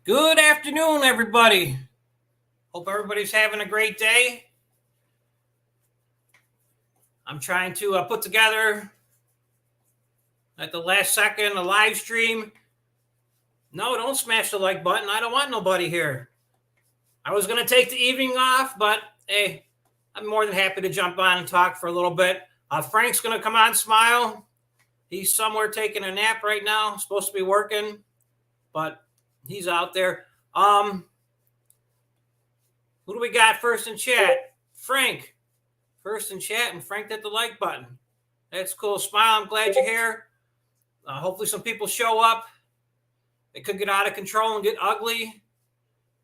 Good afternoon, everybody. Hope everybody's having a great day. I'm trying to put together at the last second a live stream. No, don't smash the like button. I don't want nobody here. I was going to take the evening off, but hey, I'm more than happy to jump on and talk for a little bit. Frank's going to come on, smile. He's somewhere taking a nap right now. Supposed to be working, but he's out there. Who do we got first in chat? Frank. First in chat, and Frank hit the like button. That's cool. Smile. I'm glad you're here. Hopefully some people show up. It could get out of control and get ugly.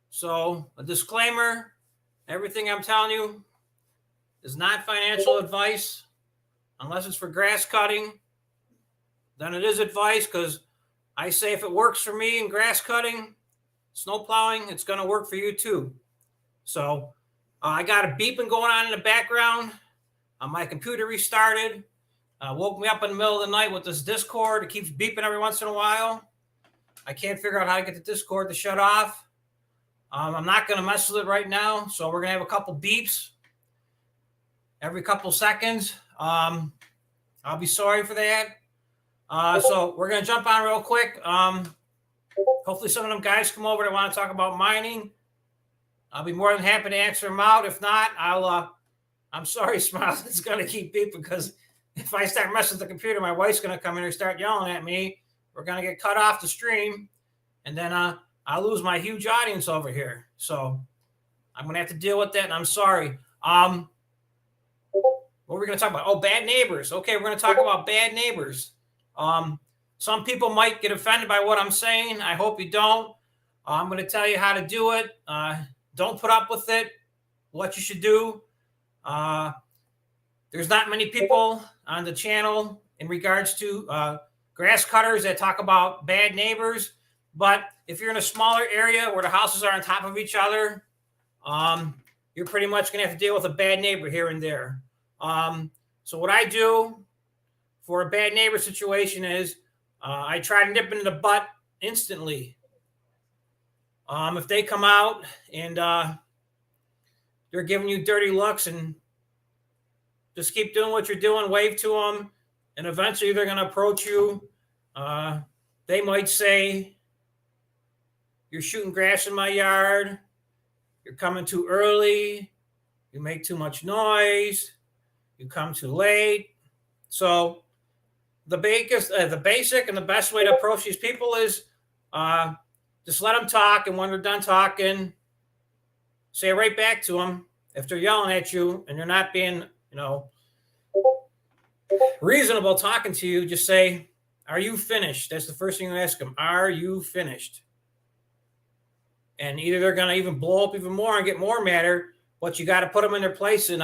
So a disclaimer, everything I'm telling you is not financial advice unless it's for grass cutting. Then it is advice because I say if it works for me in grass cutting, snow plowing, it's going to work for you too. So I got a beeping going on in the background. My computer restarted. Woke me up in the middle of the night with this Discord. It keeps beeping every once in a while. I can't figure out how to get the Discord to shut off. I'm not going to mess with it right now. So we're going to have a couple beeps every couple seconds. I'll be sorry for that. So we're going to jump on real quick. Hopefully some of them guys come over that want to talk about mining. I'll be more than happy to answer them out. If not, I'm sorry, Smiles. It's going to keep beeping because if I start messing with the computer, my wife's going to come in and start yelling at me. We're going to get cut off the stream, and then I'll lose my huge audience over here. So I'm going to have to deal with that, and I'm sorry. What are we going to talk about? Oh, bad neighbors. Okay, we're going to talk about bad neighbors. Some people might get offended by what I'm saying. I hope you don't. I'm going to tell you how to do it. Don't put up with it. What you should do. There's not many people on the channel in regards to grass cutters that talk about bad neighbors. But if you're in a smaller area where the houses are on top of each other, you're pretty much going to have to deal with a bad neighbor here and there. So what I do for a bad neighbor situation is I try to nip them in the butt instantly. If they come out and they're giving you dirty looks, and just keep doing what you're doing, wave to them, and eventually they're going to approach you. They might say, "You're shooting grass in my yard. You're coming too early. You make too much noise. You come too late." So the basic and the best way to approach these people is just let them talk, and when they're done talking, say right back to them. If they're yelling at you and they're not being, reasonable talking to you, just say, "Are you finished?" That's the first thing you ask them. Are you finished? And either they're going to even blow up even more and get more madder, but you got to put them in their place and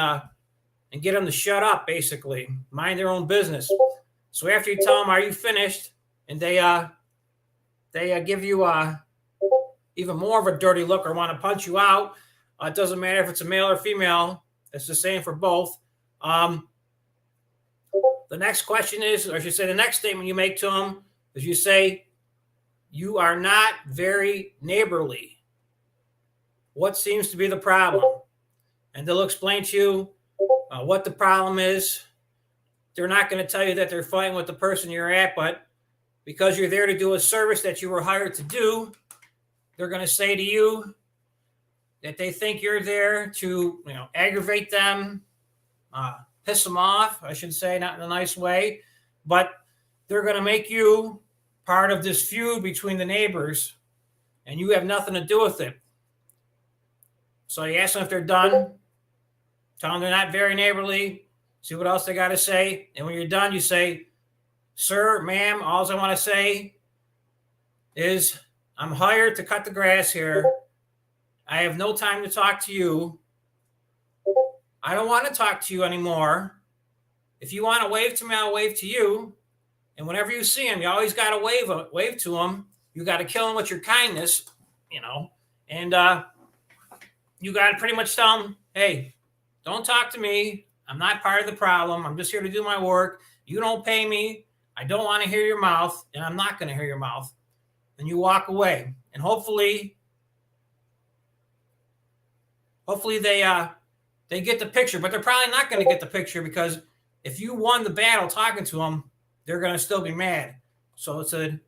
get them to shut up, basically. Mind their own business. So after you tell them, "Are you finished?" and they give you even more of a dirty look or want to punch you out, it doesn't matter if it's a male or female. It's the same for both. The next question is, or I should say the next statement you make to them is you say, "You are not very neighborly. What seems to be the problem?" And they'll explain to you what the problem is. They're not going to tell you that they're fighting with the person you're at, but because you're there to do a service that you were hired to do, they're going to say to you that they think you're there to, aggravate them, piss them off, I should say, not in a nice way, but they're going to make you part of this feud between the neighbors, and you have nothing to do with it. So you ask them if they're done, tell them they're not very neighborly, see what else they got to say, and when you're done, you say, "Sir, ma'am, all I want to say is I'm hired to cut the grass here. I have no time to talk to you. I don't want to talk to you anymore. If you want to wave to me, I'll wave to you. And whenever you see him, you always got to wave to him. You got to kill him with your kindness, and you got to pretty much tell him, hey, don't talk to me. I'm not part of the problem. I'm just here to do my work. You don't pay me. I don't want to hear your mouth, and I'm not going to hear your mouth. and you walk away. And hopefully they get the picture, but they're probably not going to get the picture, because if you won the battle talking to them, they're going to still be mad. So it said,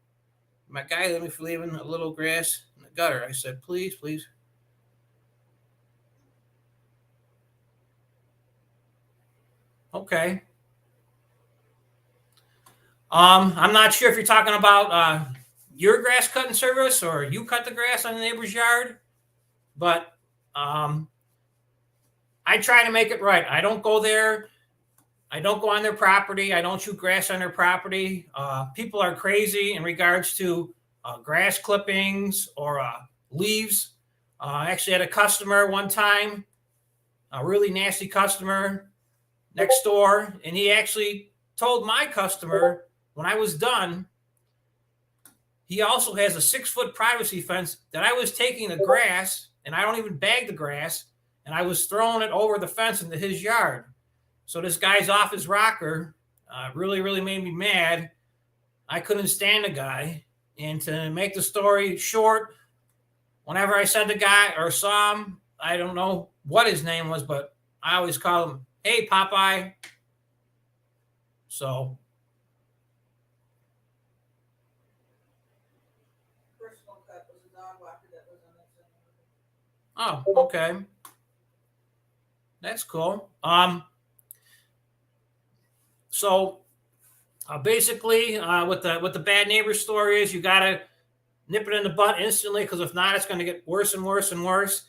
my guy let me for leaving a little grass in the gutter. I said, please, please. Okay. I'm not sure if you're talking about your grass cutting service or you cut the grass on the neighbor's yard, but I try to make it right. I don't go there. I don't go on their property. I don't shoot grass on their property. People are crazy in regards to grass clippings or leaves. I actually had a customer one time, a really nasty customer next door, and he actually told my customer when I was done, he also has a 6-foot privacy fence, that I was taking the grass, and I don't even bag the grass, and I was throwing it over the fence into his yard. So this guy's off his rocker. Really, really made me mad. I couldn't stand the guy. And to make the story short, whenever I said the guy or saw him, I don't know what his name was, but I always call him, hey, Popeye. So. Oh, okay. That's cool. So basically, what the bad neighbor story is, you gotta nip it in the butt instantly, because if not, it's going to get worse and worse and worse.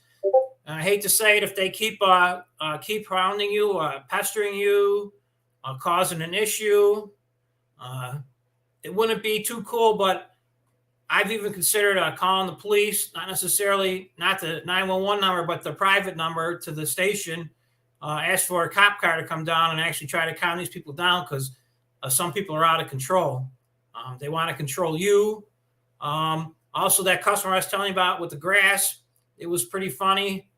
And I hate to say it, if they keep hounding you, pestering you, causing an issue, it wouldn't be too cool. But I've even considered calling the police, not the 911 number, but the private number to the station, ask for a cop car to come down and actually try to calm these people down, because some people are out of control. They want to control you. Also, that customer I was telling you about with the grass, it was pretty funny.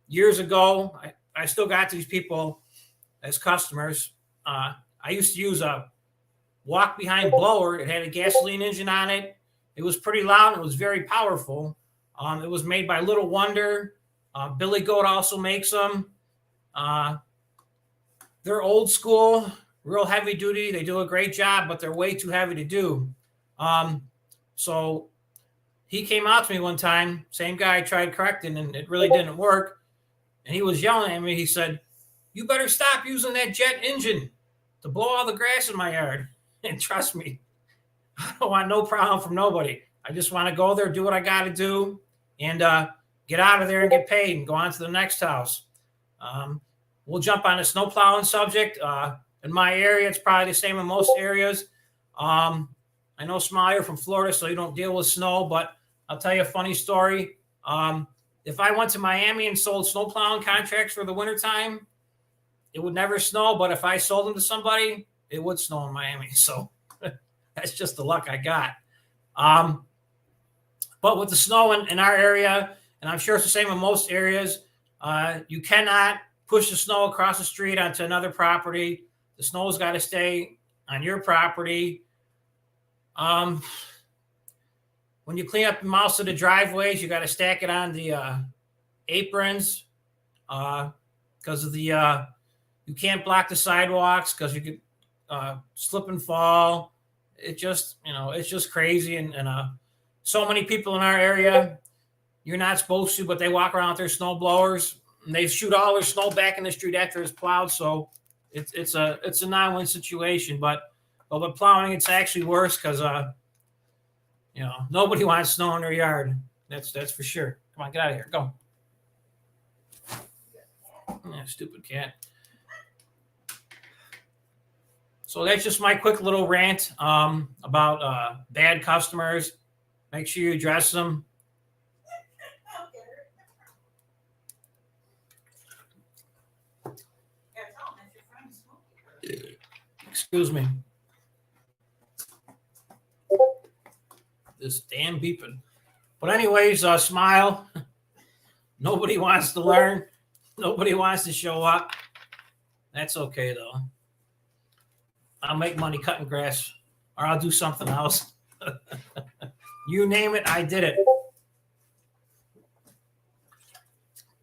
Years ago, I still got these people as customers. I used to use a walk-behind blower. It had a gasoline engine on it. It was pretty loud. It was very powerful. It was made by Little Wonder. Billy Goat also makes them. They're old school, real heavy duty. They do a great job, but they're way too heavy to do. So he came out to me one time, same guy I tried correcting, and it really didn't work. And he was yelling at me. He said, you better stop using that jet engine to blow all the grass in my yard. And trust me, I don't want no problem from nobody. I just want to go there, do what I got to do, and get out of there and get paid and go on to the next house. We'll jump on the snow plowing subject. In my area, it's probably the same in most areas. I know, Smile, you're from Florida, so you don't deal with snow, but I'll tell you a funny story. If I went to Miami and sold snow plowing contracts for the wintertime, it would never snow, but if I sold them to somebody, it would snow in Miami. So that's just the luck I got. But with the snow in our area, and I'm sure it's the same in most areas, you cannot push the snow across the street onto another property. The snow's got to stay on your property. When you clean up most of the driveways, you got to stack it on the aprons, because of the you can't block the sidewalks because you could slip and fall. It's just crazy. And so many people in our area, you're not supposed to, but they walk around with their snow blowers and they shoot all their snow back in the street after it's plowed. So it's a non-win situation. But with plowing, it's actually worse because nobody wants snow in their yard. That's for sure. Come on, get out of here. Go. Yeah, stupid cat. So that's just my quick little rant about bad customers. Make sure you address them. Excuse me. This damn beeping. But anyways, Smile. Nobody wants to learn. Nobody wants to show up. That's okay, though. I'll make money cutting grass, or I'll do something else. You name it, I did it.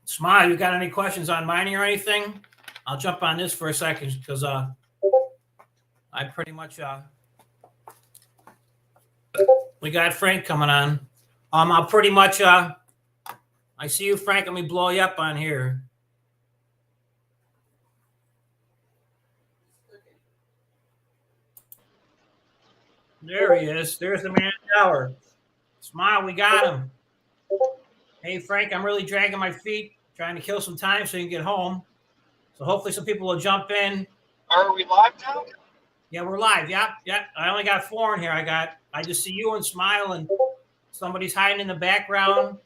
Smile, you got any questions on mining or anything? I'll jump on this for a second because I pretty much we got Frank coming on. I'll pretty much I see you, Frank. Let me blow you up on here. There he is. There's the man of the hour. Smile, we got him. Hey, Frank, I'm really dragging my feet, trying to kill some time so you can get home. So hopefully some people will jump in. Are we live now? Yeah, we're live. Yep. I only got 4 in here. I just see you and Smile, and somebody's hiding in the background.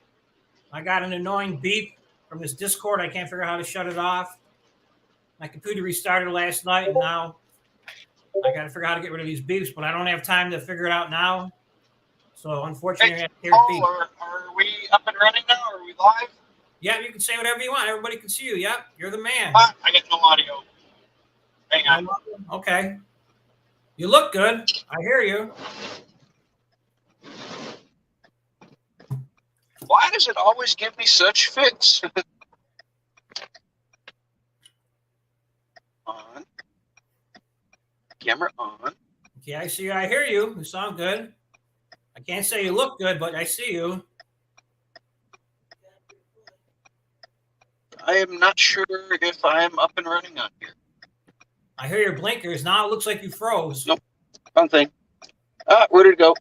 I got an annoying beep from this Discord. I can't figure out how to shut it off. My computer restarted last night, and now I got to figure out how to get rid of these beeps, but I don't have time to figure it out now. So unfortunately, Hey, I hear beep. Are we up and running now? Are we live? Yeah, you can say whatever you want. Everybody can see you. Yep, you're the man. I get no audio. Hang on. Okay. You look good. I hear you. Why does it always give me such fits? On. Camera on. Okay, I see you. I hear you. You sound good. I can't say you look good, but I see you. I am not sure if I'm up and running on here. I hear your blinkers. Now it looks like you froze. Nope. Fun thing. Where did it go?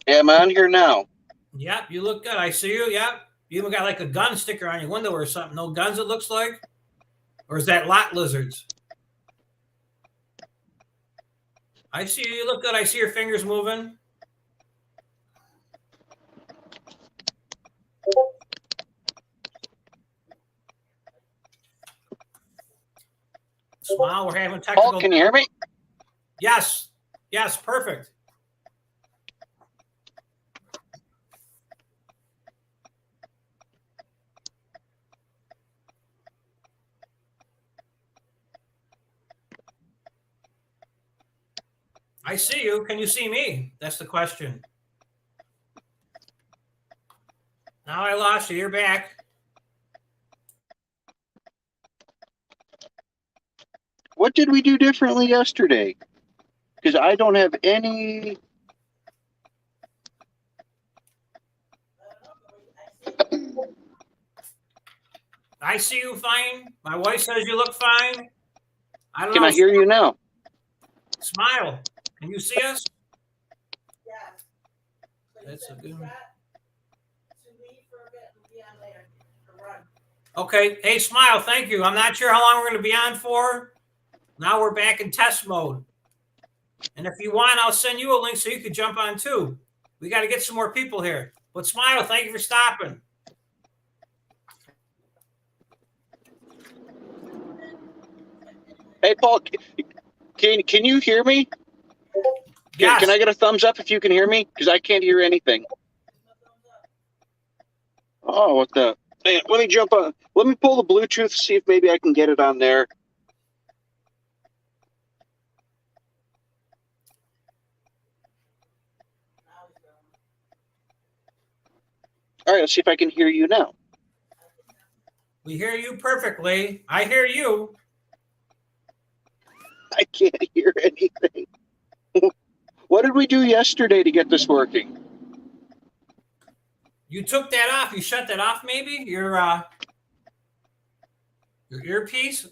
Yeah, I'm on here now. Yep, you look good. I see you. Yep. You even got like a gun sticker on your window or something. No guns, it looks like? Or is that lot lizards? I see you. You look good. I see your fingers moving. Smile, we're having technical. Paul, can you hear me? Yes. Yes, perfect. I see you. Can you see me? That's the question. Now I lost you. You're back. What did we do differently yesterday? Because I don't have any. I see you fine. My wife says you look fine. I don't know. Can I hear you now? Smile. Can you see us? Yeah. That's a good one. Run. Okay. Hey, Smile, thank you. I'm not sure how long we're going to be on for. Now we're back in test mode. And if you want, I'll send you a link so you could jump on too. We got to get some more people here. But Smile, thank you for stopping. Hey, Paul, can you hear me? Yes. Can I get a thumbs up if you can hear me? Because I can't hear anything. Oh, what the? Hey, let me jump on. Let me pull the Bluetooth, see if maybe I can get it on there. All right, let's see if I can hear you now. We hear you perfectly. I hear you. I can't hear anything. What did we do yesterday to get this working? You took that off. You shut that off, maybe? Your earpiece?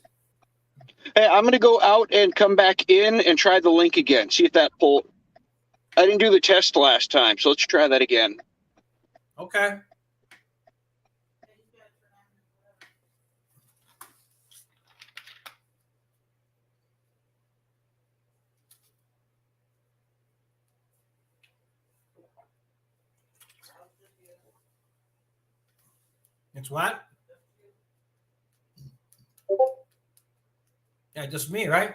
Hey, I'm going to go out and come back in and try the link again. See if that pull. I didn't do the test last time, so let's try that again. Okay. It's what? Yeah, just me, right?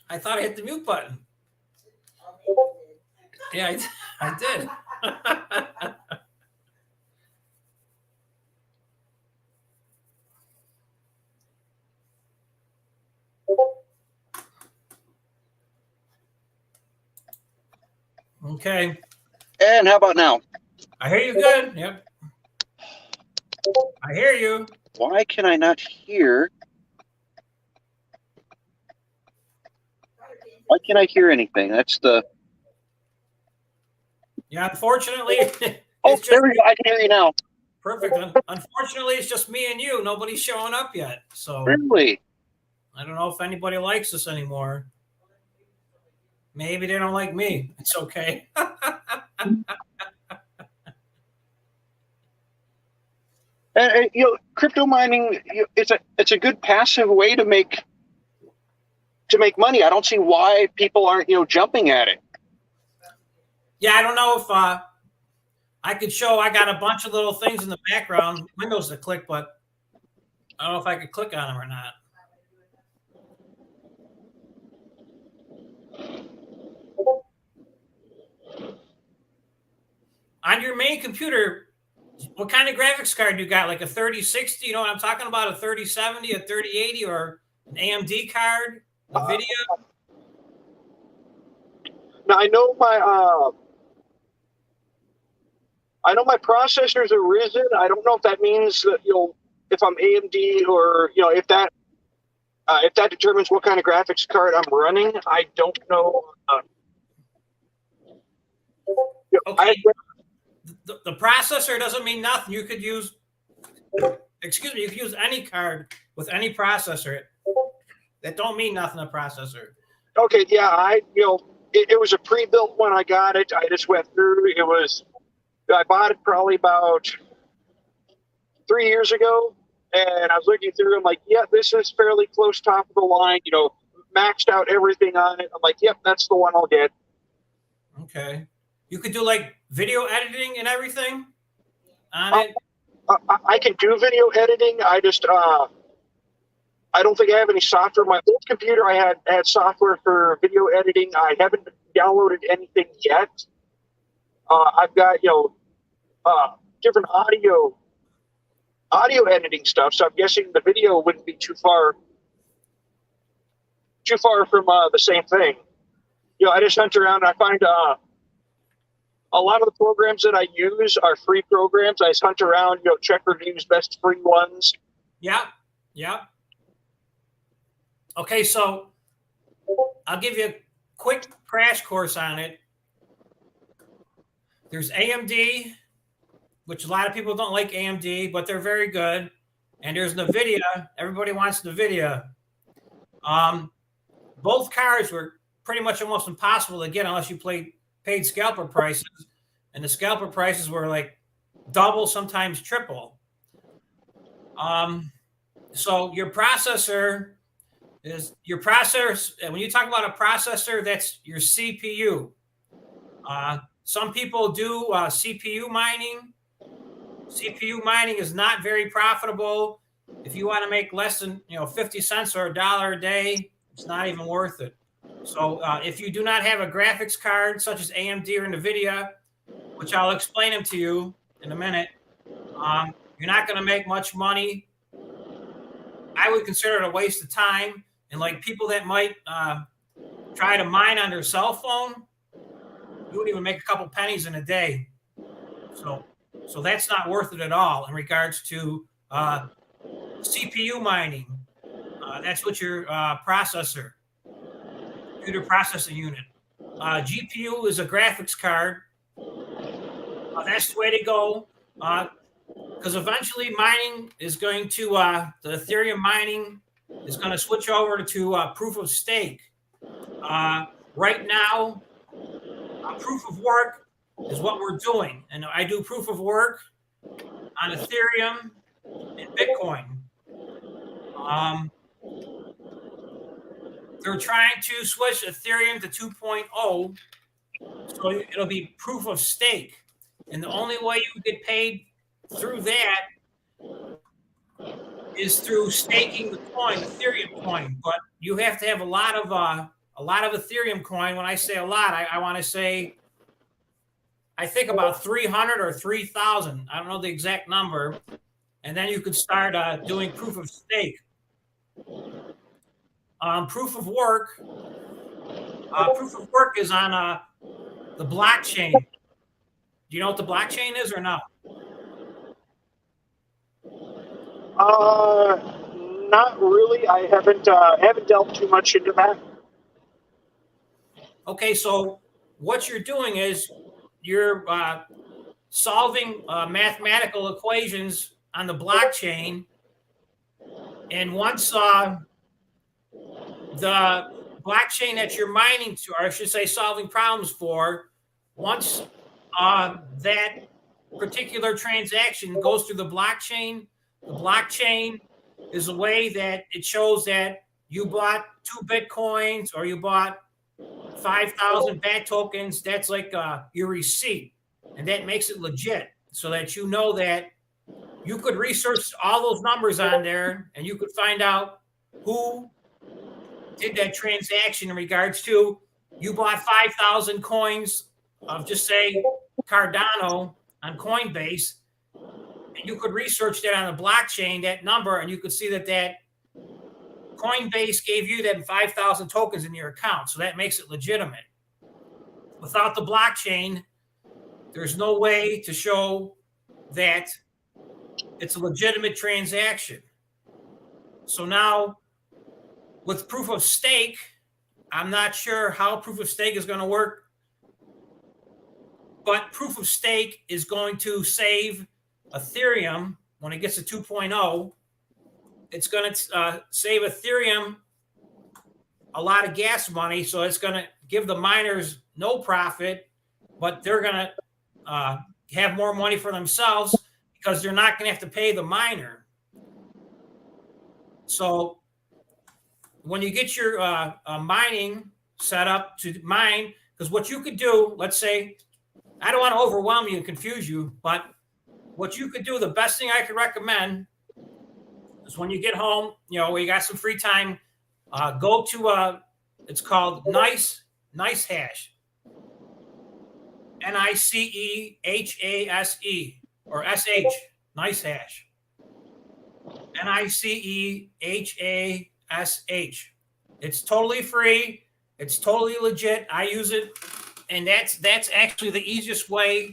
I thought I hit the mute button. Yeah, I did. Okay. And how about now? I hear you good. Yep. I hear you. Why can I not hear? Why can't I hear anything? That's the... Yeah, unfortunately, Oh, it's just there we go. I can hear you now. perfect. Unfortunately, it's just me and you. Nobody's showing up yet. So Really? I don't know if anybody likes us anymore. Maybe they don't like me. It's okay. And crypto mining, it's a good passive way to make money. I don't see why people aren't jumping at it. Yeah, I don't know if I could show. I got a bunch of little things in the background, windows to click, but I don't know if I could click on them or not. On your main computer, what kind of graphics card do you got? Like a 3060? You know what I'm talking about? A 3070, a 3080, or an AMD card? NVIDIA? Now I know my processors are risen. I don't know if that means that if I'm AMD or if that determines what kind of graphics card I'm running. I don't know. Okay. The processor doesn't mean nothing. You could use, excuse me, you could use any card with any processor. That don't mean nothing, a processor. Okay, yeah, it was a pre-built when I got it. I just went through. I bought it probably about 3 years ago, and I was looking through. I'm like, yeah, this is fairly close, top of the line. Maxed out everything on it. I'm like, yep, that's the one I'll get. Okay. You could do like video editing and everything on it? I can do video editing. I just, I don't think I have any software. My old computer, I had software for video editing. I haven't downloaded anything yet. I've got, different audio editing stuff. So I'm guessing the video wouldn't be too far from the same thing. I just hunt around and I find, a lot of the programs that I use are free programs. I just hunt around, check reviews, best free ones. Yeah. Yeah. Okay, so I'll give you a quick crash course on it. There's AMD, which a lot of people don't like AMD, but they're very good. And there's NVIDIA. Everybody wants NVIDIA. Both cards were pretty much almost impossible to get unless you paid scalper prices, and the scalper prices were like double, sometimes triple. So your processor is your processor. When you talk about a processor, that's your CPU. Some people do CPU mining. CPU mining is not very profitable. If you want to make less than 50 cents or $1 a day, it's not even worth it. So if you do not have a graphics card such as AMD or NVIDIA, which I'll explain them to you in a minute, you're not going to make much money. I would consider it a waste of time. And like people that might try to mine on their cell phone, you wouldn't even make a couple pennies in a day. So that's not worth it at all in regards to CPU mining. That's what your processor, computer processing unit. GPU is a graphics card. That's the way to go. Because eventually mining is going to, the Ethereum mining is going to switch over to proof of stake. Right now, proof of work is what we're doing. And I do proof of work on Ethereum and Bitcoin. They're trying to switch Ethereum to 2.0, so it'll be proof of stake. And the only way you get paid through that is through staking the coin, Ethereum coin. But you have to have a lot of Ethereum coin. When I say a lot, I want to say, I think about 300 or 3,000. I don't know the exact number. And then you could start doing proof of stake. Proof of work is on the blockchain. Do you know what the blockchain is or no? Not really. I haven't delved too much into that. Okay, so what you're doing is you're solving mathematical equations on the blockchain, and once the blockchain that you're mining to, or I should say solving problems for, once that particular transaction goes through the blockchain is a way that it shows that you bought 2 Bitcoins or you bought 5,000 BAT tokens. That's like your receipt, and that makes it legit, so that you know that you could research all those numbers on there and you could find out who did that transaction in regards to you bought 5,000 coins of, just say, Cardano on Coinbase, and you could research that on the blockchain, that number, and you could see that Coinbase gave you that 5,000 tokens in your account. So that makes it legitimate. Without the blockchain, there's no way to show that it's a legitimate transaction. So now with proof of stake, I'm not sure how proof of stake is going to work, but proof of stake is going to save Ethereum when it gets to 2.0. It's going to save Ethereum a lot of gas money. So it's going to give the miners no profit, but they're going to have more money for themselves because they're not going to have to pay the miner. So when you get your mining set up to mine, because what you could do, let's say, I don't want to overwhelm you and confuse you, but what you could do, the best thing I could recommend is when you get home, you know, where you got some free time, go to it's called Nice Hash, NICEHASE or SH, Nice Hash, NICEHASH. It's totally free. It's totally legit. I use it, and that's actually the easiest way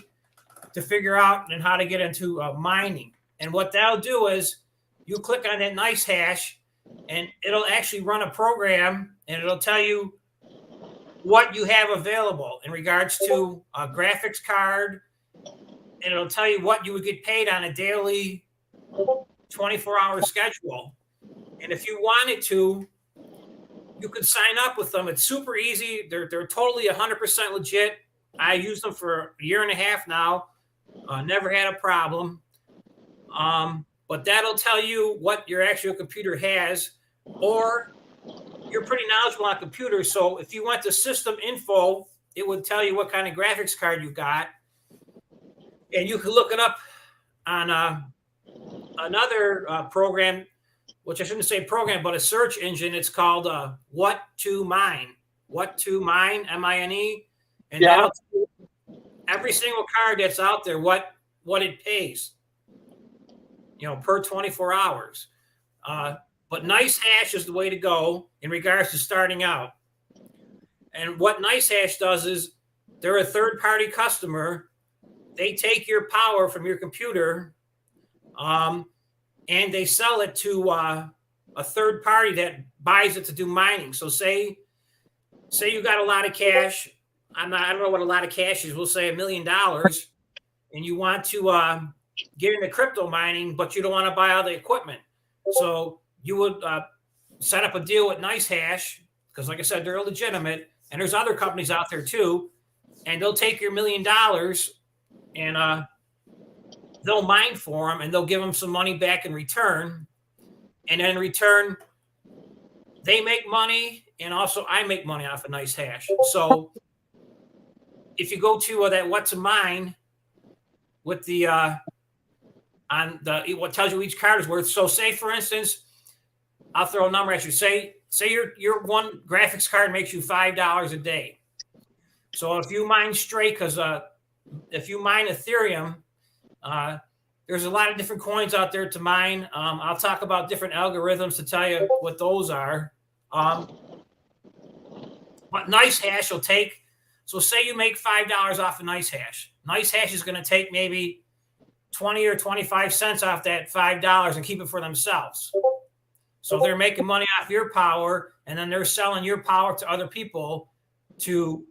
to figure out and how to get into mining. And what that'll do is you click on that Nice Hash, and it'll actually run a program, and it'll tell you what you have available in regards to a graphics card, and it'll tell you what you would get paid on a daily 24-hour schedule. And if you wanted to, you could sign up with them. It's super easy. They're totally 100% legit. I use them for a year and a half now. Never had a problem. But that'll tell you what your actual computer has, or you're pretty knowledgeable on computers. So if you went to system info, it would tell you what kind of graphics card you got. And you can look it up on another program, which I shouldn't say program, but a search engine. It's called What to Mine, MINE. And that'll tell you every single card that's out there, what it pays, you know, per 24 hours. But Nice Hash is the way to go in regards to starting out. And what Nice Hash does is they're a third-party customer. They take your power from your computer, and they sell it to a third party that buys it to do mining. So say you got a lot of cash. I don't know what a lot of cash is. We'll say $1 million, and you want to get into crypto mining, but you don't want to buy all the equipment. So you would set up a deal with Nice Hash, because like I said, they're legitimate, and there's other companies out there too, and they'll take your $1 million and they'll mine for them, and they'll give them some money back in return. And then in return, they make money, and also I make money off of Nice Hash. So if you go to that What to Mine with the on the what tells you each card is worth. So say for instance, I'll throw a number at you. Say your one graphics card makes you $5 a day. So if you mine straight, because if you mine Ethereum, there's a lot of different coins out there to mine. I'll talk about different algorithms to tell you what those are. But Nice Hash will take So say you make $5 off of Nice Hash. Nice Hash is going to take maybe 20 or 25 cents off that $5 and keep it for themselves. So they're making money off your power, and then they're selling your power to other people to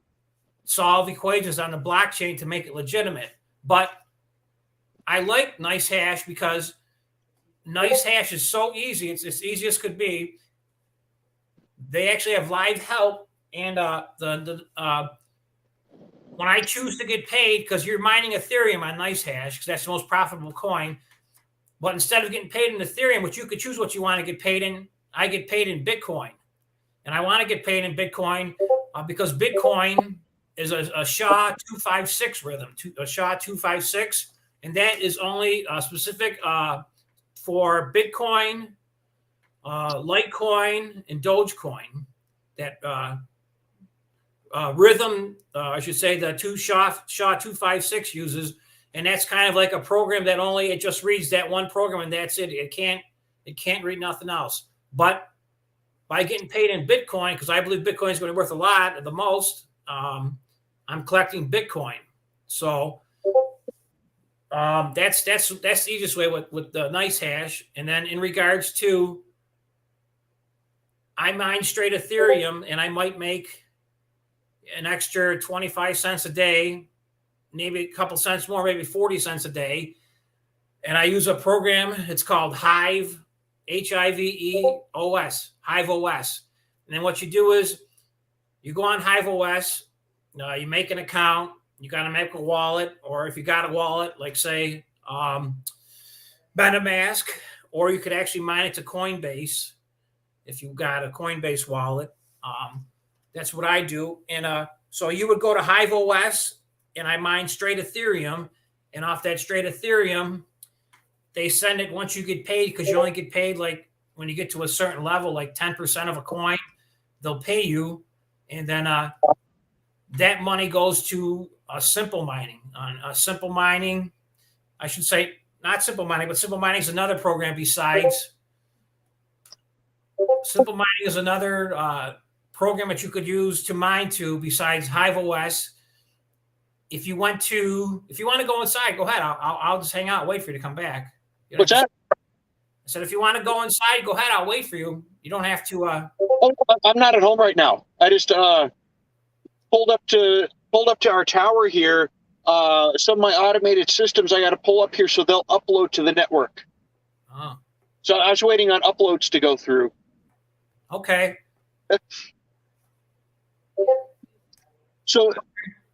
solve equations on the blockchain to make it legitimate. But I like Nice Hash because Nice Hash is so easy. It's as easy as could be. They actually have live help, and when I choose to get paid, because you're mining Ethereum on Nice Hash, because that's the most profitable coin. But instead of getting paid in Ethereum, which you could choose what you want to get paid in, I get paid in Bitcoin. And I want to get paid in Bitcoin because Bitcoin is a SHA-256 rhythm, a SHA-256. And that is only specific for Bitcoin, Litecoin, and Dogecoin. That rhythm, I should say, the SHA-256 uses. And that's kind of like a program that it just reads that one program, and that's it. It can't read nothing else. But by getting paid in Bitcoin, because I believe Bitcoin is going to be worth a lot, the most, I'm collecting Bitcoin. So that's the easiest way with the Nice Hash. And then in regards to, I mine straight Ethereum, and I might make an extra 25 cents a day, maybe a couple cents more, maybe 40 cents a day. And I use a program. It's called Hive, HIVEOS, Hive OS. And then what you do is you go on Hive OS, you make an account, you got to make a wallet, or if you got a wallet, like say MetaMask, or you could actually mine it to Coinbase if you've got a Coinbase wallet. That's what I do. And so you would go to Hive OS, and I mine straight Ethereum, and off that straight Ethereum, they send it once you get paid, because you only get paid like when you get to a certain level, like 10% of a coin, they'll pay you. And then that money goes to Simple Mining. On Simple Mining, I should say not Simple Mining, but Simple Mining is another program besides. Simple Mining is another program that you could use to mine to besides Hive OS. If you want to go inside, go ahead. I'll just hang out, wait for you to come back. What's that? I said, if you want to go inside, go ahead. I'll wait for you. You don't have to. Oh, I'm not at home right now. I just pulled up to our tower here. Some of my automated systems I got to pull up here so they'll upload to the network. Oh. So I was waiting on uploads to go through. Okay. So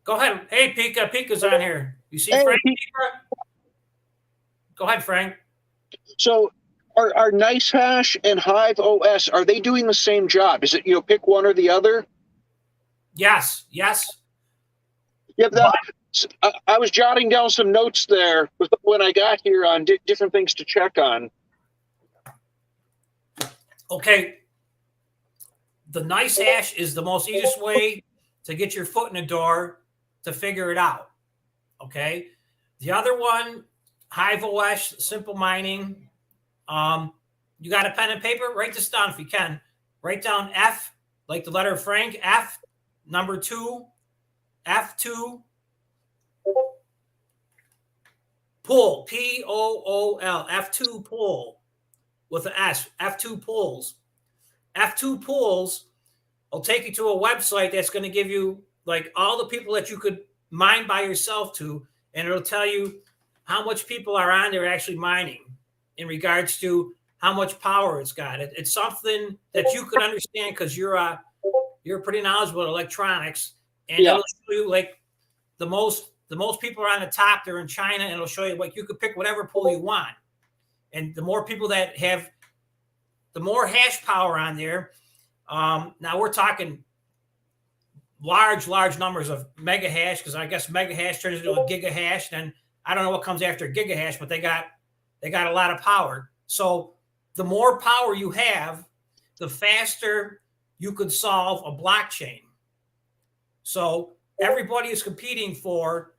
go ahead. Hey, Pika. Pika's on here. You see hey, Frank? Go ahead, Frank. So are Nice Hash and Hive OS, are they doing the same job? Is it, pick one or the other? Yes. Yeah, I was jotting down some notes there when I got here on different things to check on. Okay. The Nice Hash is the most easiest way to get your foot in the door to figure it out. Okay. The other one, Hive OS, Simple Mining. You got a pen and paper? Write this down if you can. Write down F, like the letter Frank, F, number 2, F2, pull, P-O-O-L, F2 pull with an S, F2 pulls. F2 pulls will take you to a website that's going to give you like all the people that you could mine by yourself to, and it'll tell you how much people are on there actually mining in regards to how much power it's got. It's something that you could understand because you're pretty knowledgeable in electronics, and it'll show you like the most people are on the top. They're in China, and it'll show you like you could pick whatever pool you want. And the more people that have, the more hash power on there. Now we're talking large numbers of mega hash, because I guess mega hash turns into a giga hash. Then I don't know what comes after giga hash, but they got a lot of power. So the more power you have, the faster you could solve a blockchain. So everybody is competing for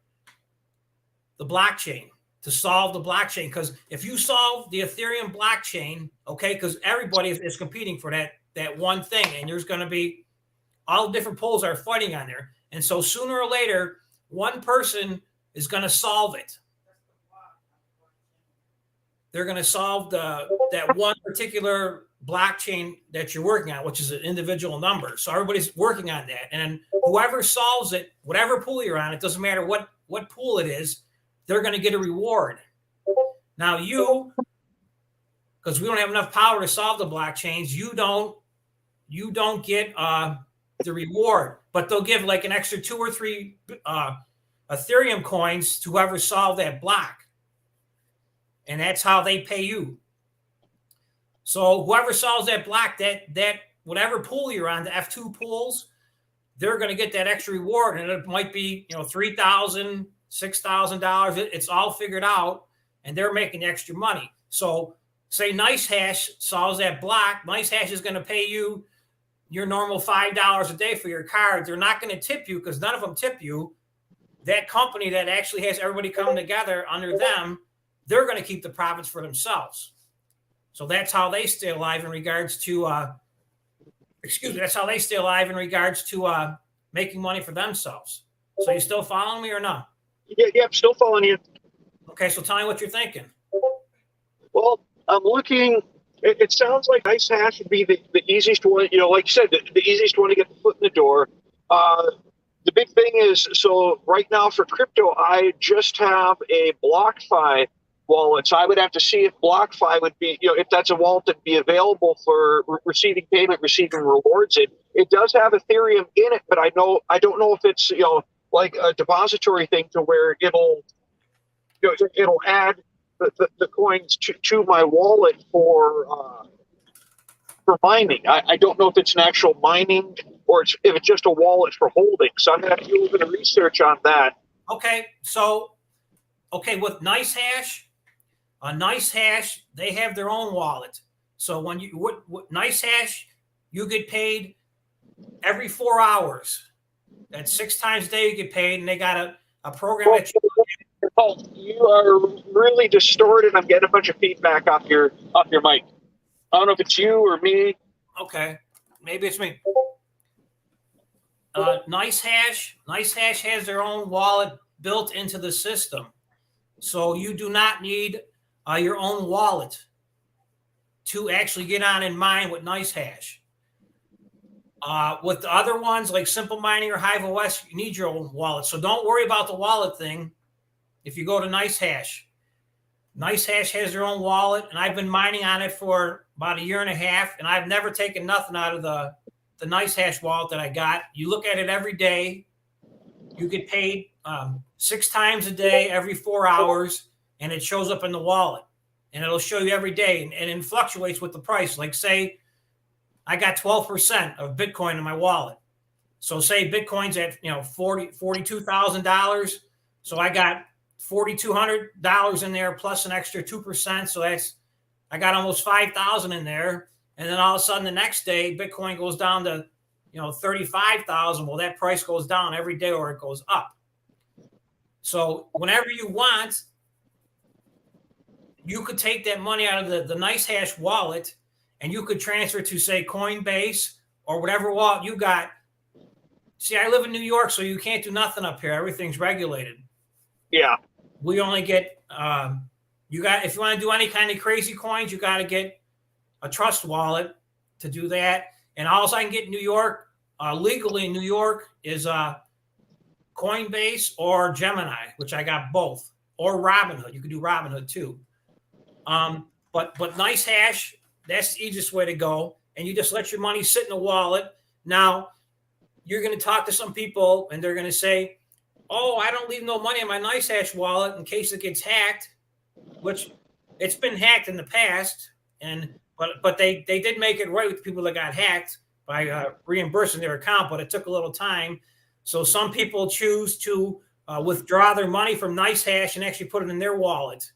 the blockchain, to solve the blockchain. Because if you solve the Ethereum blockchain, okay, because everybody is competing for that one thing, and there's going to be all the different pools are fighting on there. And so sooner or later, one person is going to solve it. They're going to solve that one particular blockchain that you're working on, which is an individual number. So everybody's working on that. And whoever solves it, whatever pool you're on, it doesn't matter what pool it is, they're going to get a reward. Now because we don't have enough power to solve the blockchains, you don't get the reward, but they'll give like an extra 2 or 3 Ethereum coins to whoever solved that block. And that's how they pay you. So whoever solves that block, that whatever pool you're on, the F2 pools, they're going to get that extra reward. And it might be, $3,000, $6,000. It's all figured out, and they're making extra money. So say NiceHash solves that block. NiceHash is going to pay you your normal $5 a day for your card. They're not going to tip you because none of them tip you. That company that actually has everybody come together under them, they're going to keep the profits for themselves. So that's how they stay alive in regards to, that's how they stay alive in regards to making money for themselves. So you still following me or not? Yeah, I'm still following you. Okay, so tell me what you're thinking. Well, I'm looking. It sounds like NiceHash would be the easiest one. Like you said, the easiest one to get the foot in the door. The big thing is, so right now for crypto, I just have a BlockFi wallet. So I would have to see if BlockFi would be, if that's a wallet that'd be available for receiving payment, receiving rewards. It does have Ethereum in it, but I don't know if it's like a depository thing to where it'll add the coins to my wallet for mining. I don't know if it's an actual mining or if it's just a wallet for holding. So I'm going to have to do a little bit of research on that. Okay, so with NiceHash, NiceHash, they have their own wallet. So when you NiceHash, you get paid every 4 hours. That's 6 times a day you get paid, and they got a program that you are really distorted. I'm getting a bunch of feedback off your mic. I don't know if it's you or me. Okay, maybe it's me. NiceHash has their own wallet built into the system, so you do not need your own wallet to actually get on and mine with NiceHash. With the other ones like Simple Mining or Hive OS, you need your own wallet. So don't worry about the wallet thing. If you go to NiceHash, NiceHash has their own wallet, and I've been mining on it for about 1.5 years, and I've never taken nothing out of the NiceHash wallet that I got. You look at it every day. You get paid 6 times a day, every 4 hours, and it shows up in the wallet. And it'll show you every day, and it fluctuates with the price. Like, say, I got 12% of Bitcoin in my wallet. So say Bitcoin's at $42,000. So I got $4,200 in there plus an extra 2%. So I got almost 5,000 in there. And then all of a sudden the next day, Bitcoin goes down to 35,000. Well, that price goes down every day or it goes up. So whenever you want, you could take that money out of the NiceHash wallet and you could transfer to, say, Coinbase or whatever wallet you got. See, I live in New York, so you can't do nothing up here. Everything's regulated. Yeah. We only get if you want to do any kind of crazy coins, you got to get a trust wallet to do that. And all I can get in New York, legally in New York, is Coinbase or Gemini, which I got both, or Robinhood. You can do Robinhood too. But NiceHash, that's the easiest way to go. And you just let your money sit in a wallet. Now, you're going to talk to some people and they're going to say, oh, I don't leave no money in my NiceHash wallet in case it gets hacked, which it's been hacked in the past. But they did make it right with the people that got hacked by reimbursing their account, but it took a little time. So some people choose to withdraw their money from NiceHash and actually put it in their wallet,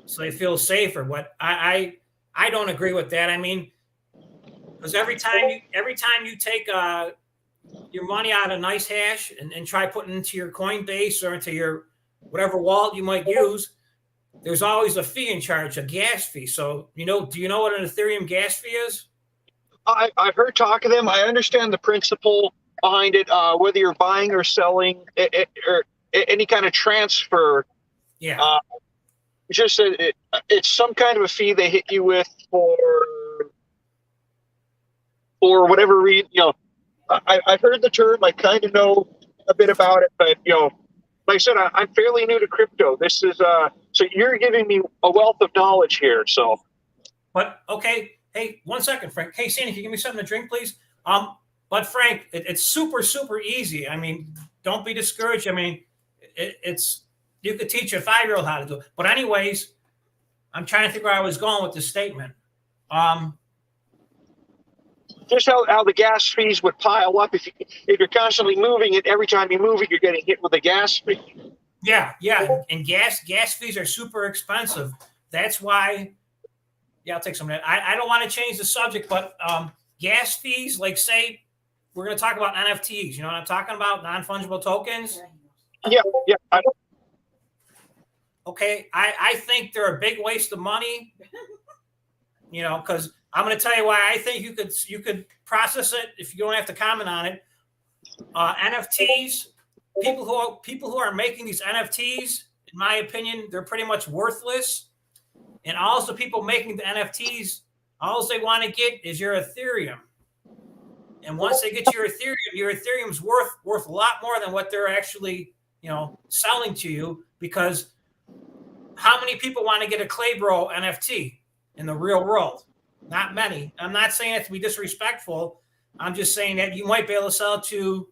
so they feel safer. But I don't agree with that. I mean, because every time you take your money out of NiceHash and try putting it into your Coinbase or into your whatever wallet you might use, there's always a fee in charge, a gas fee. So, do you know what an Ethereum gas fee is? I've heard talk of them. I understand the principle. behind it, whether you're buying or selling or any kind of transfer. Yeah. Just it's some kind of a fee they hit you with for whatever reason. I've heard the term. I kind of know a bit about it, but like I said, I'm fairly new to crypto. This is so you're giving me a wealth of knowledge here. So, But okay, hey, 1 second, Frank. Hey, Sandy, can you give me something to drink, please? But Frank, it's super, super easy. I mean, don't be discouraged. I mean, it's you could teach a 5-year-old how to do it. But anyways, I'm trying to figure out where I was going with this statement. just how the gas fees would pile up if you're constantly moving it. Every time you move it, you're getting hit with a gas fee. Yeah, and gas fees are super expensive. That's why. Yeah, I'll take some of that. I don't want to change the subject, but gas fees, like say, we're going to talk about NFTs. You know what I'm talking about? Non-fungible tokens. Yeah. I don't. Okay, I think they're a big waste of money. Because I'm going to tell you why I think you could process it if you don't have to comment on it. NFTs, people who are making these NFTs, in my opinion, they're pretty much worthless. And all the people making the NFTs, all they want to get is your Ethereum. And once they get your Ethereum's worth a lot more than what they're actually, selling to you. Because how many people want to get a Claybro NFT in the real world? Not many. I'm not saying that to be disrespectful. I'm just saying that you might be able to sell it to,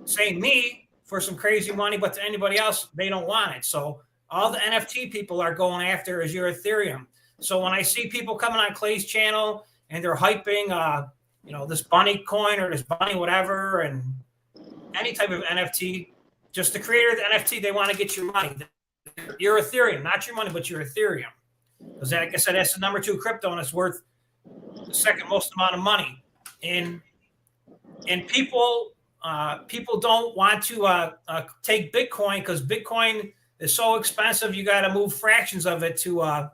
say, me for some crazy money, but to anybody else, they don't want it. So all the NFT people are going after is your Ethereum. So when I see people coming on Clay's channel and they're hyping, this bunny coin or this bunny whatever, and any type of NFT, just the creator of the NFT, they want to get your money. Your Ethereum, not your money, but your Ethereum. Because like I said, that's the number 2 crypto, and it's worth the second most amount of money. And people don't want to take Bitcoin because Bitcoin is so expensive. You got to move fractions of it to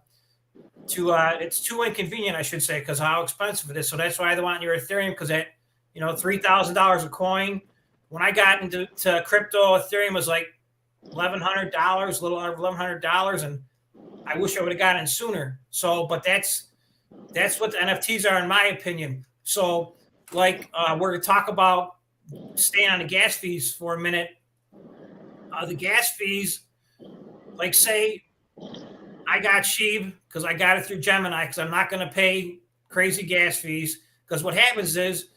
it's too inconvenient, I should say, because how expensive it is. So that's why they want your Ethereum, because at $3,000 a coin. When I got into crypto, Ethereum was like $1,100, a little under $1,100, and I wish I would have gotten in sooner. So, but that's what the NFTs are, in my opinion. So, like we're going to talk about staying on the gas fees for a minute. The gas fees, like say, I got Sheeb because I got it through Gemini because I'm not going to pay crazy gas fees. Because what happens is,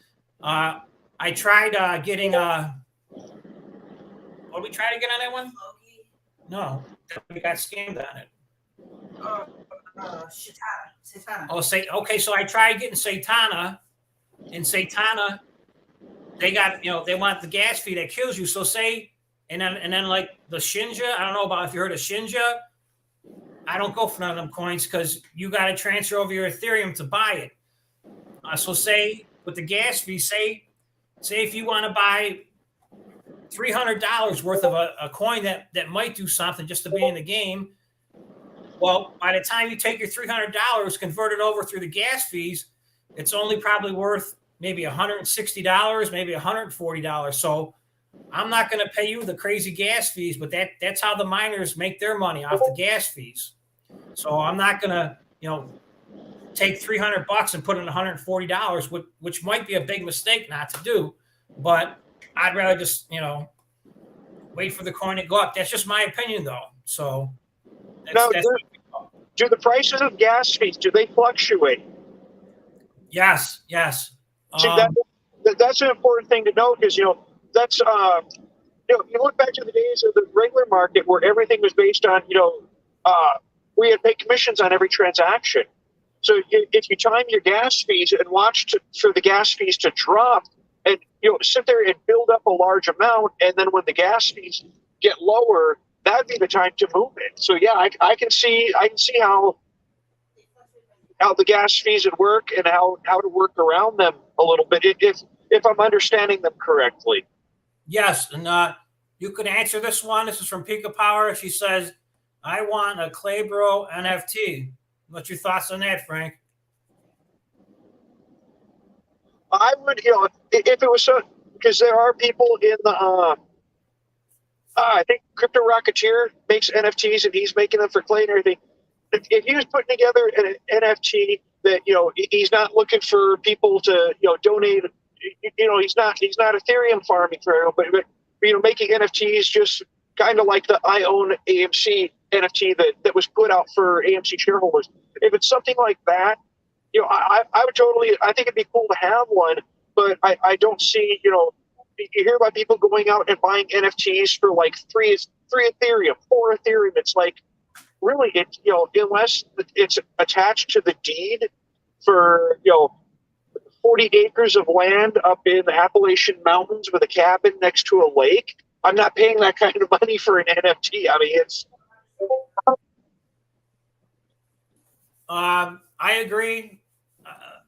I tried getting what did we try to get on that one? No, we got scammed on it. Satana. Oh, okay. So I tried getting Satana, and Satana, they got they want the gas fee that kills you. So say, and then like the Shinja, I don't know about if you heard of Shinja. I don't go for none of them coins because you got to transfer over your Ethereum to buy it. So say with the gas fee, say if you want to buy $300 worth of a coin that might do something just to be in the game. Well, by the time you take your $300, convert it over through the gas fees, it's only probably worth maybe $160, maybe $140. So I'm not going to pay you the crazy gas fees, but that's how the miners make their money, off the gas fees. So I'm not going to, take $300 and put in $140, which might be a big mistake not to do. But I'd rather just, wait for the coin to go up. That's just my opinion, though. So Now, do the prices of gas fees, do they fluctuate? Yes. See, that's an important thing to note because, that's, you look back to the days of the regular market where everything was based on, we had paid commissions on every transaction. So if you time your gas fees and watch for the gas fees to drop and, sit there and build up a large amount, and then when the gas fees get lower, that'd be the time to move it. So yeah, I can see how the gas fees would work and how to work around them a little bit if I'm understanding them correctly. Yes, and you can answer this one. This is from Pika Power. She says, "I want a Claybro NFT." What's your thoughts on that, Frank? I would, if it was so, because there are people in the I think Crypto Rocketeer makes NFTs and he's making them for Clay and everything. If he was putting together an NFT that he's not looking for people to donate, he's not Ethereum farming for everyone, but making NFTs just kind of like the I own AMC NFT that was put out for AMC shareholders. If it's something like that, I would totally. I think it'd be cool to have one, but I don't see you hear about people going out and buying NFTs for like three Ethereum, 4 Ethereum. It's like, really, unless it's attached to the deed for 40 acres of land up in the Appalachian Mountains with a cabin next to a lake, I'm not paying that kind of money for an NFT. I mean, it's. I agree.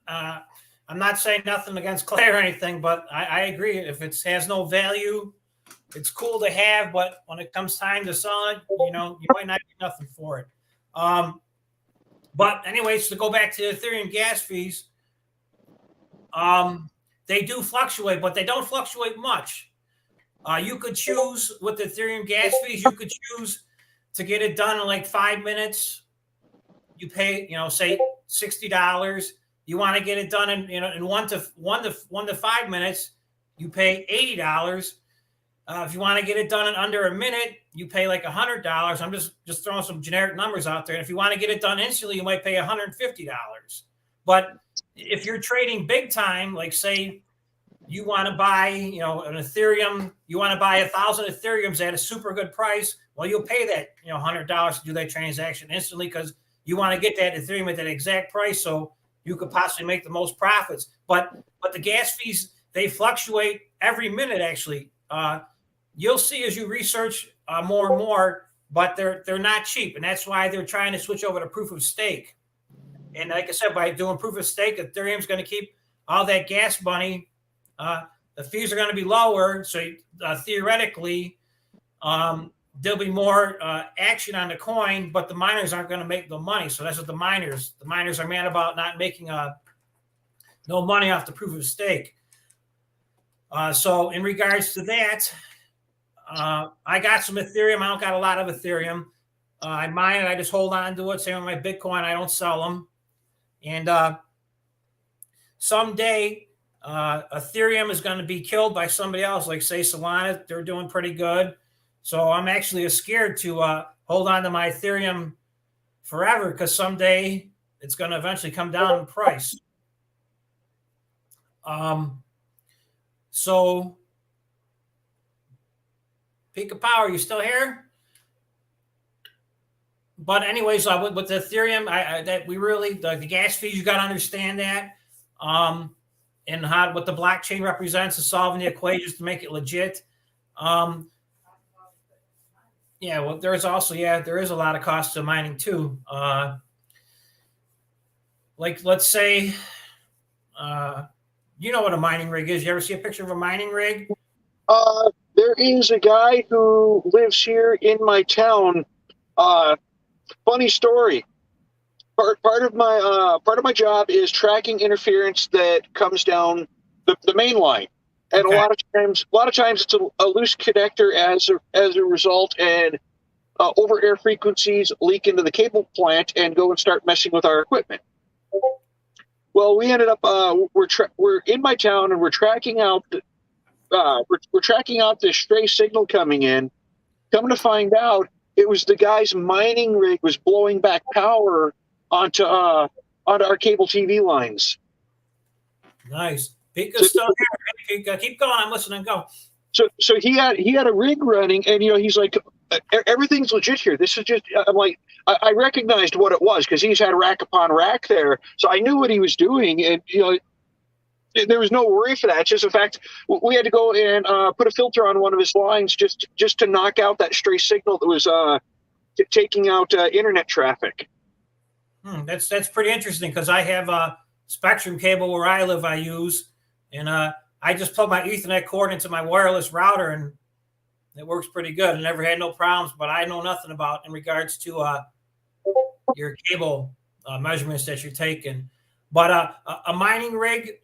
I'm not saying nothing against Clay or anything, but I agree. If it has no value, it's cool to have, but when it comes time to sell it, you might not get nothing for it. But anyways, to go back to the Ethereum gas fees, they do fluctuate, but they don't fluctuate much. You could choose with the Ethereum gas fees, you could choose to get it done in like 5 minutes. You pay, say $60. You want to get it done in 1 to 5 minutes, you pay $80. If you want to get it done in under a minute, you pay like $100. I'm just throwing some generic numbers out there. And if you want to get it done instantly, you might pay $150. But if you're trading big time, like say you want to buy, an Ethereum, you want to buy 1,000 Ethereums at a super good price, well, you'll pay that, $100 to do that transaction instantly because you want to get that Ethereum at that exact price so you could possibly make the most profits. But the gas fees, they fluctuate every minute, actually. You'll see as you research more and more, but they're not cheap. And that's why they're trying to switch over to proof of stake. And like I said, by doing proof of stake, Ethereum's going to keep all that gas money. The fees are going to be lower. So theoretically, there'll be more action on the coin, but the miners aren't going to make the money. So that's what the miners are mad about, not making no money off the proof of stake. So in regards to that, I got some Ethereum. I don't got a lot of Ethereum. I mine it. I just hold on to it. Same with my Bitcoin. I don't sell them. And someday Ethereum is going to be killed by somebody else, like say Solana. They're doing pretty good. So I'm actually scared to hold on to my Ethereum forever because someday it's going to eventually come down in price. So Peak of Power, you still here? But anyways, with the Ethereum, the gas fees, you got to understand that, and what the blockchain represents is solving the equations to make it legit. Yeah, well, there is a lot of cost to mining too. Like let's say, you know what a mining rig is. You ever see a picture of a mining rig? There is a guy who lives here in my town. Funny story. Part of my job is tracking interference that comes down the main line, and Okay. a lot of times it's a loose connector as a result, and over air frequencies leak into the cable plant and go and start messing with our equipment. Well, we ended up we're in my town and we're tracking out this stray signal coming in. Coming to find out, it was the guy's mining rig was blowing back power onto our cable TV lines. Nice. Pika's still here. Pika, keep going. I'm listening. Go. So he had a rig running, and he's like, everything's legit here. This is just. I'm like, I recognized what it was because he's had rack upon rack there, so I knew what he was doing, and there was no worry for that. It's just the fact we had to go and put a filter on one of his lines just to knock out that stray signal that was taking out internet traffic. That's pretty interesting because I have a Spectrum cable where I live. I use, and I just plug my Ethernet cord into my wireless router, and it works pretty good. I never had no problems, but I know nothing about in regards to your cable measurements that you're taking. But a mining rig,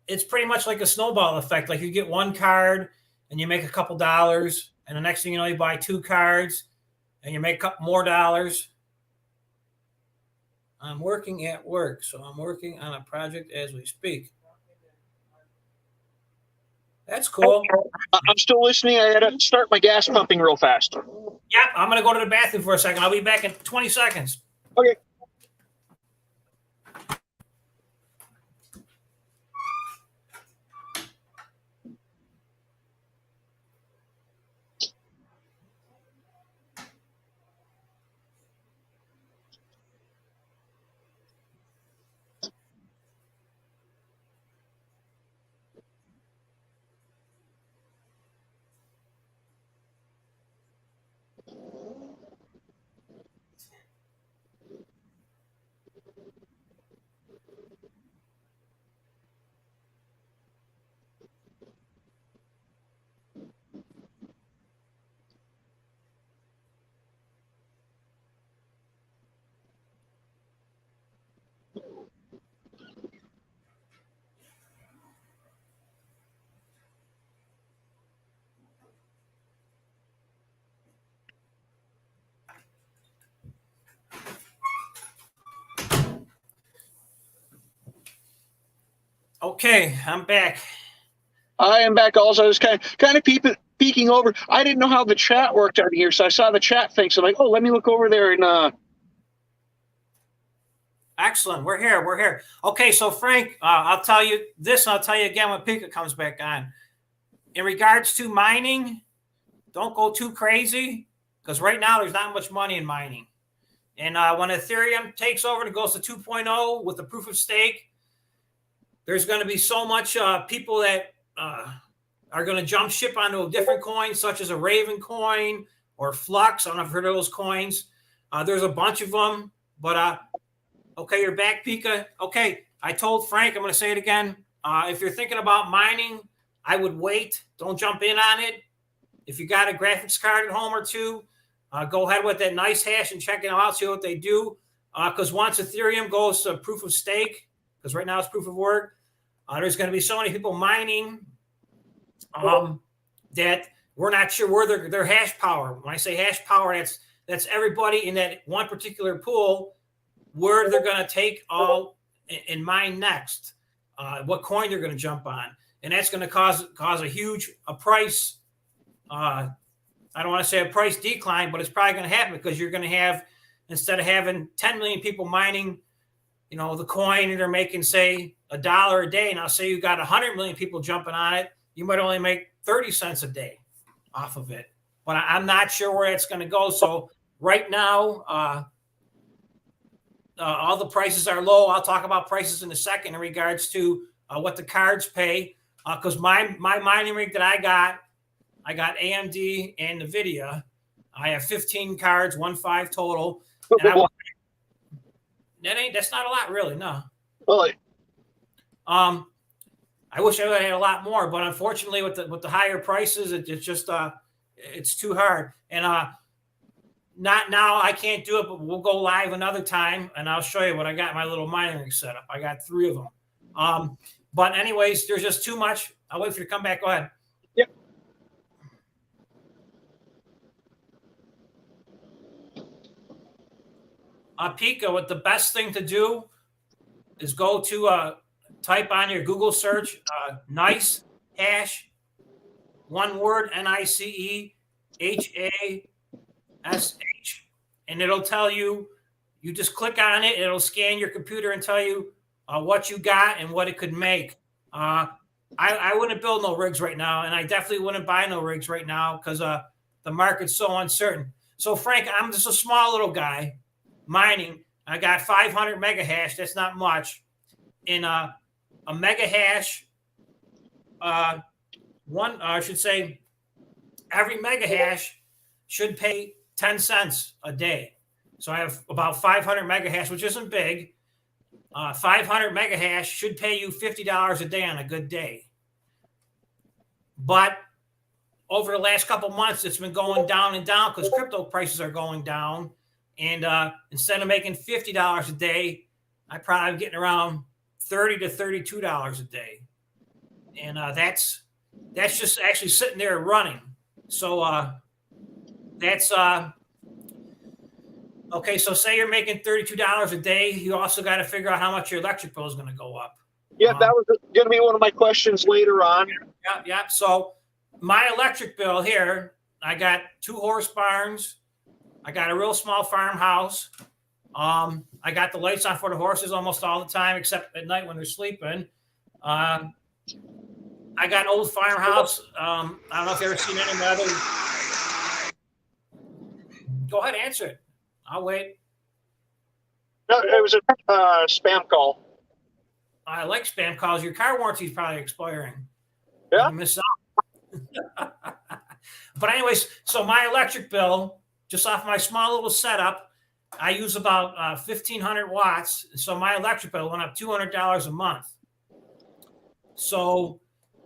it's pretty much like a snowball effect. Like you get one card and you make a couple dollars, and the next thing you know, you buy 2 cards and you make a couple more dollars. I'm working at work, so I'm working on a project as we speak. That's cool. I'm still listening. I got to start my gas pumping real fast. Yep, I'm going to go to the bathroom for a second. I'll be back in 20 seconds. Okay. Okay, I'm back. I am back also. I was kind of peeking over. I didn't know how the chat worked out here, so I saw the chat thing. So I'm like, oh, let me look over there and Excellent. We're here. Okay, so Frank, I'll tell you this, and I'll tell you again when Pika comes back on. In regards to mining, don't go too crazy, because right now there's not much money in mining. And when Ethereum takes over and goes to 2.0 with the proof of stake, there's going to be so much people that are going to jump ship onto a different coin, such as a Raven coin or Flux. I don't know if you've heard of those coins. There's a bunch of them. But, okay, you're back, Pika. Okay, I told Frank, I'm going to say it again. If you're thinking about mining, I would wait. Don't jump in on it. If you got a graphics card at home or two, go ahead with that nice hash and check it out, see what they do. Because once Ethereum goes to proof of stake, because right now it's proof of work, there's going to be so many people mining that we're not sure where their hash power. When I say hash power, that's everybody in that one particular pool, where they're going to take all and mine next, what coin they're going to jump on. And that's going to cause a huge price. I don't want to say a price decline, but it's probably going to happen, because you're going to have, instead of having 10 million people mining, the coin, and they're making, say, $1 a day. Now, say you got 100 million people jumping on it, you might only make 30 cents a day off of it. But I'm not sure where it's going to go. So right now, all the prices are low. I'll talk about prices in a second in regards to what the cards pay. Because my mining rig that I got AMD and NVIDIA. I have 15 cards, 1.5 total. And that's not a lot, really. No. Really? I wish I would have had a lot more, but unfortunately, with the higher prices, it's just it's too hard. And not now, I can't do it, but we'll go live another time, and I'll show you what I got in my little mining rig set up. I got 3 of them. But anyways, there's just too much. I'll wait for you to come back. Go ahead. Yep. Pika, what the best thing to do is go to type on your Google search, nice hash, one word, NICEHASH, and it'll tell you, you just click on it, it'll scan your computer and tell you what you got and what it could make. I wouldn't build no rigs right now, and I definitely wouldn't buy no rigs right now, because the market's so uncertain. So, Frank, I'm just a small little guy mining. I got 500 mega hash. That's not much. In a mega hash, I should say, every mega hash should pay 10 cents a day. So I have about 500 mega hash, which isn't big. 500 mega hash should pay you $50 a day on a good day. But over the last couple months, it's been going down and down, because crypto prices are going down. And instead of making $50 a day, I probably am getting around $30 to $32 a day. and that's just actually sitting there running. So that's okay. So say you're making $32 a day, you also got to figure out how much your electric bill is going to go up. Yeah, that was going to be one of my questions later on. Yeah. So my electric bill here, I got 2 horse barns. I got a real small farmhouse. I got the lights on for the horses almost all the time, except at night when they're sleeping. I got an old farmhouse. I don't know if you've ever seen any of my other. Go ahead, answer it. I'll wait. No, it was a spam call. I like spam calls. Your car warranty is probably expiring. Yeah. You miss out. But anyways, so my electric bill, just off my small little setup, I use about 1,500 watts. So my electric bill went up $200 a month. So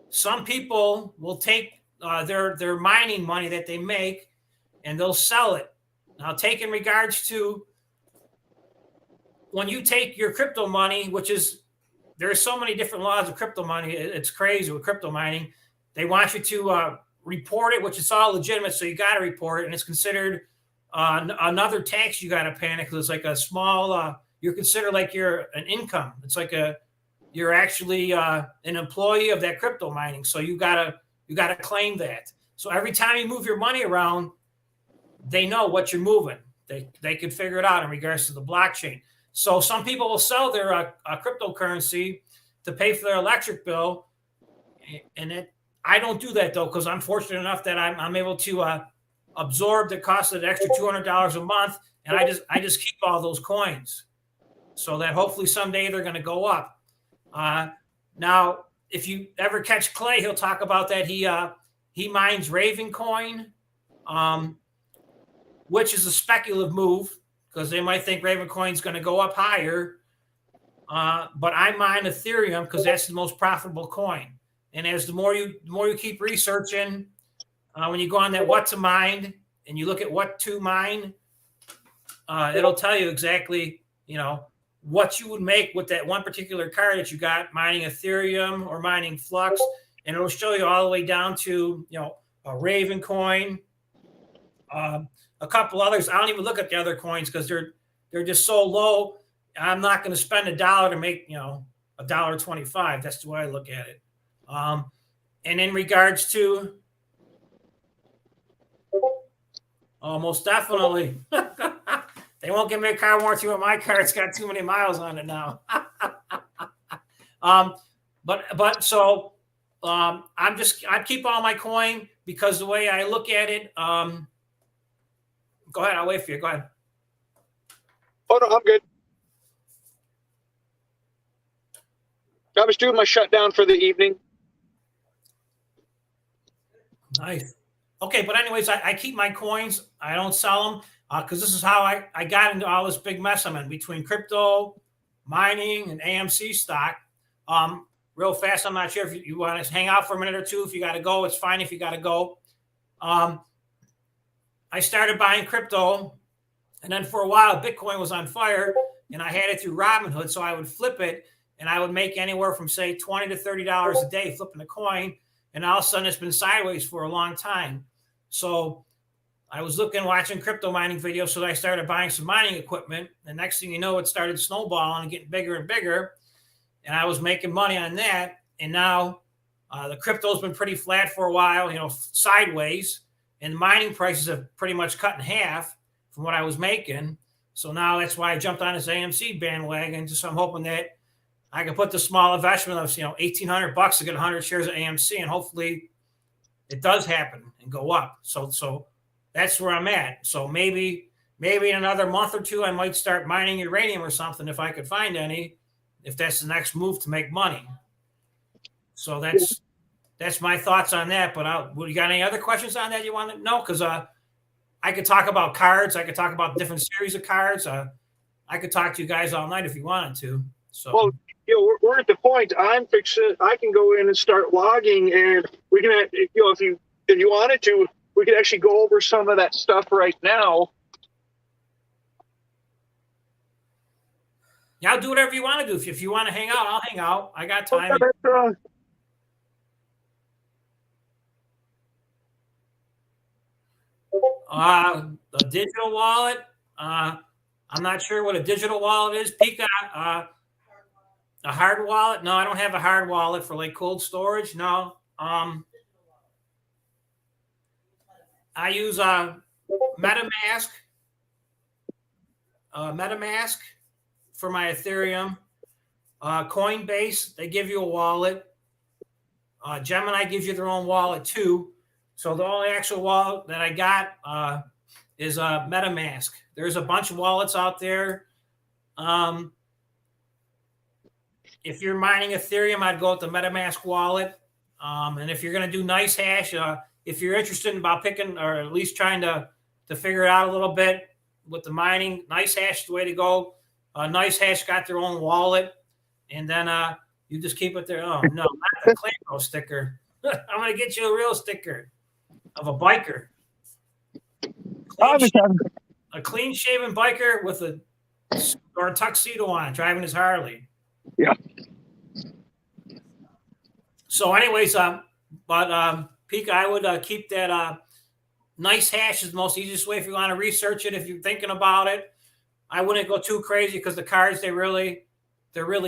some people will take their mining money that they make and they'll sell it. Now, take in regards to when you take your crypto money, which is, there's so many different laws of crypto money. It's crazy with crypto mining. They want you to report it, which is all legitimate. So you got to report it. And it's considered another tax you got to pay because it's like a small, you're considered like you're an income. It's like you're actually an employee of that crypto mining. So you gotta claim that. So every time you move your money around, they know what you're moving. They could figure it out in regards to the blockchain. So some people will sell their cryptocurrency to pay for their electric bill, and I don't do that though because I'm fortunate enough that I'm able to absorb the cost of the extra $200 a month, and I just keep all those coins, so that hopefully someday they're going to go up. Now, if you ever catch Clay, he'll talk about that. He mines Raven coin, which is a speculative move because they might think Raven coin's going to go up higher. But I mine Ethereum because that's the most profitable coin. And as the more you keep researching, when you go on that what to mine and you look at what to mine, it'll tell you exactly, what you would make with that one particular card that you got mining Ethereum or mining Flux. And it'll show you all the way down to, a Raven coin, a couple others. I don't even look at the other coins because they're just so low. I'm not going to spend $1 to make, $1.25. That's the way I look at it. And in regards to, most definitely, they won't give me a car warranty with my car. It's got too many miles on it now. I keep all my coin because the way I look at it. Go ahead. I'll wait for you. Go ahead. Oh, no, I'm good. I was doing my shutdown for the evening. Nice. Okay, but anyways, I keep my coins. I don't sell them because this is how I got into all this big mess I'm in between crypto, mining, and AMC stock. Real fast, I'm not sure if you want to hang out for a minute or two. If you got to go, it's fine if you got to go. I started buying crypto, and then for a while, Bitcoin was on fire, and I had it through Robinhood, so I would flip it, and I would make anywhere from, say, $20 to $30 a day flipping a coin, and all of a sudden, it's been sideways for a long time. So I was watching crypto mining videos, so I started buying some mining equipment, and next thing you know, it started snowballing and getting bigger and bigger, and I was making money on that, and now the crypto's been pretty flat for a while, sideways, and mining prices have pretty much cut in half from what I was making. So now that's why I jumped on this AMC bandwagon. Just I'm hoping that I can put the small investment of $1,800 to get 100 shares of AMC, and hopefully it does happen and go up. So that's where I'm at. So maybe in another month or two, I might start mining uranium or something if I could find any. If that's the next move to make money. So that's my thoughts on that. But you got any other questions on that you want to know? Because I could talk about cards. I could talk about different series of cards. I could talk to you guys all night if you wanted to. So. Well, we're at the point. I can go in and start logging, and we can, if you wanted to, we could actually go over some of that stuff right now. Yeah, I'll do whatever you want to do. If you want to hang out, I'll hang out. I got time. A digital wallet. I'm not sure what a digital wallet is. Pika, a hard wallet? No, I don't have a hard wallet for like cold storage. No. I use MetaMask. MetaMask for my Ethereum. Coinbase, they give you a wallet. Gemini gives you their own wallet too. So the only actual wallet that I got is MetaMask. There's a bunch of wallets out there. If you're mining Ethereum, I'd go with the MetaMask wallet. And if you're going to do nice hash, if you're interested in about picking or at least trying to figure it out a little bit with the mining, nice hash is the way to go. Nice hash got their own wallet, and then you just keep it there. Oh no, not the Clamco sticker. I'm going to get you a real sticker of a biker. A clean shaven biker with a tuxedo on, driving his Harley. Yeah. So, anyways, Pika, I would keep that nice hash is the most easiest way if you want to research it. If you're thinking about it, I wouldn't go too crazy because the cards they're really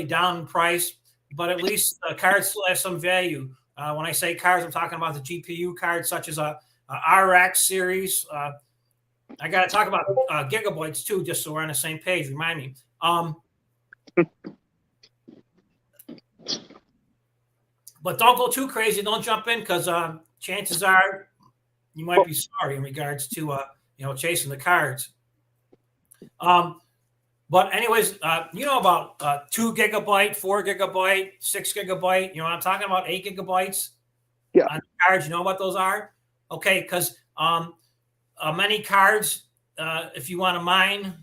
down in price. But at least the cards still have some value. When I say cards, I'm talking about the GPU cards, such as a RX series. I got to talk about gigabytes too, just so we're on the same page. Remind me. But don't go too crazy. Don't jump in because chances are you might be sorry in regards to chasing the cards. But anyways, you know about 2 gigabyte, 4 gigabyte, 6 gigabyte. You know what I'm talking about? 8 gigabytes. Yeah. On cards, you know what those are? Okay, because many cards, if you want to mine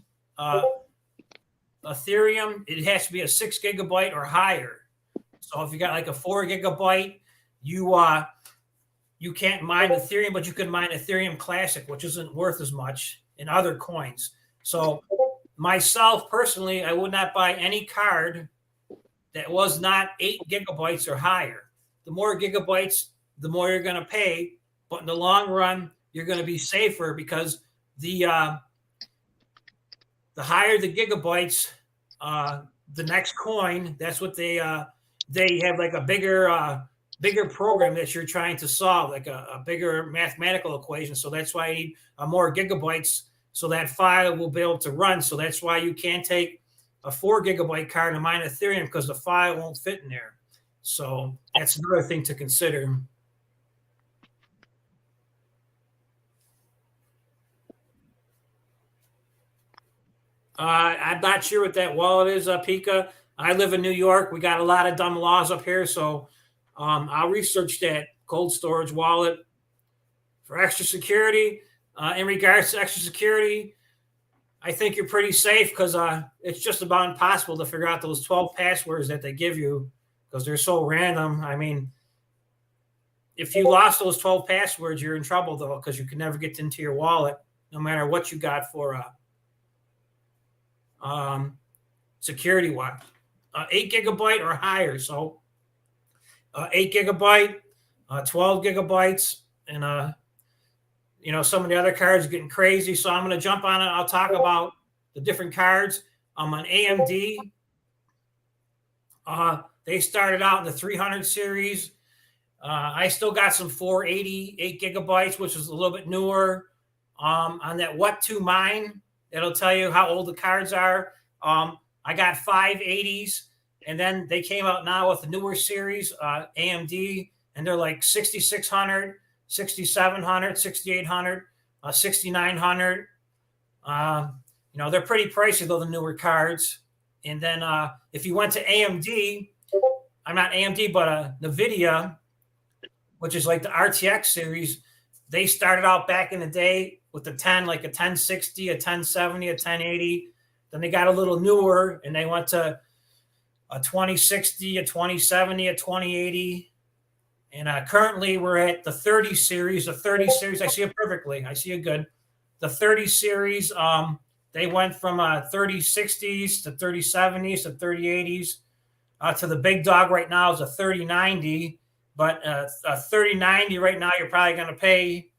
Ethereum, it has to be a 6 gigabyte or higher. So if you got like a 4 gigabyte, you can't mine Ethereum, but you can mine Ethereum Classic, which isn't worth as much in other coins. So myself personally, I would not buy any card that was not 8 gigabytes or higher. The more gigabytes, the more you're going to pay. But in the long run, you're going to be safer because the higher the gigabytes, the next coin, that's what they have like a bigger program that you're trying to solve, like a bigger mathematical equation. So that's why you need more gigabytes so that file will be able to run. So that's why you can't take a 4 gigabyte card and mine Ethereum because the file won't fit in there. So that's another thing to consider. I'm not sure what that wallet is, Pika. I live in New York. We got a lot of dumb laws up here, so I'll research that cold storage wallet for extra security. In regards to extra security, I think you're pretty safe because it's just about impossible to figure out those 12 passwords that they give you because they're so random. I mean, if you lost those 12 passwords, you're in trouble, though, because you can never get into your wallet, no matter what you got for security-wise. 8 gigabyte or higher. So 8 gigabyte, 12 gigabytes, and some of the other cards are getting crazy. So I'm going to jump on it. I'll talk about the different cards. On AMD, they started out in the 300 series. I still got some 480, 8 gigabytes, which is a little bit newer. On that What to Mine, it'll tell you how old the cards are. I got 580s, and then they came out now with the newer series, AMD, and they're like 6600, 6700, 6800, 6900. They're pretty pricey, though, the newer cards. And then if you went to AMD, I'm not AMD, but NVIDIA, which is like the RTX series, they started out back in the day with the 10, like a 1060, a 1070, a 1080. Then they got a little newer, and they went to a 2060, a 2070, a 2080. And currently we're at the 30 series. The 30 series, I see it perfectly. I see it good. The 30 series, they went from 3060s to 3070s to 3080s to the big dog right now is a 3090. But a 3090 right now, you're probably going to pay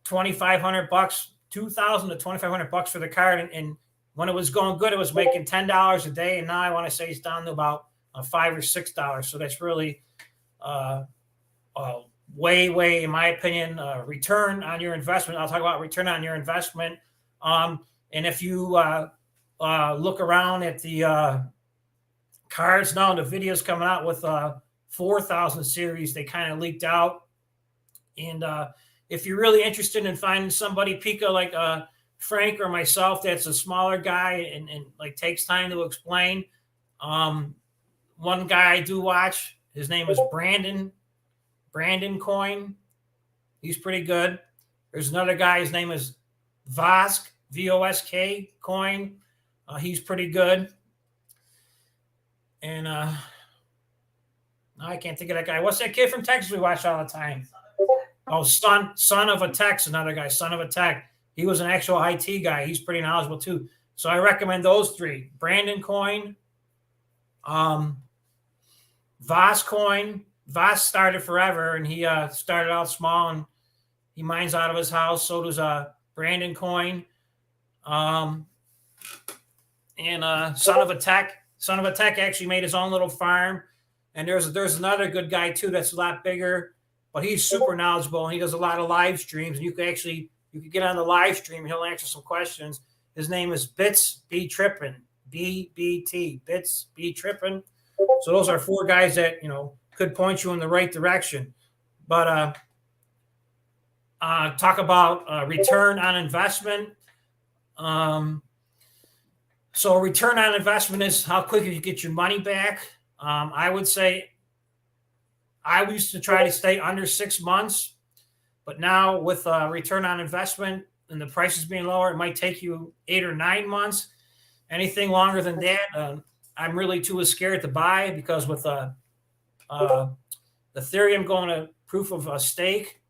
$2,500, $2,000 to $2,500 for the card, and when it was going good, it was making $10 a day, and now I want to say it's down to about $5 or $6. So that's really way, in my opinion, return on your investment. I'll talk about return on your investment. And if you look around at the cards now, the videos coming out with 4,000 series, they kind of leaked out. And if you're really interested in finding somebody, Pika, like Frank or myself, that's a smaller guy and like takes time to explain. One guy I do watch, his name is Brandon Coin. He's pretty good. There's another guy, his name is Vosk, Vosk Coin. He's pretty good. And I can't think of that guy. What's that kid from Texas we watch all the time? Oh, Son of a Tech's another guy, Son of a Tech. He was an actual IT guy. He's pretty knowledgeable too. So I recommend those three. Brandon Coin, Voss Coin. Voss started forever, and he started out small, and he mines out of his house. So does Brandon Coin. And Son of a Tech. Son of a Tech actually made his own little farm. And there's another good guy too that's a lot bigger, but he's super knowledgeable, and he does a lot of live streams. And you could get on the live stream and he'll answer some questions. His name is Bits Be Trippin', BBT, Bits Be Trippin'. So those are four guys that could point you in the right direction. But talk about return on investment. So return on investment is how quickly you get your money back. I would say I used to try to stay under 6 months, but now with return on investment and the prices being lower, it might take you 8 or 9 months. Anything longer than that, I'm really too scared to buy, because with Ethereum going to proof of stake,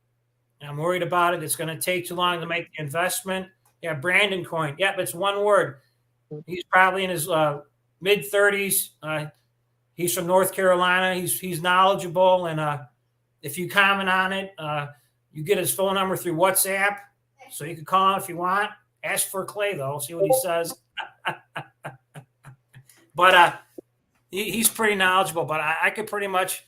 I'm worried about it. It's going to take too long to make the investment. Yeah, Brandon Coin. Yep, it's one word. He's probably in his mid-30s. He's from North Carolina. He's knowledgeable, and if you comment on it, you get his phone number through WhatsApp, so you can call him if you want. Ask for Clay, though. See what he says. But he's pretty knowledgeable. But I could pretty much,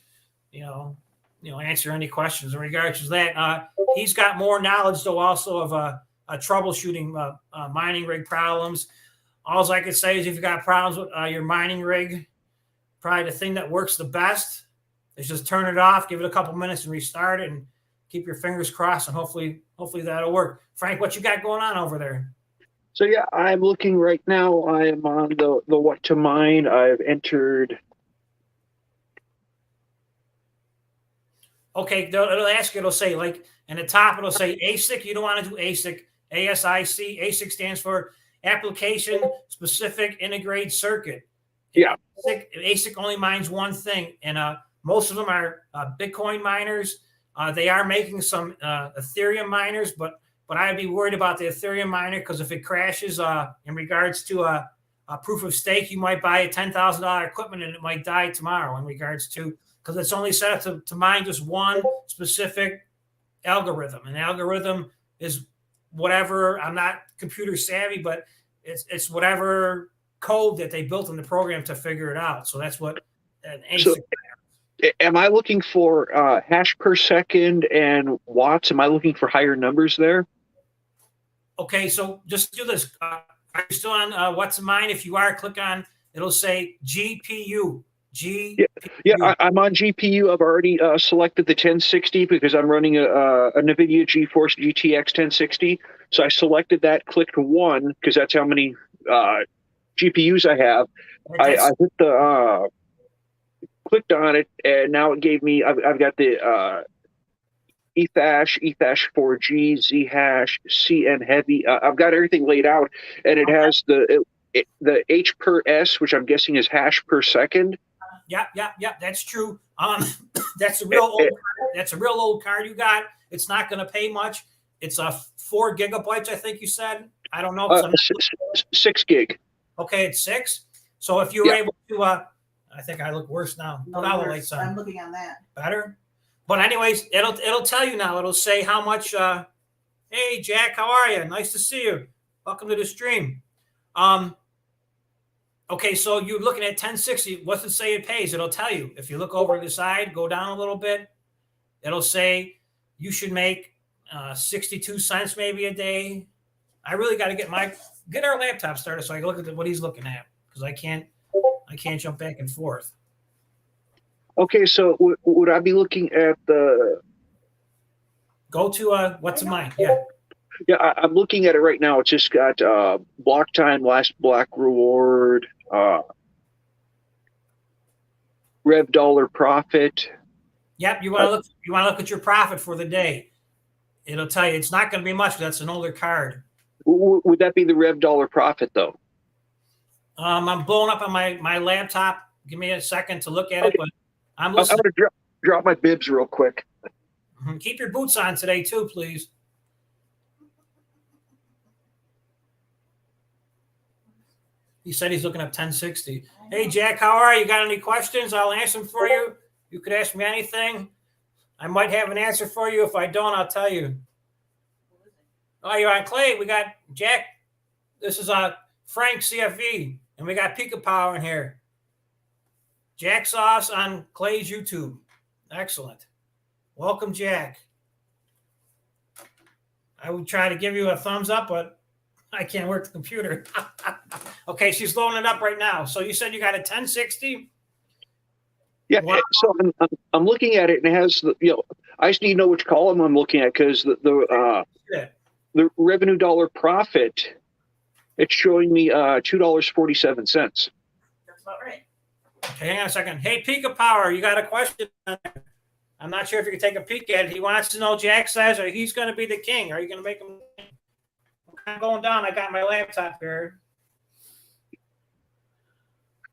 answer any questions in regards to that. He's got more knowledge, though, also of troubleshooting mining rig problems. All I could say is if you've got problems with your mining rig, probably the thing that works the best is just turn it off, give it a couple minutes, and restart it, and keep your fingers crossed, and hopefully that'll work. Frank, what you got going on over there? So yeah, I'm looking right now. I am on the what to mine. I've entered. Okay, it'll ask you. It'll say, like, in the top, it'll say ASIC. You don't want to do ASIC. ASIC. ASIC stands for Application Specific Integrated Circuit. Yeah. ASIC only mines one thing, and most of them are Bitcoin miners. They are making some Ethereum miners, but I'd be worried about the Ethereum miner, because if it crashes in regards to a proof of stake, you might buy a $10,000 equipment and it might die tomorrow in regards to, because it's only set up to mine just one specific algorithm. And the algorithm is whatever, I'm not computer savvy, but it's whatever code that they built in the program to figure it out. So that's what an ASIC. So, am I looking for hash per second and watts? Am I looking for higher numbers there? Okay, so just do this. Are you still on What's Mine? If you are, click on, it'll say GPU. Yeah, I'm on GPU. I've already selected the 1060 because I'm running a NVIDIA GeForce GTX 1060. So I selected that, clicked 1 because that's how many GPUs I have. I hit the clicked on it, and now it gave me. I've got the Ethash 4G, Zhash, CN Heavy. I've got everything laid out, and it has the H per S, which I'm guessing is hash per second. Yeah, that's true. That's a real old card you got. It's not going to pay much. It's 4 gigabytes, I think you said. I don't know. 6 gig. Okay, it's 6. So if you were able to, I think I look worse now. Put all the lights on. I'm looking on that. Better. But anyways, it'll tell you now. It'll say how much Hey, Jack, how are you? Nice to see you. Welcome to the stream. Okay, so you're looking at 1060. What's it say it pays? It'll tell you. If you look over to the side, go down a little bit, it'll say you should make 62 cents maybe a day. I really got to get our laptop started so I can look at what he's looking at, because I can't jump back and forth. Okay, so would I be looking at the? Go to what's in mine? Yeah. Yeah, I'm looking at it right now. It's just got block time, last block reward, rev dollar profit. Yep. You want to look. You want to look at your profit for the day. It'll tell you it's not going to be much. That's an older card. Would that be the rev dollar profit though? I'm blowing up on my laptop. Give me a second to look at it, but I'm listening. I'm going to drop my bibs real quick. Keep your boots on today too, please. He said he's looking up 1060. Hey, Jack, how are you? Got any questions? I'll answer them for you. You could ask me anything. I might have an answer for you. If I don't, I'll tell you. Oh, you're on Clay. We got Jack. This is Frank CFV, and we got Pika Power in here. Jack saw us on Clay's YouTube. Excellent. Welcome, Jack. I would try to give you a thumbs up, but I can't work the computer. Okay, she's loading it up right now. So you said you got a 1060? Yeah. Wow. So I'm looking at it, and it has I just need to know which column I'm looking at, because the revenue dollar profit, it's showing me $2.47. That's about right. Okay, hang on a second. Hey, Pika Power, you got a question? I'm not sure if you can take a peek at it. He wants to know, Jack says, or he's going to be the king. Are you going to make him king? I'm going down. I got my laptop here.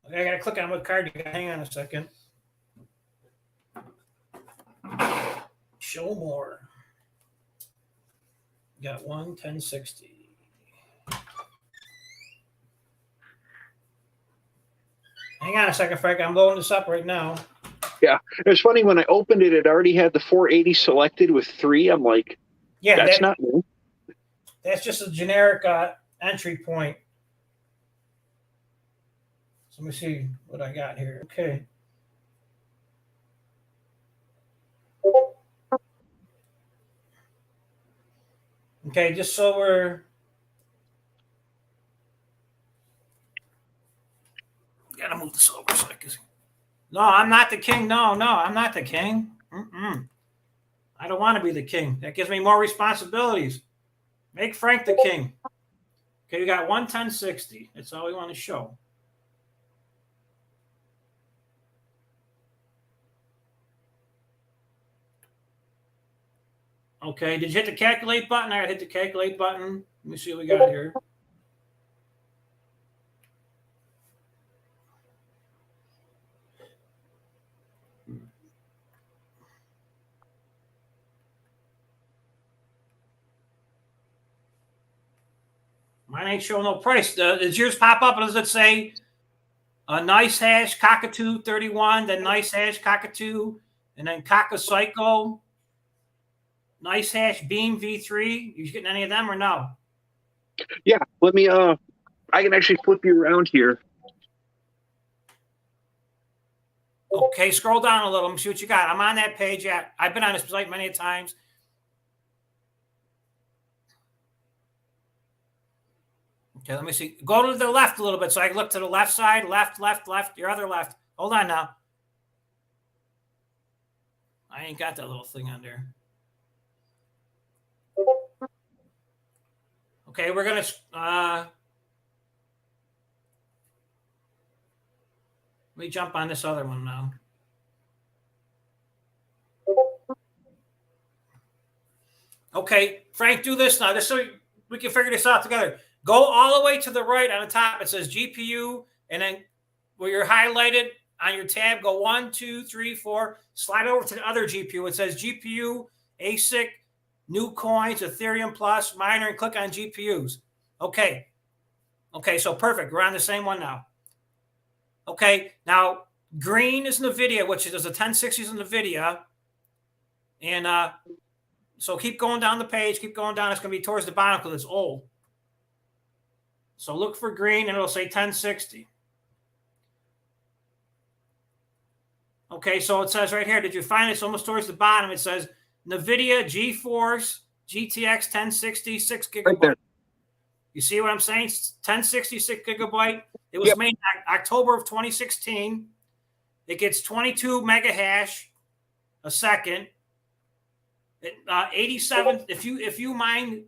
Okay, I got to click on what card you got. Hang on a second. Show more. You got 1060. Hang on a second, Frank. I'm loading this up right now. Yeah, it's funny, when I opened it, it already had the 480 selected with 3. I'm like, yeah, that's not new. That's just a generic entry point. So let me see what I got here. Okay. Okay, just so we're gotta move this over so I can see. No, I'm not the king. No, I'm not the king. I don't want to be the king. That gives me more responsibilities. Make Frank the king. Okay, we got 1060. That's all we want to show. Okay, did you hit the calculate button? I hit the calculate button. Let me see what we got here. Mine ain't showing no price. Does yours pop up? Does it say a nice hash cockatoo 31, then nice hash cockatoo, and then Psycho, nice hash beam V3? You getting any of them or no? Yeah, let me I can actually flip you around here. Okay, scroll down a little and see what you got. I'm on that page. Yeah, I've been on this site many times. Okay, let me see. Go to the left a little bit so I can look to the left side. Left, your other left. Hold on now. I ain't got that little thing on there. Okay, we're going to let me jump on this other one now. Okay, Frank, do this now. Just so we can figure this out together. Go all the way to the right on the top. It says GPU, and then where you're highlighted on your tab, go 1, 2, 3, 4. Slide over to the other GPU. It says GPU, Asic, new coins, Ethereum Plus, Miner, and click on GPUs. Okay, so perfect. We're on the same one now. Okay, now green is NVIDIA, which is a 1060s NVIDIA, and So keep going down the page. Keep going down. It's going to be towards the bottom because it's old. So look for green, and it'll say 1060. Okay, so it says right here, did you find it? It's almost towards the bottom. It says NVIDIA GeForce GTX 1060 6 gigabyte. Right there. You see what I'm saying? 1066 gigabyte. It was made in October of 2016. It gets 22 mega hash a second. 87. If you mine,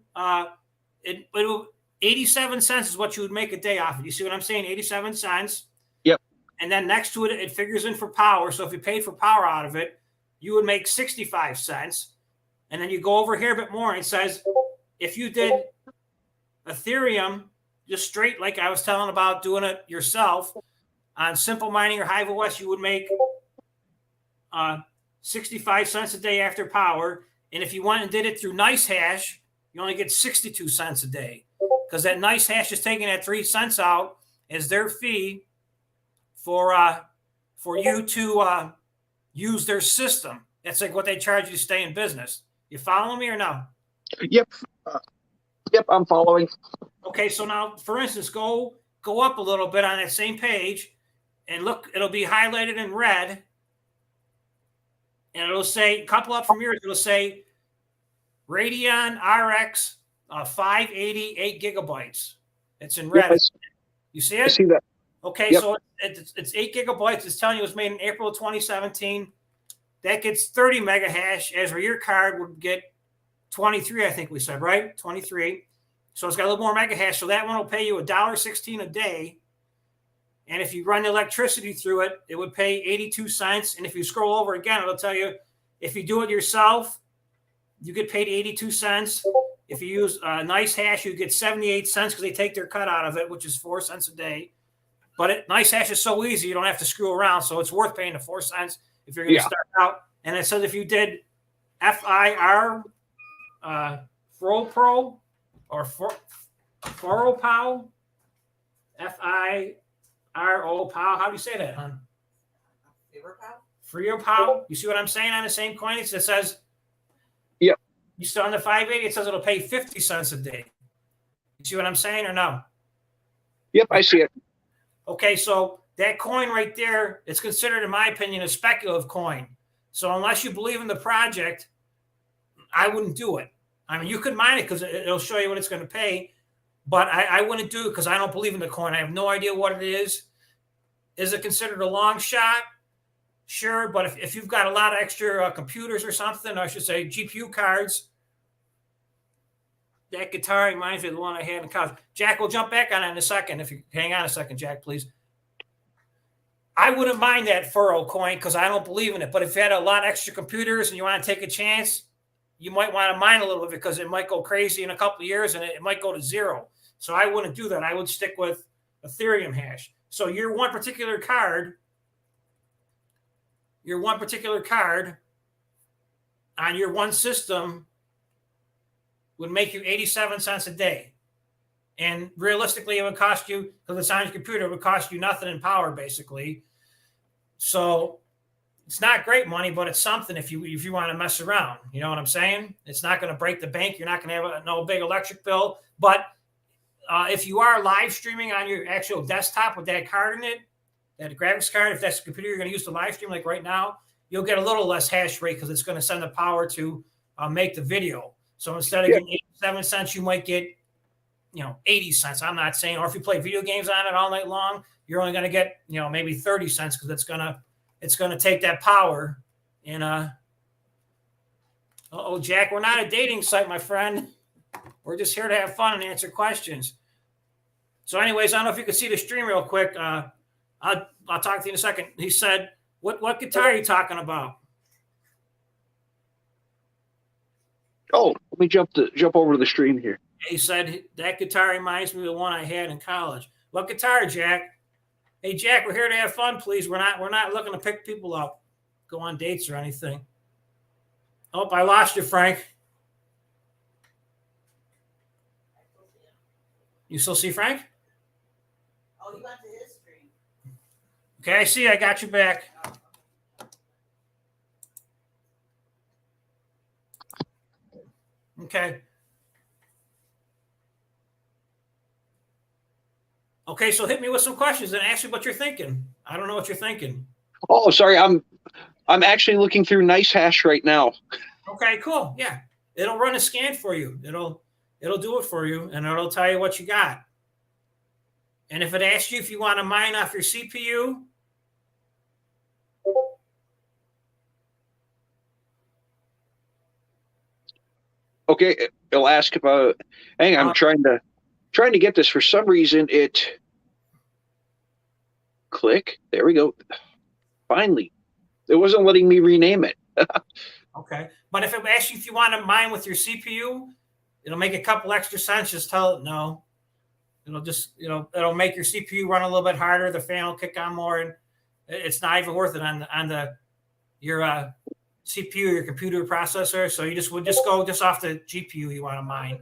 it'll 87 cents is what you would make a day off of. You see what I'm saying? 87 cents. Yep. And then next to it, it figures in for power. So if you paid for power out of it, you would make 65 cents. And then you go over here a bit more, and it says if you did Ethereum just straight, like I was telling about doing it yourself on Simple Mining or Hive OS, you would make 65 cents a day after power. And if you went and did it through Nice Hash, you only get 62 cents a day, because that Nice Hash is taking that 3 cents out as their fee for you to use their system. That's like what they charge you to stay in business. You following me or no? Yep. Yep, I'm following. Okay, so now, for instance, go up a little bit on that same page, and look, it'll be highlighted in red, and it'll say, couple up from yours, it'll say Radeon RX 580 8 gigabytes. It's in red. Yes, You see it? I see that. Okay, Yep. so it's 8 gigabytes. It's telling you it was made in April of 2017. That gets 30 mega hash, as where your card would get 23, I think we said, right? 23. So it's got a little more mega hash. So that one will pay you $1.16 a day. And if you run the electricity through it, it would pay 82 cents. And if you scroll over again, it'll tell you if you do it yourself, you get paid 82 cents. If you use Nice Hash, you get 78 cents because they take their cut out of it, which is 4 cents a day. But Nice Hash is so easy, you don't have to screw around. So it's worth paying the 4 cents if you're going to start out. And it says if you did FIR FroPro or ForoPow, FIRO Pow. How do you say that, hon? FreeOPow. You see what I'm saying on the same coin? It says, yep. You still on the 580, it says it'll pay 50 cents a day. You see what I'm saying or no? Yep, I see it. Okay, so that coin right there, it's considered, in my opinion, a speculative coin. So unless you believe in the project, I wouldn't do it. I mean, you could mine it because it'll show you what it's going to pay, but I wouldn't do it because I don't believe in the coin. I have no idea what it is. Is it considered a long shot? Sure, but if you've got a lot of extra computers or something, or I should say GPU cards, that guitar reminds me of the one I had in college. Jack, we'll jump back on it in a second. If you hang on a second, Jack, please. I wouldn't mind that Furrow coin because I don't believe in it. But if you had a lot of extra computers and you want to take a chance, you might want to mine a little bit because it might go crazy in a couple of years and it might go to zero. So I wouldn't do that. I would stick with Ethereum hash. So your one particular card on your one system would make you 87 cents a day. And realistically, it would cost you, because it's on your computer, it would cost you nothing in power, basically. So it's not great money, but it's something if you want to mess around. You know what I'm saying? It's not going to break the bank. You're not going to have no big electric bill. But if you are live streaming on your actual desktop with that card in it, that graphics card, if that's the computer you're going to use to live stream like right now, you'll get a little less hash rate because it's going to send the power to make the video. So instead of getting 87 cents, you might get 80 cents. I'm not saying, or if you play video games on it all night long, you're only going to get, maybe 30 cents because it's going to take that power. And, Jack, we're not a dating site, my friend. We're just here to have fun and answer questions. So anyways, I don't know if you can see the stream real quick. I'll talk to you in a second. He said, what guitar are you talking about? Oh, let me jump over to the stream here. He said, that guitar reminds me of the one I had in college. What guitar, Jack? Hey, Jack, we're here to have fun, please. We're not looking to pick people up, go on dates or anything. Oh, I lost you, Frank. You still see Frank? Oh, you went to his stream. Okay, I see. I got you back. Okay. Okay, so hit me with some questions and ask me what you're thinking. I don't know what you're thinking. Oh, sorry. I'm actually looking through NiceHash right now. Okay, cool. Yeah. It'll run a scan for you. It'll do it for you, and it'll tell you what you got. And if it asks you if you want to mine off your CPU, Okay, it'll ask about. Hang on, I'm trying to get this. For some reason, it click. There we go. Finally, it wasn't letting me rename it. okay. But if it asks you if you want to mine with your CPU, it'll make a couple extra cents. Just tell it no. It'll just, it'll make your CPU run a little bit harder. The fan will kick on more, and it's not even worth it on your CPU, your computer processor. So you would just go just off the GPU you want to mine.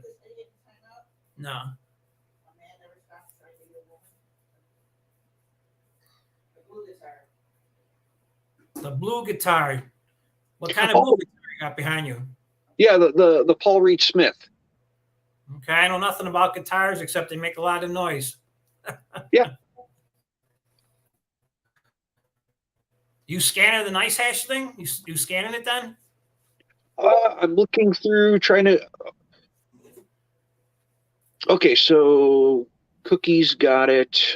No. The blue guitar. What kind of blue guitar you got behind you? Yeah, the Paul Reed Smith. Okay, I know nothing about guitars except they make a lot of noise. Yeah. You scanning the NiceHash thing? You scanning it then? I'm looking through, trying to. Okay, so Cookies got it.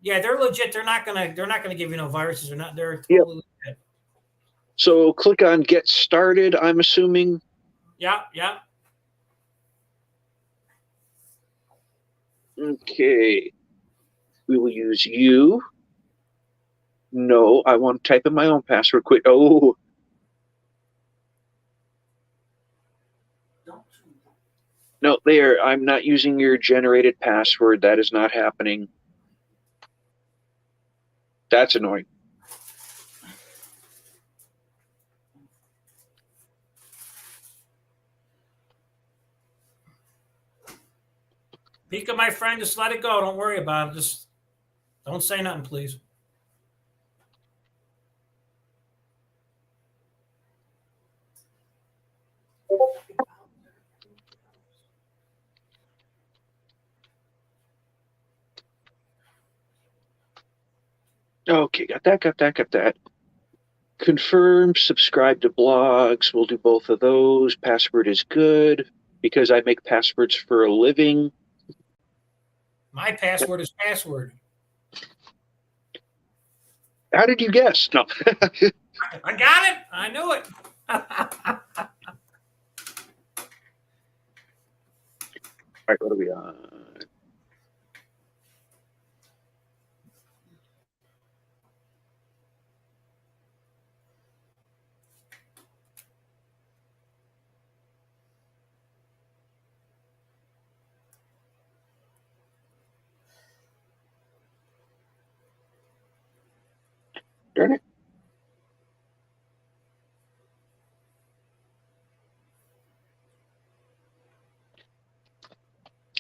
Yeah, they're legit. They're not gonna give you no viruses. They're totally legit. So click on Get Started, I'm assuming. Yeah. Okay. We will use you. No, I want to type in my own password quick. Oh. No, there. I'm not using your generated password. That is not happening. That's annoying. Pika, my friend, just let it go. Don't worry about it. Just don't say nothing, please. Okay, got that. Confirm, subscribe to blogs. We'll do both of those. Password is good because I make passwords for a living. My password is password. How did you guess? No. I got it. I knew it. All right, what are we on? Darn it.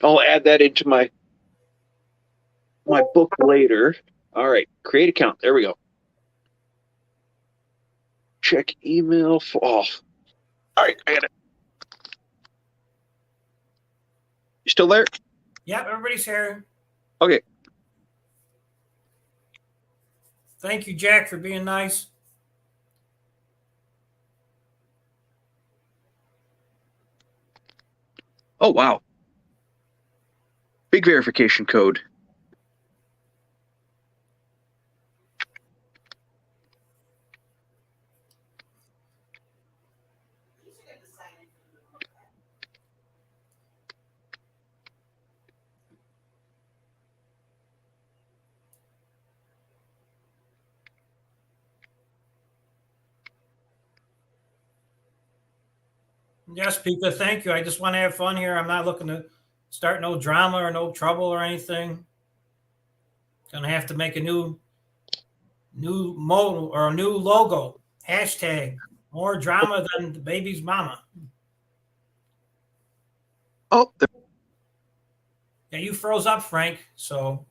I'll add that into my book later. All right, create account. There we go. Check email. All right, I got it. You still there? Yep, everybody's here. Okay. Thank you, Jack, for being nice. Oh, wow. Big verification code. Yes, Pika, thank you. I just want to have fun here. I'm not looking to start no drama or no trouble or anything. Gonna have to make a new mode or a new logo. Hashtag more drama than the baby's mama. Oh, Yeah, you froze up, Frank. So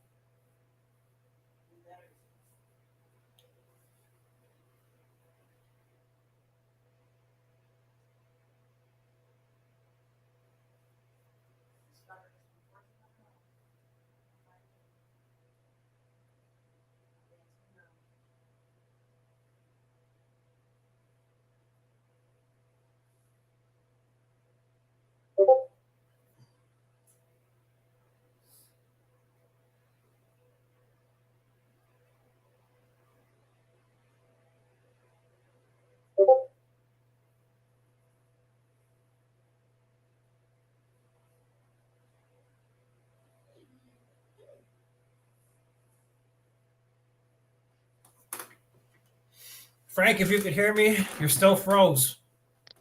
Frank, if you could hear me, you're still froze.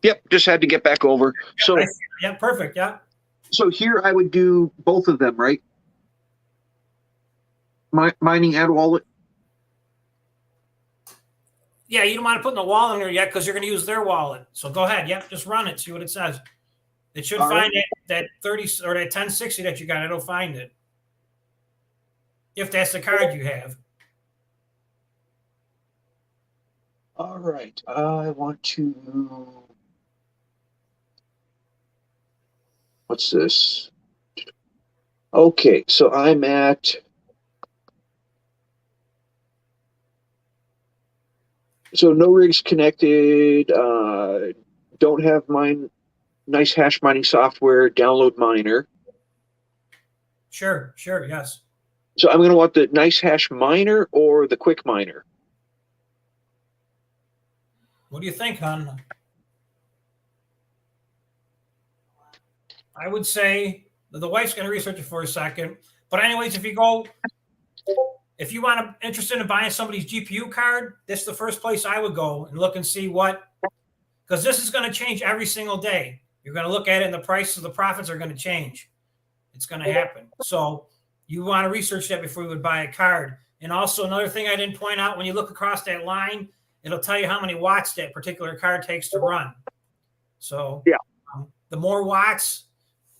Yep, just had to get back over. So, Yeah, perfect. Yeah. so here I would do both of them, right? Mining and wallet. Yeah, you don't want to put in the wallet in there yet because you're going to use their wallet. So go ahead. Yep, just run it. See what it says. It should All find right. that 30 or that 1060 that you got. It'll find it. If that's the card you have. All right. I want to. What's this? Okay, so I'm at. So no rigs connected. Don't have mine. Nice hash mining software. Download miner. Sure, yes. So I'm going to want the nice hash miner or the quick miner. What do you think, hon? I would say the wife's going to research it for a second. But anyways, if you want to interested in buying somebody's GPU card, this is the first place I would go and look and see what, because this is going to change every single day. You're going to look at it and the price of the profits are going to change. It's going to happen. So you want to research that before you would buy a card. And also another thing I didn't point out, when you look across that line, it'll tell you how many watts that particular card takes to run. So yeah, the more watts,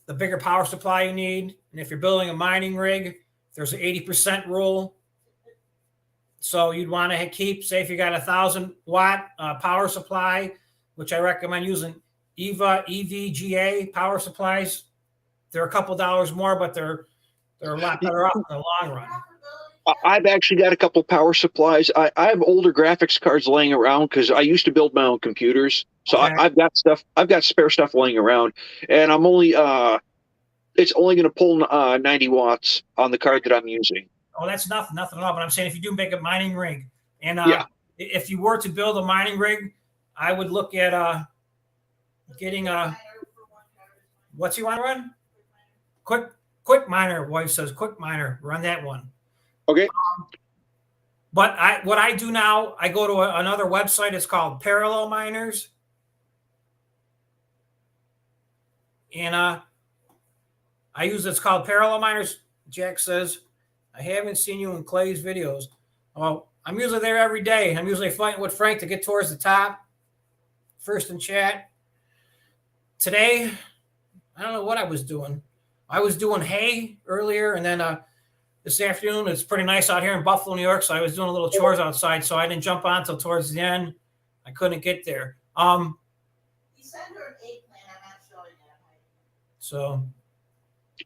the bigger power supply you need. And if you're building a mining rig, there's an 80% rule. So you'd want to keep, say, if you got 1,000-watt power supply, which I recommend using EVGA power supplies. They're a couple dollars more, but they're a lot better off in the long run. I've actually got a couple power supplies. I have older graphics cards laying around because I used to build my own computers. So okay. I've got stuff. I've got spare stuff laying around, and I'm only it's only going to pull 90 watts on the card that I'm using. Oh, that's nothing at all. But I'm saying if you do make a mining rig, and if you were to build a mining rig, I would look at getting a. What's you want to run? Quick miner. Wife says quick miner. Run that one. Okay. But what I do now, I go to another website. It's called Parallel Miners, and I use it's called Parallel Miners. Jack says, I haven't seen you in Clay's videos. Well, I'm usually there every day. I'm usually fighting with Frank to get towards the top. First in chat. Today, I don't know what I was doing. I was doing hay earlier, and then this afternoon, it's pretty nice out here in Buffalo, New York, so I was doing a little chores outside, so I didn't jump on until towards the end. I couldn't get there. You sent her an eggplant. I'm not showing that. So.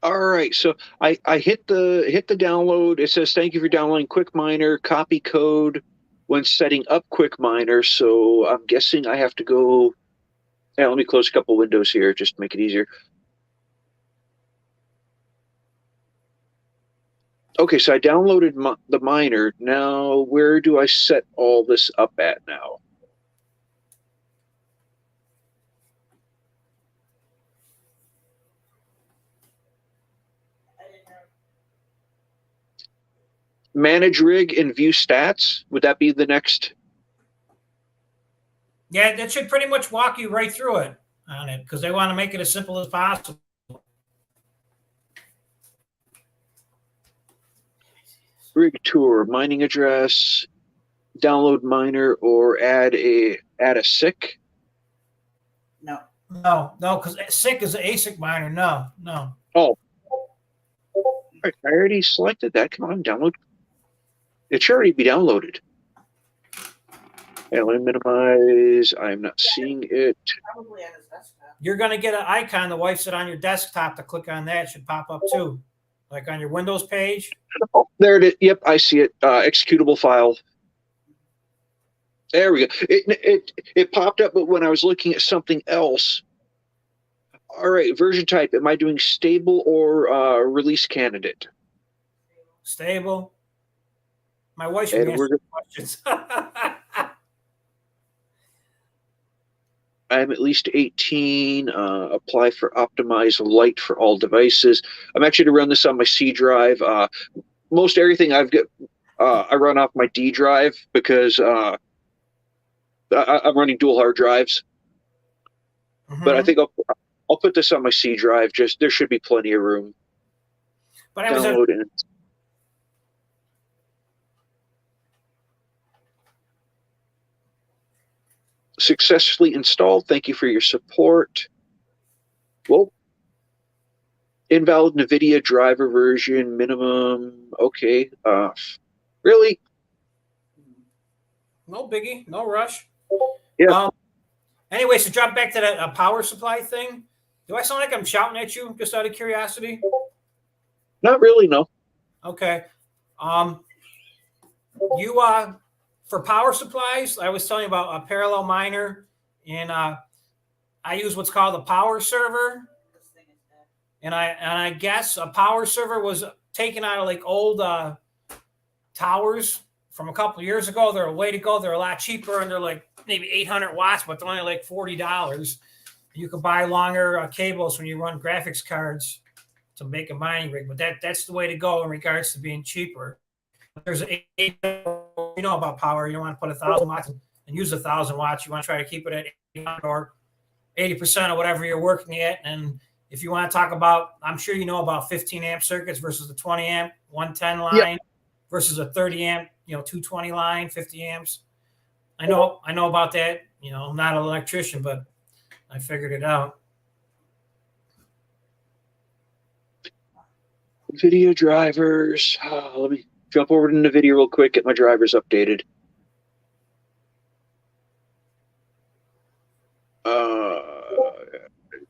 All right, so I hit the download. It says thank you for downloading Quick Miner. Copy code when setting up Quick Miner. So I'm guessing I have to go. Yeah, let me close a couple windows here just to make it easier. Okay, so I downloaded the miner. Now, where do I set all this up at now? Manage rig and view stats. Would that be the next? Yeah, that should pretty much walk you right through it on it because they want to make it as simple as possible. Rig tour, mining address, download miner, or add a SIC? No, because SIC is an Asic miner. No. Oh. I already selected that. Come on, download. It should already be downloaded. And let me minimize. I'm not seeing it. Probably on his desktop. You're going to get an icon. The wife said on your desktop to click on that. It should pop up too. Like on your Windows page. Oh, there it is. Yep, I see it. Executable file. There we go. It popped up, but when I was looking at something else. All right, version type. Am I doing stable or release candidate? Stable. My wife should answer questions. I'm at least 18. Apply for optimize light for all devices. I'm actually to run this on my C drive. Most everything I've got, I run off my D drive because I'm running dual hard drives, but I Mhm. think I'll put this on my C drive. Just there should be plenty of room. But I was Download it. Successfully installed. Thank you for your support. Well, invalid NVIDIA driver version minimum. Okay. Really? no biggie, no rush. Yeah. Anyway, so drop back to that power supply thing. Do I sound like I'm shouting at you just out of curiosity? Not really. No. Okay. You for power supplies, I was telling you about a parallel miner, and I use what's called a power server, and I guess a power server was taken out of like old towers from a couple of years ago. They're a way to go. They're a lot cheaper, and they're like maybe 800 watts, but they're only like $40. You can buy longer cables when you run graphics cards to make a mining rig, but that's the way to go in regards to being cheaper. There's you know about power. You don't want to put 1,000 watts and use 1,000 watts. You want to try to keep it at 80 or 80% of whatever you're working at. And if you want to talk about, I'm sure you know about 15 amp circuits versus the 20 amp 110 line versus a 30 amp 220 line 50 amps. I know about that. I'm not an electrician, but I figured it out. Video drivers. Let me jump over to NVIDIA real quick, get my drivers updated.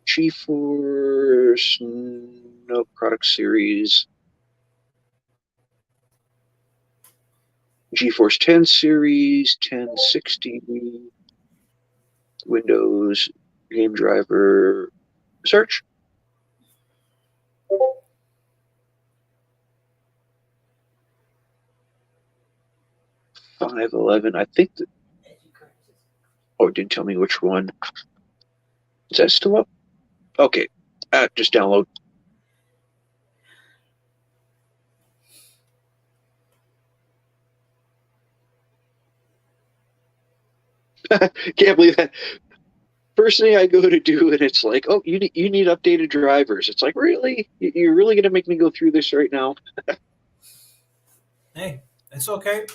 GeForce, no product series. GeForce 10 series, 1060, Windows, game driver, search. $511. I think that. Oh, it didn't tell me which one. Is that still up? Okay. Just download. Can't believe that. First thing I go to do, and it's like, oh, you need updated drivers. It's like, really? You're really going to make me go through this right now? Hey, it's okay.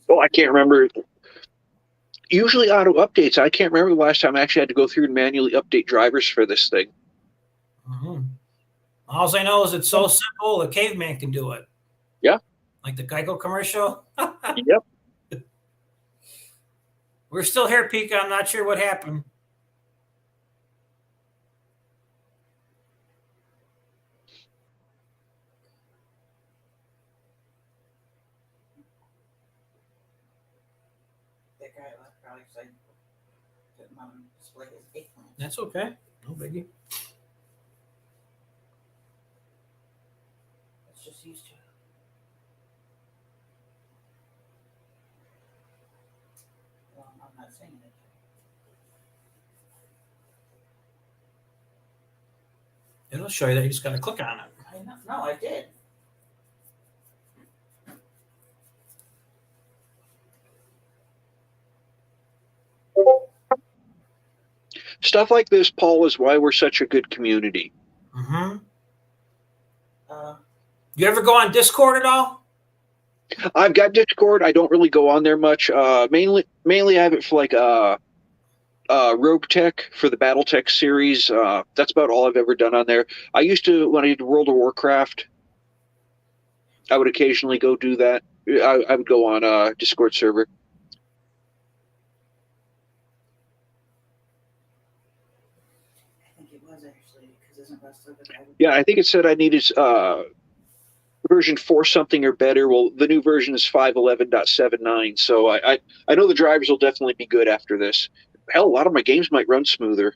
Oh, I can't remember. Usually auto updates. I can't remember the last time I actually had to go through and manually update drivers for this thing. Mm-hmm. All I know is it's so simple, the caveman can do it. Yeah. Like the Geico commercial. Yep. We're still here, Pika. I'm not sure what happened. That guy probably said put him on display his eggplant. That's okay. No biggie. It's just used to it. Well, I'm not saying it. It'll show you that you just got to click on it. I know. No, I did. Stuff like this, Paul, is why we're such a good community. Mm-hmm. You ever go on Discord at all? I've got Discord. I don't really go on there much. Mainly I have it for like Rogue Tech for the BattleTech series. That's about all I've ever done on there. I used to, when I did World of Warcraft, I would occasionally go do that. I would go on a Discord server. I think it was actually, because isn't Rust over there? Yeah, I think it said I needed version 4 something or better. Well, the new version is 5.11.79, so I know the drivers will definitely be good after this. Hell, a lot of my games might run smoother.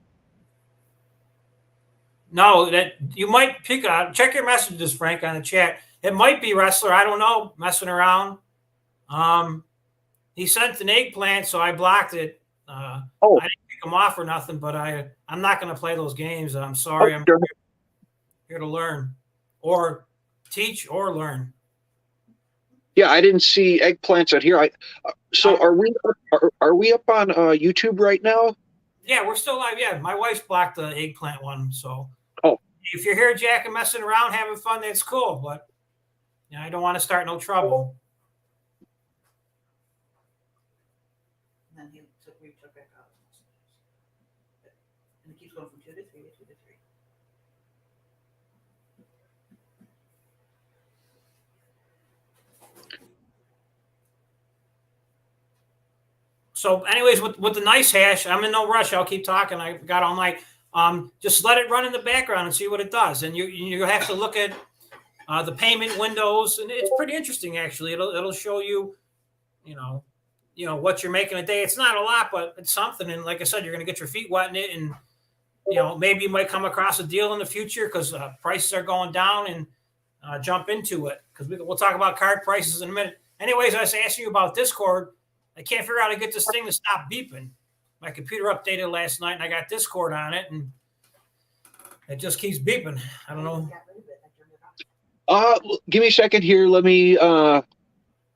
No, that you might pick up. Check your messages, Frank, on the chat. It might be Wrestler. I don't know. Messing around. He sent an eggplant, so I blocked it. I didn't pick him off or nothing, but I'm not going to play those games. I'm sorry. I'm here to learn or teach or learn. Yeah, I didn't see eggplants out here. So are we up on YouTube right now? Yeah, we're still live. Yeah, my wife's blocked the eggplant one. So Oh, if you're here, Jack, and messing around, having fun, that's cool. But I don't want to start no trouble. And then he took back out. And it keeps going from 2 to 3 to 2 to 3. So, anyways, with the nice hash, I'm in no rush. I'll keep talking. I got all night. Just let it run in the background and see what it does. And you have to look at the payment windows, and it's pretty interesting actually. It'll show you, what you're making a day. It's not a lot, but it's something. And like I said, you're going to get your feet wet in it, and maybe you might come across a deal in the future because prices are going down, and jump into it because we'll talk about card prices in a minute. Anyways, I was asking you about Discord. I can't figure out how to get this thing to stop beeping. My computer updated last night, and I got Discord on it, and it just keeps beeping. I don't know. Give me a second here. Let me. I'll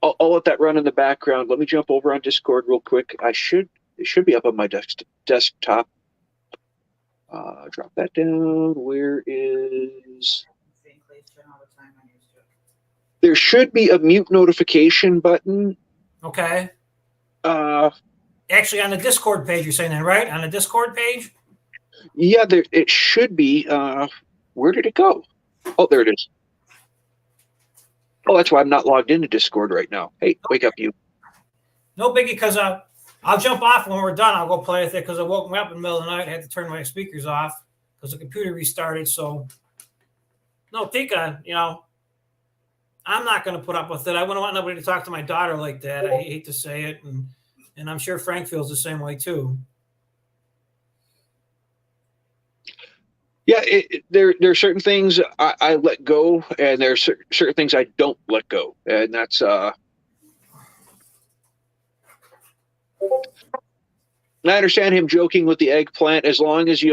let that run in the background. Let me jump over on Discord real quick. It should be up on my desktop. Drop that down. Where is? There should be a mute notification button. Okay. Actually, on the Discord page, you're saying that, right? On the Discord page? Yeah, it should be. Where did it go? Oh, there it is. Oh, that's why I'm not logged into Discord right now. Hey, wake up, you. No biggie, because I'll jump off when we're done. I'll go play with it because it woke me up in the middle of the night. I had to turn my speakers off because the computer restarted. So, no, Pika, I'm not going to put up with it. I wouldn't want nobody to talk to my daughter like that. I hate to say it. And I'm sure Frank feels the same way, too. Yeah, there are certain things I let go, and there are certain things I don't let go, and that's I understand him joking with the eggplant as long as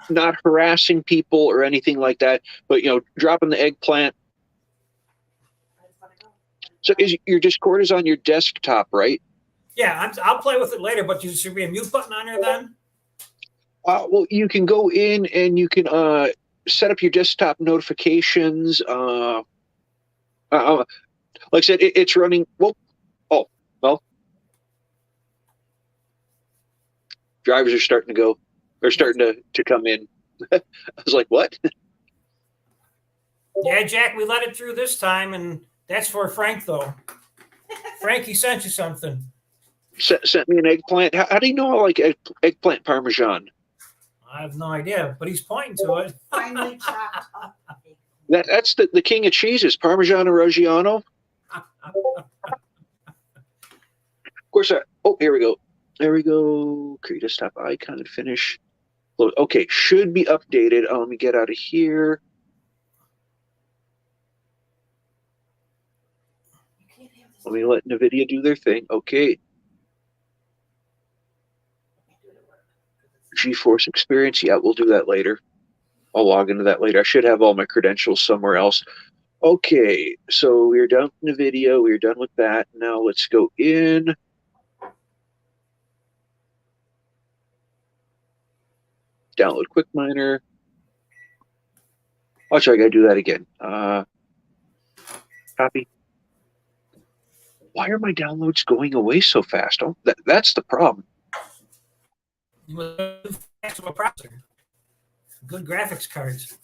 not harassing people or anything like that, but dropping the eggplant. So your Discord is on your desktop, right? Yeah, I'll play with it later, but there should be a mute button on there then? Well, you can go in and you can set up your desktop notifications. Like I said, it's running. Well, drivers are starting to go. They're starting to come in. I was like, what? Yeah, Jack, we let it through this time, and that's for Frank, though. Frank, he sent you something. Sent me an eggplant. How do you know I like eggplant parmesan? I have no idea, but he's pointing to it. Finely chopped up. That's the king of cheeses, Parmigiano Reggiano. Of course. Here we go. There we go. Create a stop icon and finish. Okay, should be updated. Let me get out of here. Let me let NVIDIA do their thing. Okay. GeForce Experience. Yeah, we'll do that later. I'll log into that later. I should have all my credentials somewhere else. Okay, so we're done with NVIDIA. We're done with that. Now let's go in. Download QuickMiner. Oh, sorry, I gotta do that again. Copy. Why are my downloads going away so fast? Oh, that's the problem. You must have a processor. Good graphics cards.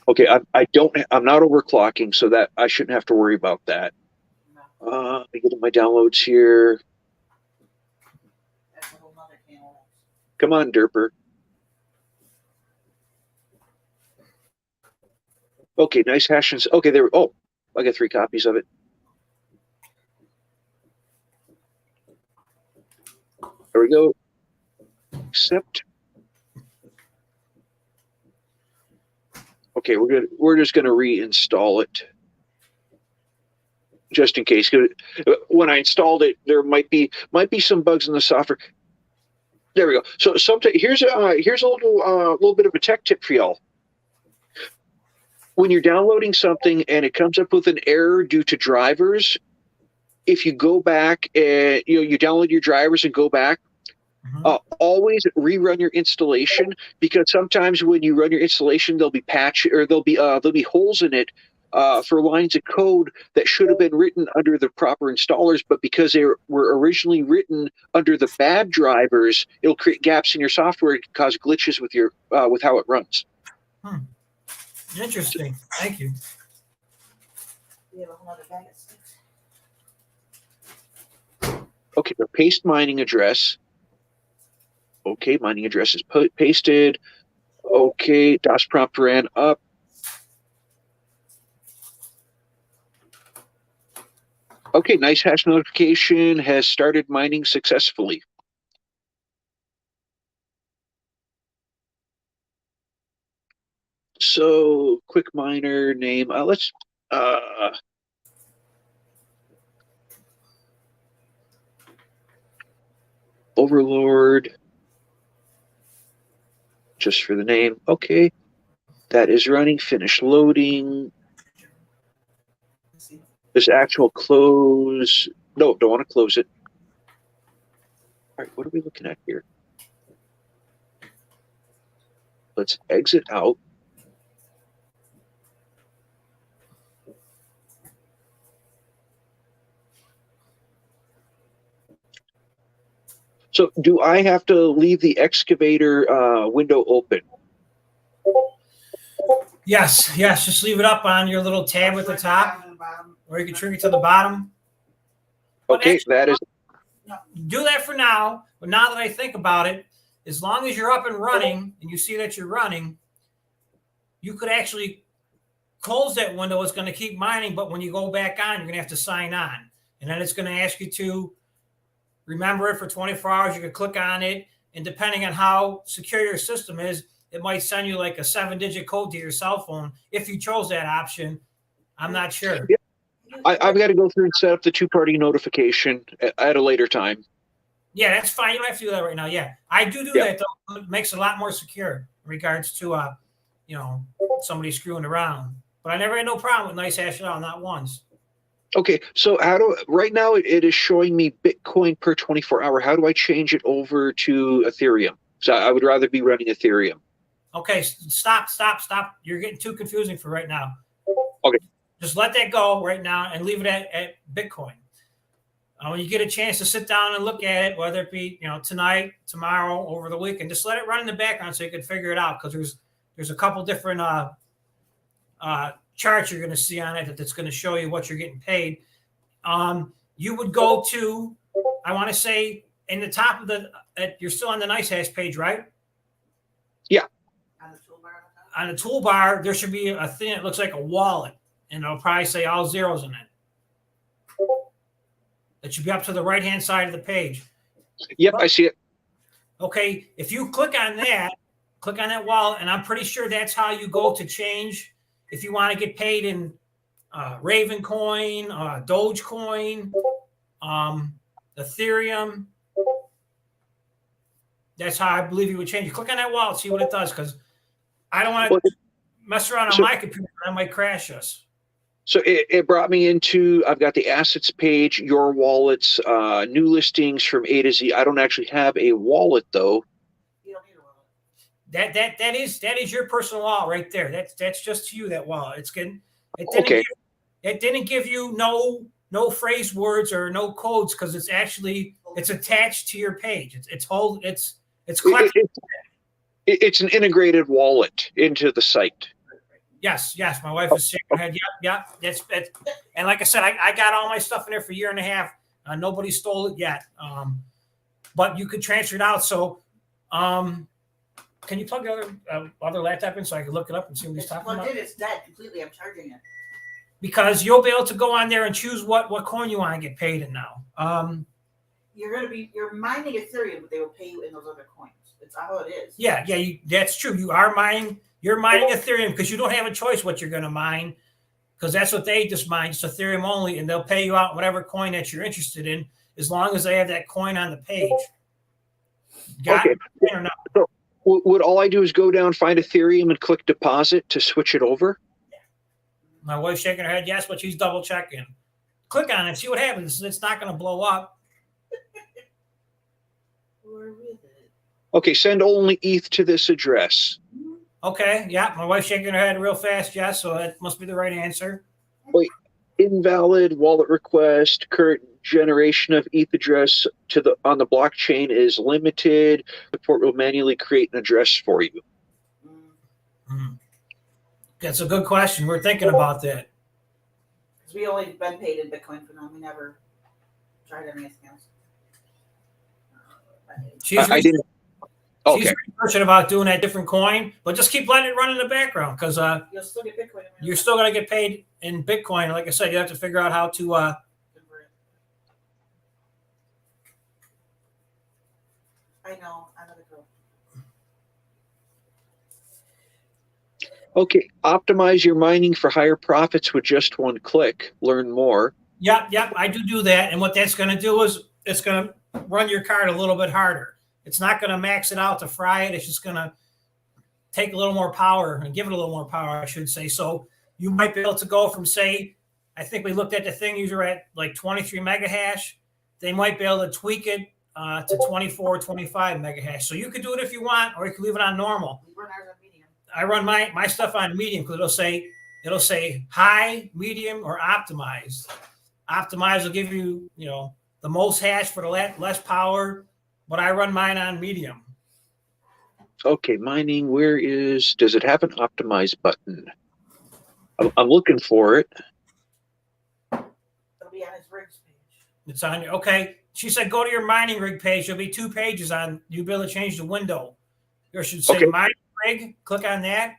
Okay, I'm not overclocking, so that I shouldn't have to worry about that. Let me get to my downloads here. Come on, Derper. Okay, nice hashes. Okay, there. Oh, I got 3 copies of it. There we go. Accept. Okay, we're just gonna reinstall it, just in case. When I installed it, there might be some bugs in the software. There we go. So here's a little bit of a tech tip for y'all. when you're downloading something and it comes up with an error due to drivers, if you go back and you download your drivers and go back, always rerun your installation, because sometimes when you run your installation, there'll be there'll be holes in it for lines of code that should have been written under the proper installers, but because they were originally written under the bad drivers, it'll create gaps in your software and cause glitches with your with how it runs. Interesting. Thank you. We have a whole other bag of sticks. Okay, the paste mining address. Okay, mining address is pasted. Okay, DOS prompt ran up. Okay, nice hash notification has started mining successfully. So, quick miner name. Let's Overlord. Just for the name. Okay, that is running. Finish loading. This actual close. No, don't want to close it. All right, what are we looking at here? Let's exit out. So do I have to leave the excavator window open? Yes, just leave it up on your little tab at the top, or you can shrink it to the bottom. Okay, that is... Do that for now, but now that I think about it, as long as you're up and running and you see that you're running, you could actually close that window. It's going to keep mining, but when you go back on, you're going to have to sign on. And then it's going to ask you to remember it for 24 hours. You can click on it, and depending on how secure your system is, it might send you like a 7-digit code to your cell phone. If you chose that option, I'm not sure. Yeah. I've got to go through and set up the 2-party notification at a later time. Yeah, that's fine. You don't have to do that right now. Yeah, I do that, though. It makes it a lot more secure in regards to, somebody screwing around. But I never had no problem with NiceHash at all, not once. Okay, so right now it is showing me Bitcoin per 24-hour. How do I change it over to Ethereum? So I would rather be running Ethereum. Okay, stop. You're getting too confusing for right now. Okay. Just let that go right now and leave it at Bitcoin. When you get a chance to sit down and look at it, whether it be tonight, tomorrow, over the weekend, just let it run in the background so you can figure it out, because there's a couple different charts you're going to see on it that's going to show you what you're getting paid. You would go to, I want to say, in the top of you're still on the NiceHash page, right? Yeah. On the toolbar, there should be a thing that looks like a wallet, and it'll probably say all zeros in it. It should be up to the right-hand side of the page. Yep, I see it. Okay, if you click on that wallet, and I'm pretty sure that's how you go to change if you want to get paid in Raven Coin, Dogecoin, Ethereum. That's how I believe you would change. You click on that wallet, see what it does, because I don't want to mess around on my computer. I might crash us. So it brought me into, I've got the assets page, your wallets, new listings from A to Z. I don't actually have a wallet, though. You don't need a wallet. That is your personal wallet right there. That's just to you, that wallet. It didn't give you no phrase words or no codes, because it's attached to your page. It's collected. It's an integrated wallet into the site. Yes. My wife is shaking her head. Yep. That's and like I said, I got all my stuff in there for a year and a half. Nobody stole it yet. But you could transfer it out. So, can you plug the other laptop in so I can look it up and see what he's talking about? It's dead completely. I'm charging it. Because you'll be able to go on there and choose what coin you want to get paid in now. You're mining Ethereum, but they will pay you in those other coins. It's how it is. Yeah, that's true. You're mining Ethereum because you don't have a choice what you're going to mine, because that's what they just mine. It's Ethereum only, and they'll pay you out whatever coin that you're interested in, as long as they have that coin on the page. Got it or not? So would all I do is go down, find Ethereum, and click deposit to switch it over? My wife's shaking her head yes, but she's double checking. Click on it, see what happens. It's not going to blow up. We're with it. Okay, send only ETH to this address. Okay, yeah, my wife's shaking her head real fast yes, so that must be the right answer. Wait, invalid wallet request. Current generation of ETH address on the blockchain is limited. The port will manually create an address for you. That's a good question. We're thinking about that. Because we only been paid in Bitcoin for them. We never tried anything else. I didn't. She's Okay. researching about doing that different coin, but just keep letting it run in the background because You'll still get Bitcoin. you're still going to get paid in Bitcoin. Like I said, you have to figure out how to. Convert it. I know. Another girl. Okay, optimize your mining for higher profits with just one click. Learn more. Yep, I do that. And what that's going to do is it's going to run your card a little bit harder. It's not going to max it out to fry it. It's just going to take a little more power and give it a little more power, I should say. So you might be able to go from, say, I think we looked at the thing, you're at like 23 mega hash. They might be able to tweak it to 24, 25 mega hash. So you could do it if you want, or you can leave it on normal. We run ours on medium. I run my stuff on medium because it'll say high, medium, or optimized. Optimized will give you, the most hash for the less power, but I run mine on medium. Okay, mining. Does it have an optimize button? I'm looking for it. It'll be on his rigs page. It's on your, okay. She said, go to your mining rig page. There'll be 2 pages on, you'll be able to change the window. There should say mining rig, click on that.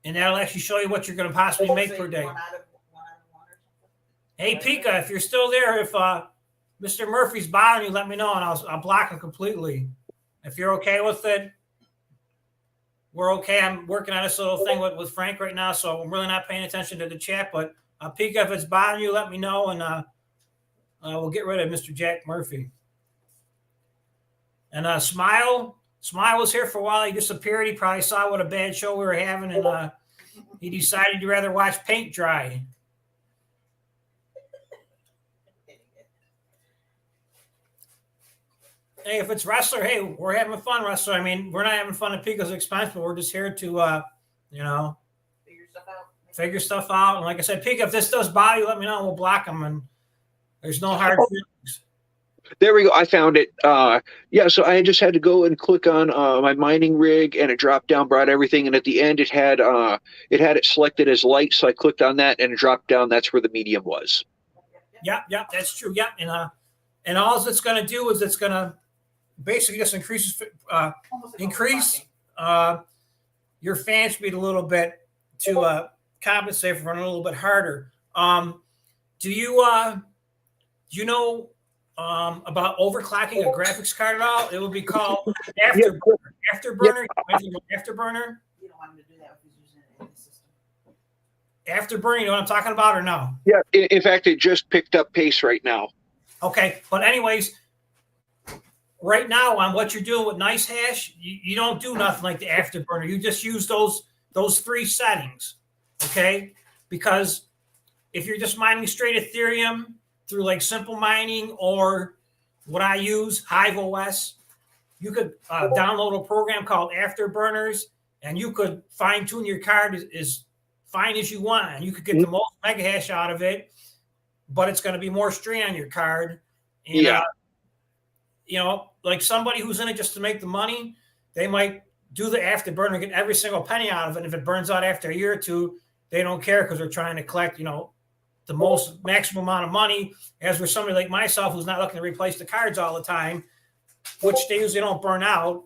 And that'll actually show you what you're going to possibly make per day. One out of one or something. Hey, Pika, if you're still there, if Mr. Murphy's bothering you, let me know and I'll block him completely. If you're okay with it, we're okay. I'm working on this little thing with Frank right now, so I'm really not paying attention to the chat. But Pika, if it's bothering you, let me know and we'll get rid of Mr. Jack Murphy. And Smile was here for a while. He disappeared. He probably saw what a bad show we were having, and he decided he'd rather watch paint dry. Hey, if it's wrestler, hey, we're having fun, wrestler. I mean, we're not having fun at Pico's expense, but we're just here to, figure stuff out. And like I said, Pico, if this does bother you, let me know. And we'll block them. And there's no hard feelings. There we go. I found it. Yeah, so I just had to go and click on my mining rig, and it dropped down, brought everything, and at the end it had it selected as light. So I clicked on that, and it dropped down. That's where the medium was. Yep, that's true. Yep, and all it's going to do is it's going to basically just increase your fan speed a little bit to compensate for running a little bit harder. Do you know about overclocking a graphics card at all? It would be called Afterburner. Afterburner. Afterburner. You don't want him to do that if he's using it in the system. Afterburner. You know what I'm talking about, or no? Yeah. In fact, it just picked up pace right now. Okay, but anyways, right now on what you're doing with Nice Hash, you don't do nothing like the Afterburner. You just use those 3 settings, okay? Because if you're just mining straight Ethereum through like Simple Mining or what I use, Hive OS, you could download a program called Afterburners, and you could fine tune your card as fine as you want, and you could get the most mega hash out of it, but it's going to be more strain on your card. And, like somebody who's in it just to make the money, they might do the Afterburner, get every single penny out of it. And if it burns out after a year or two, they don't care because they're trying to collect, the most maximum amount of money. As for somebody like myself who's not looking to replace the cards all the time, which they usually don't burn out.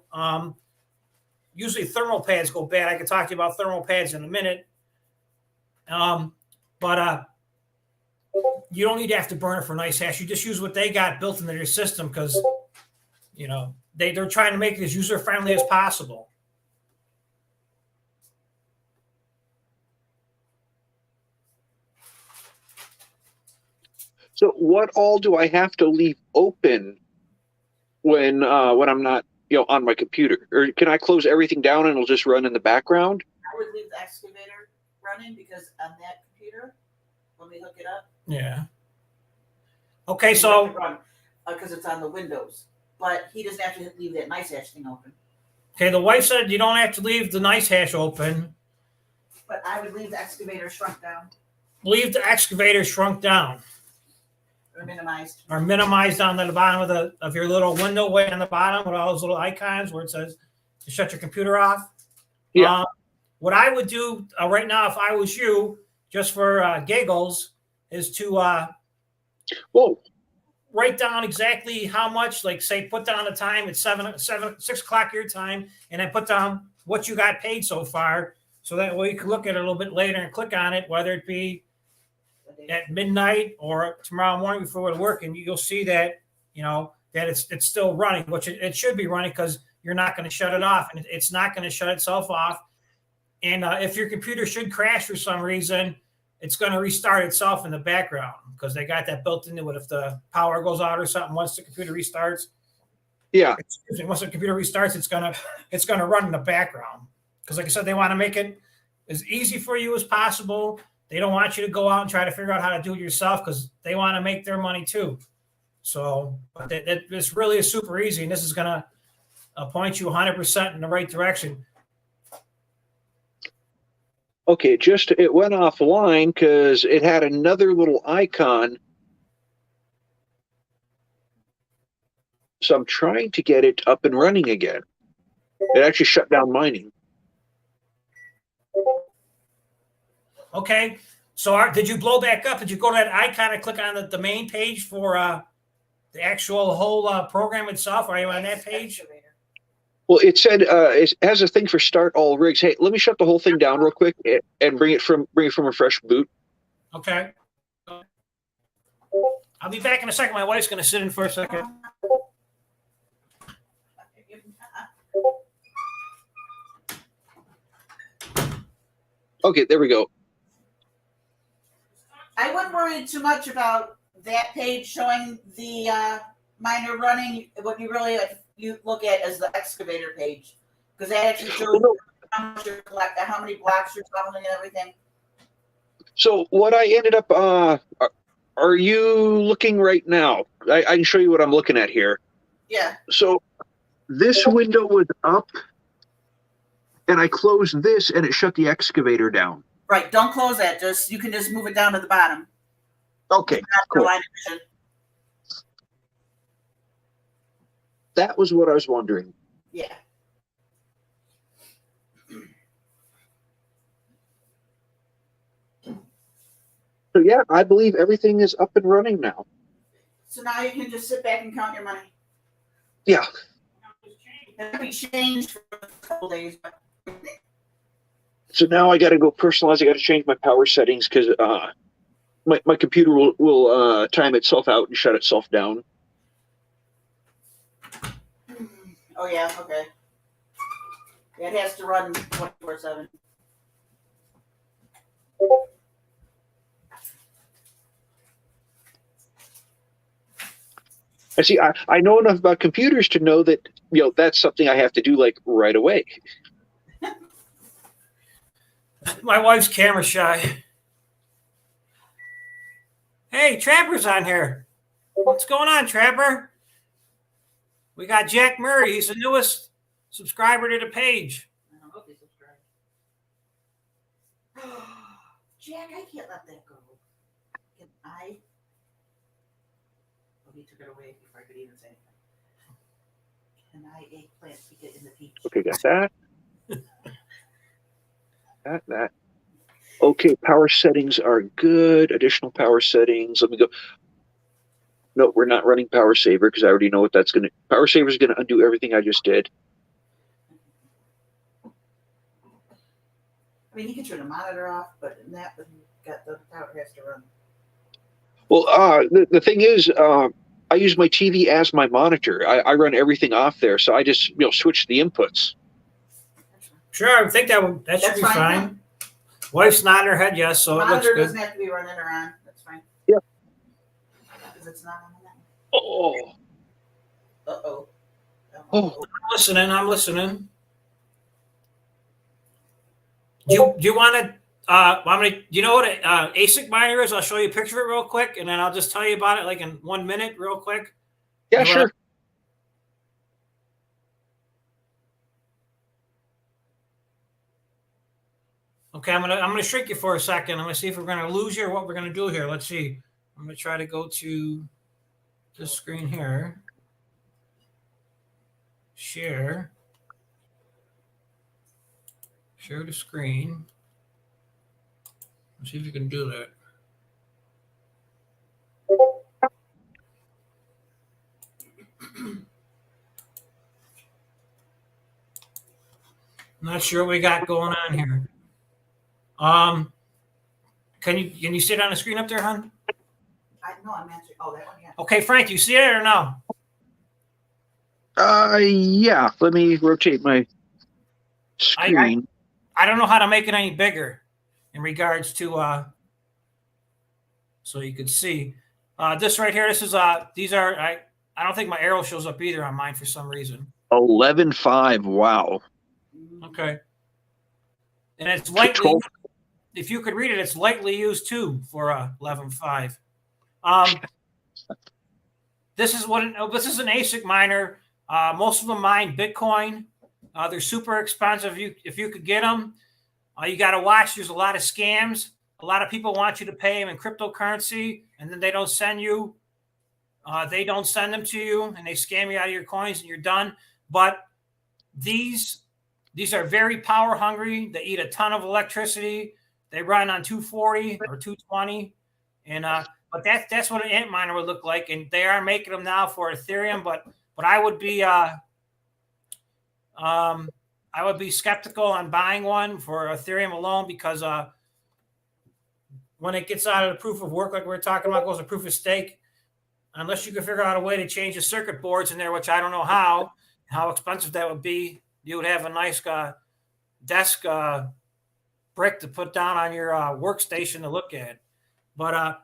Usually thermal pads go bad. I can talk to you about thermal pads in a minute. But you don't need Afterburner for Nice Hash. You just use what they got built into their system because, they're trying to make it as user-friendly as possible. So what all do I have to leave open when I'm not, on my computer? Or can I close everything down and it'll just run in the background? I would leave the excavator running because on that computer, when we hook it up, Yeah. Okay, so because it's on the Windows, but he doesn't have to leave that nice hash thing open. okay, the wife said you don't have to leave the nice hash open. But I would leave the excavator shrunk down Leave the excavator shrunk down or minimized. or minimized down to the bottom of your little window way on the bottom with all those little icons where it says to shut your computer off. Yeah. What I would do right now if I was you, just for giggles, is to Whoa. write down exactly how much, like say put down the time at 6 o'clock your time, and then put down what you got paid so far. So that way you can look at it a little bit later and click on it, whether it be at midnight or tomorrow morning before we go to work, and you'll see that, you know, that it's still running, which it should be running because you're not going to shut it off, and it's not going to shut itself off. And if your computer should crash for some reason, it's going to restart itself in the background because they got that built into it. If the power goes out or something, once the computer restarts, once the computer restarts, it's gonna run in the background. Because like I said, they want to make it as easy for you as possible. They don't want you to go out and try to figure out how to do it yourself because they want to make their money too. So this really is super easy, and this is going to point you 100% in the right direction. Okay, it went offline because it had another little icon. So I'm trying to get it up and running again. It actually shut down mining. Okay, so did you blow back up? Did you go to that icon and click on the main page for the actual whole program itself? Are you on that page? Well, it said it has a thing for start all rigs. Hey, let me shut the whole thing down real quick and bring it from a fresh boot. Okay. I'll be back in a second. My wife's going to sit in for a second. Okay, there we go. I wouldn't worry too much about that page showing the miner running. What you really you look at is the excavator page because that actually shows how much you're collecting, how many blocks you're tumbling and everything. So what I ended up, are you looking right now? I can show you what I'm looking at here. Yeah. So this window was up, and I closed this, and it shut the excavator down. Right. Don't close that. You can just move it down to the bottom. Okay. Cool. That was what I was wondering. Yeah. So yeah, I believe everything is up and running now. So now you can just sit back and count your money. Yeah. It'll be changed for a couple days. But... So now I got to go personalize. I got to change my power settings because my computer will time itself out and shut itself down. Oh yeah, okay. Yeah, it has to run 24/7. I see. I know enough about computers to know that that's something I have to do like right away. My wife's camera shy. Hey, Trapper's on here. What's going on, Trapper? We got Jack Murray. He's the newest subscriber to the page. I hope they subscribe. Jack, I can't let that go. Can I? Oh, he took it away before I could even say anything. Can I eggplant to get in the peach? Okay, got that. that. Okay, power settings are good. Additional power settings. Let me go. No, we're not running Power Saver because I already know what that's going to... Power Saver is going to undo everything I just did. I mean, you can turn the monitor off, but in that, when you've got the power has to run. Well, the thing is, I use my TV as my monitor. I run everything off there, so I just switch the inputs. Sure, I think that should be fine. Wife's nodding her head yes, so it looks Monitor good. doesn't have to be running or on. That's fine. Yeah. Because it's not on that. Oh. Uh-oh. Oh. I'm listening. Do you want to I'm gonna. You know what Asic Miner is? I'll show you a picture of it real quick, and then I'll just tell you about it like in 1 minute, real quick. Yeah, You know sure. Okay, I'm gonna shrink you for a second. I'm gonna see if we're gonna lose you or what we're gonna do here. Let's see. I'm gonna try to go to this screen here. Share the screen. Let's see if you can do that. I'm not sure what we got going on here. Can you see it on the screen up there, hon? No, I'm answering. Oh, that one, yeah. Okay, Frank, you see it or no? Yeah. Let me rotate my screen. I don't know how to make it any bigger in regards to so you can see. This right here, this is these are I don't think my arrow shows up either on mine for some reason. 11.5. Wow. Okay. And it's lightly, if you could read it, it's lightly used too for 11.5. This is an ASIC miner. Most of them mine Bitcoin. They're super expensive. If you could get them, you got to watch. There's a lot of scams. A lot of people want you to pay them in cryptocurrency, and then they don't send you. They don't send them to you, and they scam you out of your coins, and you're done. But these are very power hungry. They eat a ton of electricity. They run on 240 or 220, and but that's what an ant miner would look like. And they are making them now for Ethereum, but I would be skeptical on buying one for Ethereum alone because when it gets out of the proof of work, like we we're talking about, goes to proof of stake, unless you can figure out a way to change the circuit boards in there, which I don't know how expensive that would be. You would have a nice desk brick to put down on your workstation to look at. But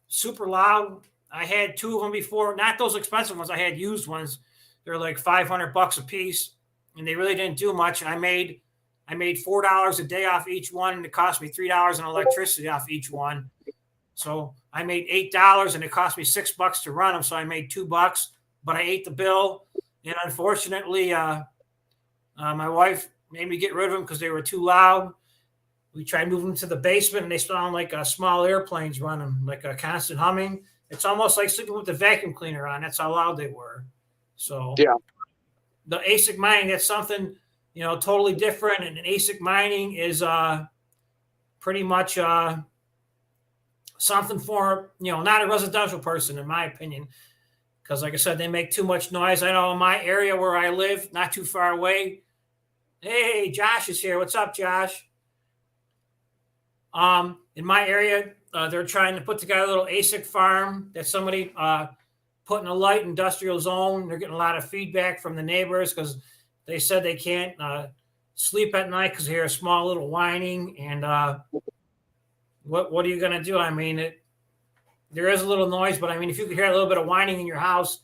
super loud. I had two of them before, not those expensive ones. I had used ones. They're like $500 a piece, and they really didn't do much. And I made $4 a day off each one, and it cost me $3 in electricity off each one. So I made $8, and it cost me $6 to run them. So I made $2, but I ate the bill. And unfortunately, my wife made me get rid of them because they were too loud. We tried moving them to the basement, and they sound like small airplanes running, like a constant humming. It's almost like sleeping with the vacuum cleaner on. That's how loud they were. So yeah, the ASIC mining, that's something, totally different. And ASIC mining is pretty much something for, not a residential person, in my opinion. Because like I said, they make too much noise. I know in my area where I live, not too far away. Hey, Josh is here. What's up, Josh? In my area, they're trying to put together a little ASIC farm that somebody put in a light industrial zone. They're getting a lot of feedback from the neighbors because they said they can't sleep at night because they hear a small little whining. And what are you going to do? I mean, there is a little noise, but I mean, if you could hear a little bit of whining in your house,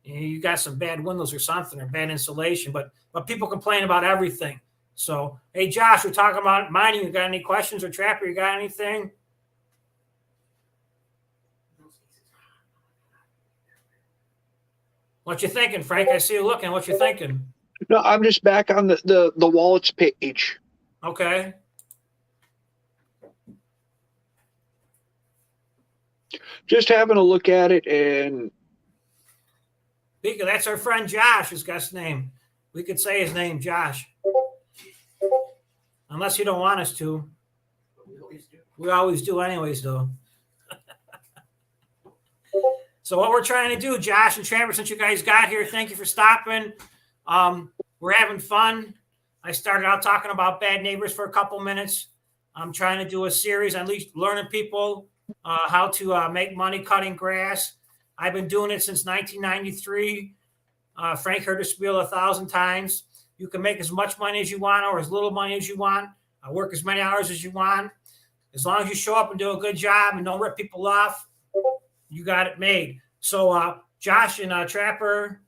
you got some bad windows or something, or bad insulation. But people complain about everything. So, hey, Josh, we're talking about mining. You got any questions, or Trapper? You got anything? What you thinking, Frank? I see you looking. What you thinking? No, I'm just back on the wallets page. Okay. Just having a look at it, and That's our friend Josh, his guest name. We could say his name, Josh. Unless you don't want us to. We always do anyways, though. So what we're trying to do, Josh and Trevor, since you guys got here, thank you for stopping. We're having fun. I started out talking about bad neighbors for a couple minutes. I'm trying to do a series, at least learning people how to make money cutting grass. I've been doing it since 1993. Frank heard the spiel 1,000 times. You can make as much money as you want or as little money as you want. Work as many hours as you want. As long as you show up and do a good job and don't rip people off, you got it made. So Josh and Trapper,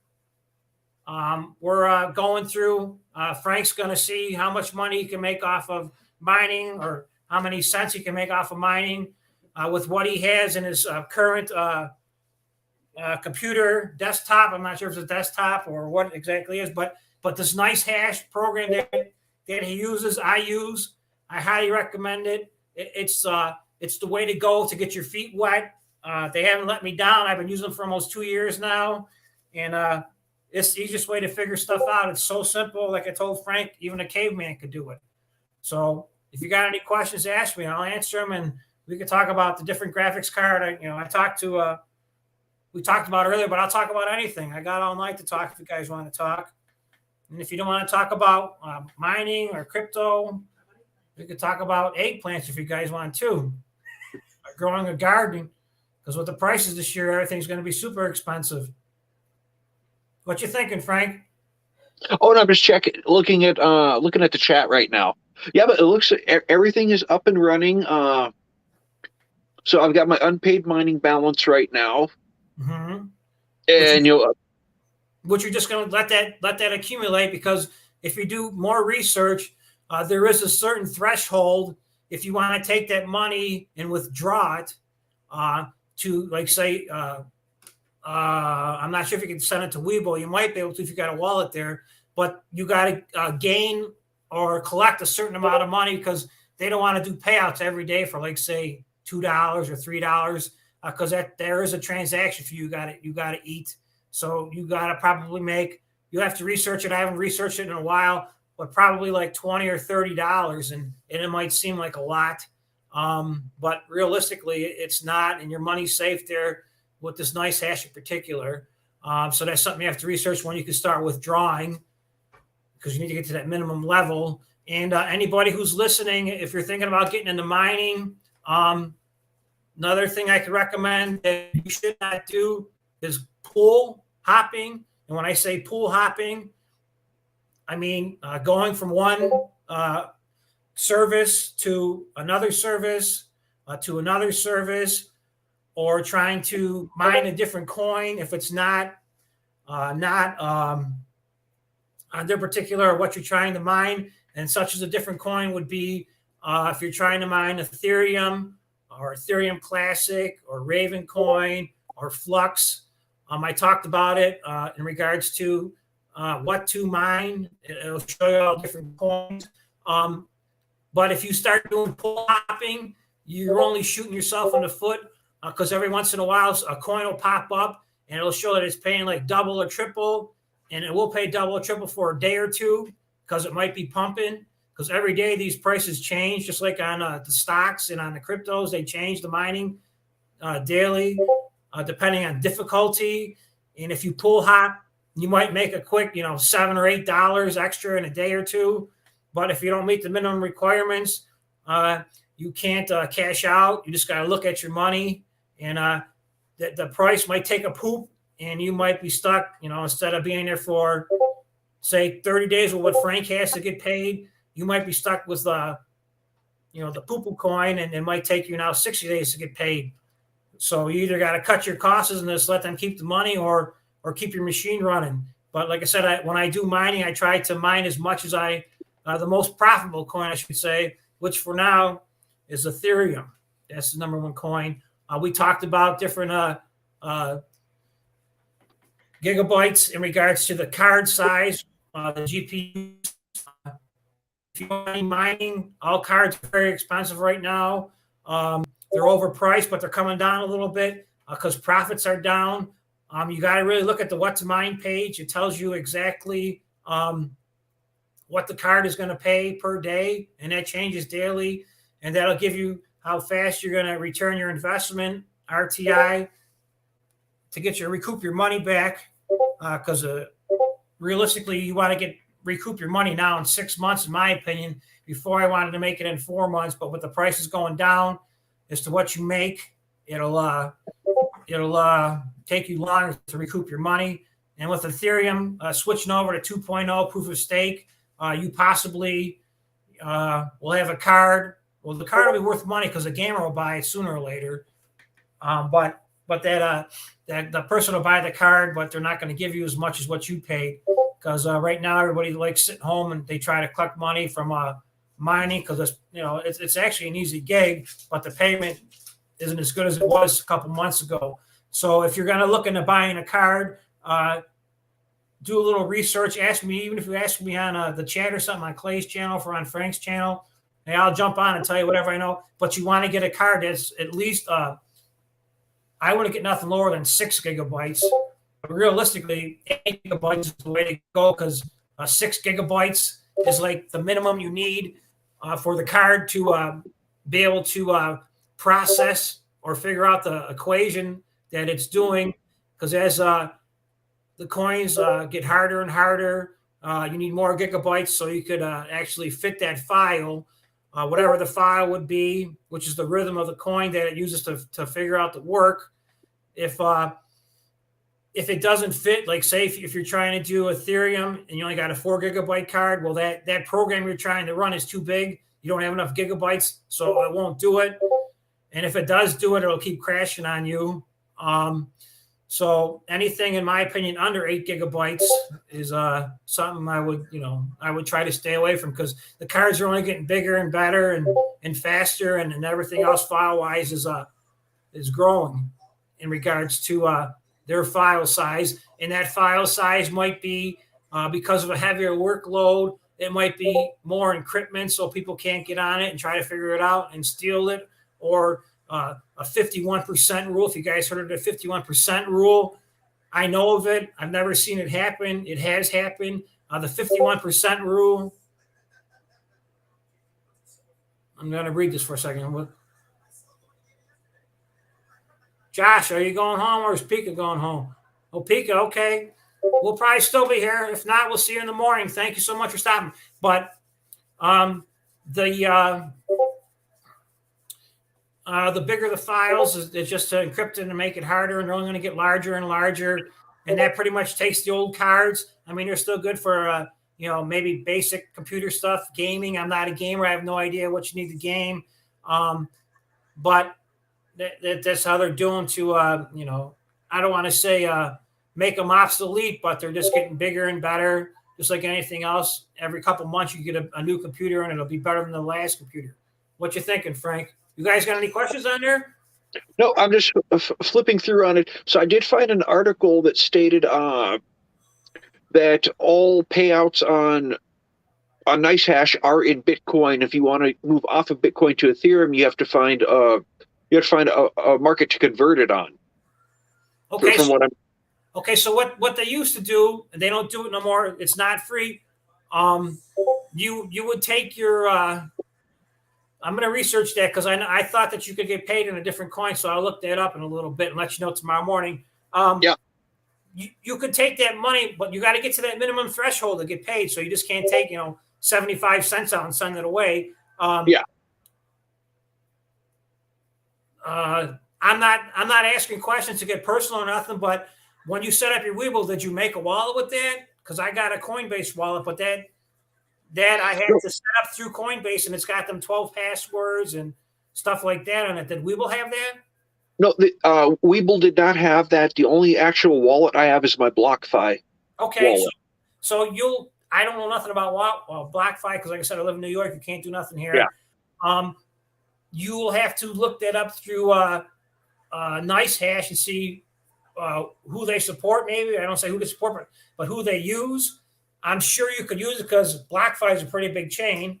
we're going through. Frank's going to see how much money he can make off of mining or how many cents he can make off of mining with what he has in his current computer desktop. I'm not sure if it's a desktop or what exactly is, but this nice hash program that he uses, I use. I highly recommend it. It's the way to go to get your feet wet. They haven't let me down. I've been using them for almost 2 years now, and it's the easiest way to figure stuff out. It's so simple. Like I told Frank, even a caveman could do it. So if you got any questions, ask me. I'll answer them, and we can talk about the different graphics card. We talked about earlier, but I'll talk about anything. I got all night to talk if you guys want to talk. And if you don't want to talk about mining or crypto, we could talk about eggplants if you guys want to. Growing a garden, because with the prices this year, everything's going to be super expensive. What you thinking, Frank? Oh, no, I'm just looking at the chat right now. Yeah, but it looks everything is up and running. So I've got my unpaid mining balance right now, and which you're just going to let that accumulate, because if you do more research, there is a certain threshold if you want to take that money and withdraw it to, like, say, I'm not sure if you can send it to Webull. You might be able to if you got a wallet there, but you got to gain or collect a certain amount of money, because they don't want to do payouts every day for, like, say, $2 or $3, because there is a transaction fee you got to eat. So you got to probably you have to research it. I haven't researched it in a while, but probably like $20 or $30, and it might seem like a lot, but realistically it's not, and your money's safe there with this nice hash in particular. So that's something you have to research when you can start withdrawing, because you need to get to that minimum level. And anybody who's listening, if you're thinking about getting into mining, another thing I could recommend that you should not do is pool hopping. And when I say pool hopping, I mean going from one service to another service, or trying to mine a different coin if it's not on their particular what you're trying to mine. And such as a different coin would be if you're trying to mine Ethereum or Ethereum Classic or Raven Coin or Flux. I talked about it in regards to what to mine. It'll show you all different coins. But if you start doing pull hopping, you're only shooting yourself in the foot, because every once in a while a coin will pop up and it'll show that it's paying like double or triple, and it will pay double or triple for a day or two because it might be pumping. Because every day these prices change, just like on the stocks and on the cryptos, they change the mining daily, depending on difficulty. And if you pull hop, you might make a quick, $7 or $8 extra in a day or two. But if you don't meet the minimum requirements, you can't cash out. You just got to look at your money, and the price might take a poop, and you might be stuck, instead of being there for, say, 30 days with what Frank has to get paid, you might be stuck with the poo-poo coin, and it might take you now 60 days to get paid. So you either got to cut your costs and just let them keep the money, or keep your machine running. But like I said, when I do mining, I try to mine as much as the most profitable coin, I should say, which for now is Ethereum. That's the number one coin. We talked about different gigabytes in regards to the card size, the GPU. If you want mining, all cards are very expensive right now. They're overpriced, but they're coming down a little bit because profits are down. You got to really look at the what to mine page. It tells you exactly what the card is going to pay per day, and that changes daily. And that'll give you how fast you're going to return your investment, RTI, to recoup your money back. Because realistically, you want to recoup your money now in 6 months, in my opinion. Before, I wanted to make it in 4 months, but with the prices going down as to what you make, it'll take you longer to recoup your money. And with Ethereum switching over to 2.0 proof of stake, you possibly will have a card. Well, the card will be worth money because the gamer will buy it sooner or later. But that the person will buy the card, but they're not going to give you as much as what you paid, because right now everybody likes sitting home and they try to collect money from mining because it's actually an easy gig, but the payment isn't as good as it was a couple months ago. So if you're going to look into buying a card, do a little research. Ask me, even if you ask me on the chat or something on Clay's channel or on Frank's channel, and I'll jump on and tell you whatever I know. But you want to get a card that's at least, I want to get nothing lower than 6 gigabytes. But realistically, 8 gigabytes is the way to go because 6 gigabytes is like the minimum you need for the card to be able to process or figure out the equation that it's doing. Because as the coins get harder and harder, you need more gigabytes so you could actually fit that file, whatever the file would be, which is the rhythm of the coin that it uses to figure out the work. If it doesn't fit, like say if you're trying to do Ethereum and you only got a 4 gigabyte card, well, that program you're trying to run is too big. You don't have enough gigabytes, so it won't do it. And if it does do it, it'll keep crashing on you. So anything, in my opinion, under 8 gigabytes is something I would try to stay away from because the cards are only getting bigger and better and faster, and everything else file-wise is growing in regards to their file size. And that file size might be because of a heavier workload. It might be more encryption, so people can't get on it and try to figure it out and steal it, or a 51% rule. If you guys heard of the 51% rule, I know of it. I've never seen it happen. It has happened. The 51% rule. I'm going to read this for a second. Josh, are you going home or is Pika going home? Oh, Pika, okay. We'll probably still be here. If not, we'll see you in the morning. Thank you so much for stopping. But the bigger the files is just to encrypt it and make it harder, and they're only going to get larger and larger. And that pretty much takes the old cards. I mean, they're still good for, maybe basic computer stuff, gaming. I'm not a gamer. I have no idea what you need to game. But that's how they're doing to, I don't want to say make them obsolete, but they're just getting bigger and better. Just like anything else, every couple months you get a new computer and it'll be better than the last computer. What you thinking, Frank? You guys got any questions on there? No, I'm just flipping through on it. So I did find an article that stated that all payouts on NiceHash are in Bitcoin. If you want to move off of Bitcoin to Ethereum, you have to find a market to convert it on. Okay. So what they used to do, and they don't do it no more. It's not free. You would take your. I'm going to research that because I thought that you could get paid in a different coin. So I'll look that up in a little bit and let you know tomorrow morning. Yeah. You could take that money, but you got to get to that minimum threshold to get paid. So you just can't take 75 cents out and send it away. Yeah. I'm not asking questions to get personal or nothing, but when you set up your Webull, did you make a wallet with that? Because I got a Coinbase wallet, but that I had to set up through Coinbase, and it's got them 12 passwords and stuff like that on it. Did Webull have that? No, Webull did not have that. The only actual wallet I have is my BlockFi. Okay, wallet. So I don't know nothing about BlockFi because, like I said, I live in New York. You can't do nothing here. Yeah. You will have to look that up through NiceHash and see who they support. Maybe I don't say who they support, but who they use. I'm sure you could use it because BlockFi is a pretty big chain.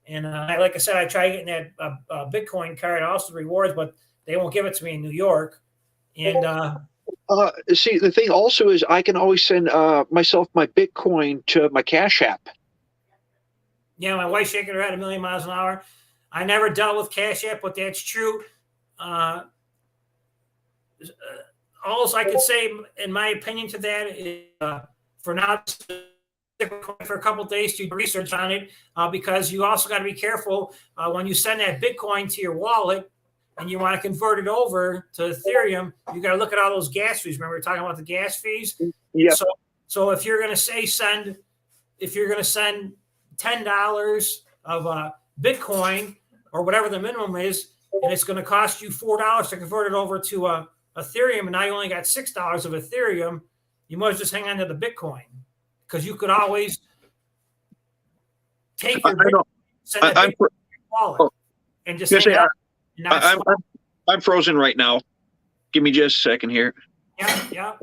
And like I said, I tried getting that Bitcoin card, also rewards, but they won't give it to me in New York. And see, the thing also is I can always send myself my Bitcoin to my Cash App. Yeah, my wife's shaking her head a million miles an hour. I never dealt with Cash App, but that's true. All I could say, in my opinion, to that is for now, for a couple of days to do research on it, because you also got to be careful when you send that Bitcoin to your wallet and you want to convert it over to Ethereum. You got to look at all those gas fees. Remember, we were talking about the gas fees. Yeah. So if you're going to send $10 of Bitcoin or whatever the minimum is, and it's going to cost you $4 to convert it over to Ethereum, and now you only got $6 of Ethereum, you must just hang on to the Bitcoin because you could always take your Send that I'm to your wallet oh, and just yes, hang out. And not I'm, swipe. I'm frozen right now. Give me just a second here. Yeah.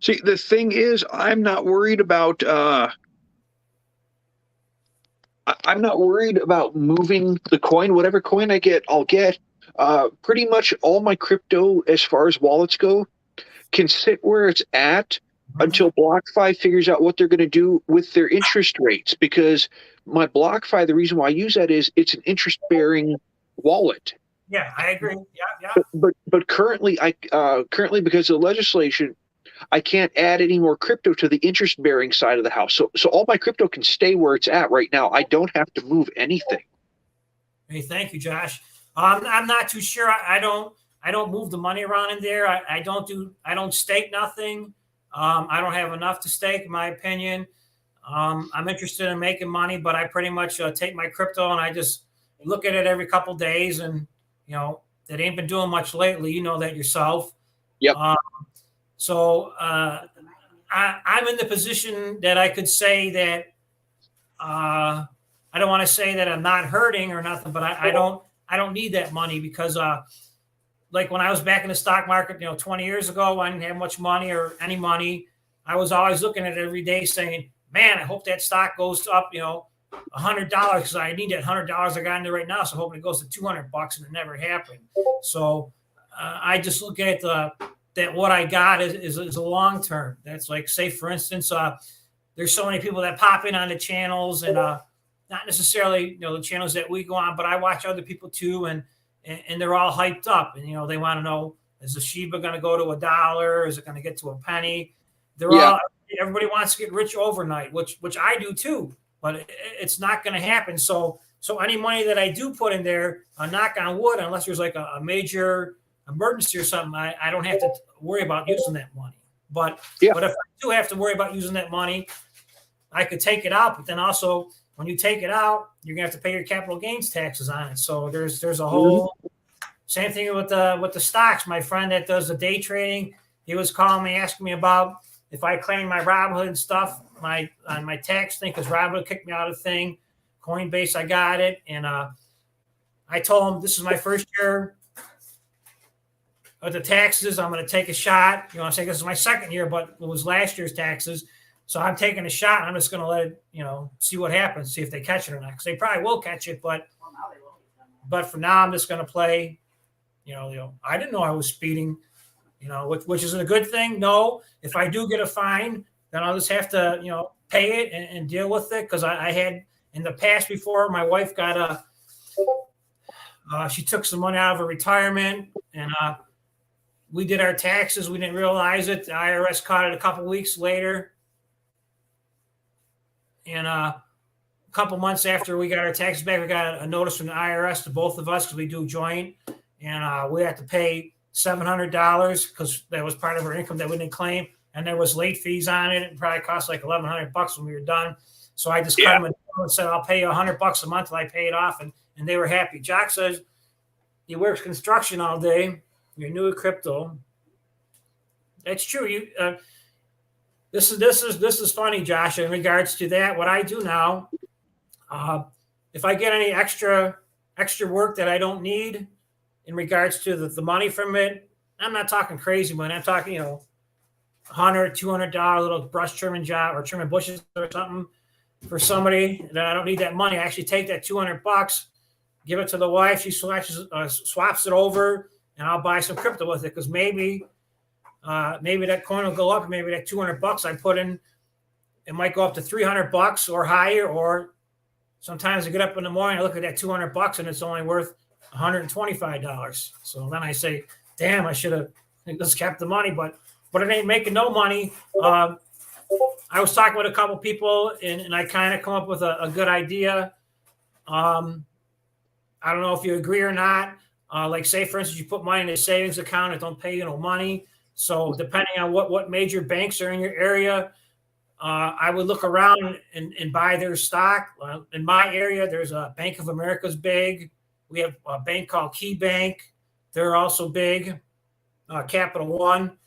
See, the thing is, I'm not worried about I'm not worried about moving the coin. Whatever coin I get, I'll get. Pretty much all my crypto, as far as wallets go, can sit where it's at until BlockFi figures out what they're going to do with their interest rates. Because my BlockFi, the reason why I use that is it's an interest-bearing wallet. Yeah, I agree. Yeah. But currently, currently because of the legislation, I can't add any more crypto to the interest-bearing side of the house. So all my crypto can stay where it's at right now. I don't have to move anything. Hey, thank you, Josh. I'm not too sure. I don't move the money around in there. I don't stake nothing. I don't have enough to stake, in my opinion. I'm interested in making money, but I pretty much take my crypto and I just look at it every couple days, and it ain't been doing much lately. You know that yourself. Yep. So I'm in the position that I could say that I don't want to say that I'm not hurting or nothing, but I don't need that money because like when I was back in the stock market, 20 years ago, I didn't have much money or any money. I was always looking at it every day saying, man, I hope that stock goes up, $100 because I need that $100 I got in there right now. So hoping it goes to $200 and it never happened. So I just look at that what I got is a long term. That's like, say, for instance, there's so many people that pop in on the channels and not necessarily, the channels that we go on, but I watch other people too. And they're all hyped up and, they want to know, is the Shiba going to go to $1? Is it going to get to a penny? Everybody wants to get rich overnight, which I do too, but it's not going to happen. So any money that I do put in there, knock on wood, unless there's like a major emergency or something, I don't have to worry about using that money. But if I do have to worry about using that money, I could take it out. But then also, when you take it out, you're gonna have to pay your capital gains taxes on it. So there's a whole same thing with the stocks. My friend that does the day trading, he was calling me asking me about if I claim my Robinhood and stuff on my tax thing, because Robinhood kicked me out of the thing. Coinbase, I got it, and I told him this is my first year of the taxes. I'm going to take a shot. I'm saying this is my second year, but it was last year's taxes. So I'm taking a shot. I'm just going to let it, see what happens, see if they catch it or not. Because they probably will catch it, but for now, I'm just going to play. I didn't know I was speeding, which is a good thing. No, if I do get a fine, then I'll just have to, pay it and deal with it. Because I had in the past before, my wife got she took some money out of her retirement and we did our taxes. We didn't realize it. The IRS caught it a couple weeks later. And a couple months after we got our taxes back, we got a notice from the IRS to both of us because we do joint. And we had to pay $700 because that was part of our income that we didn't claim. And there was late fees on it. It probably cost like $1,100 when we were done. So I just cut them and said, I'll pay you $100 a month till I pay it off. And they were happy. Jack says he works construction all day. You're new to crypto. That's true. This is funny, Josh. In regards to that, what I do now, if I get any extra work that I don't need, in regards to the money from it, I'm not talking crazy money. I'm talking $100, $200 little brush trimming job or trimming bushes or something for somebody that I don't need that money. I actually take that $200, give it to the wife. She swaps it over. And I'll buy some crypto with it because maybe that coin will go up. Maybe that $200 I put in, it might go up to $300 or higher. Or sometimes I get up in the morning, I look at that $200 and it's only worth $125. So then I say, damn, I should have just kept the money, but it ain't making no money. I was talking with a couple people and I kind of come up with a good idea. I don't know if you agree or not. Like say, for instance, you put money in a savings account, it don't pay you no money. So depending on what major banks are in your area, I would look around and buy their stock. In my area, there's a Bank of America's big. We have a bank called Key Bank. They're also big. Capital One.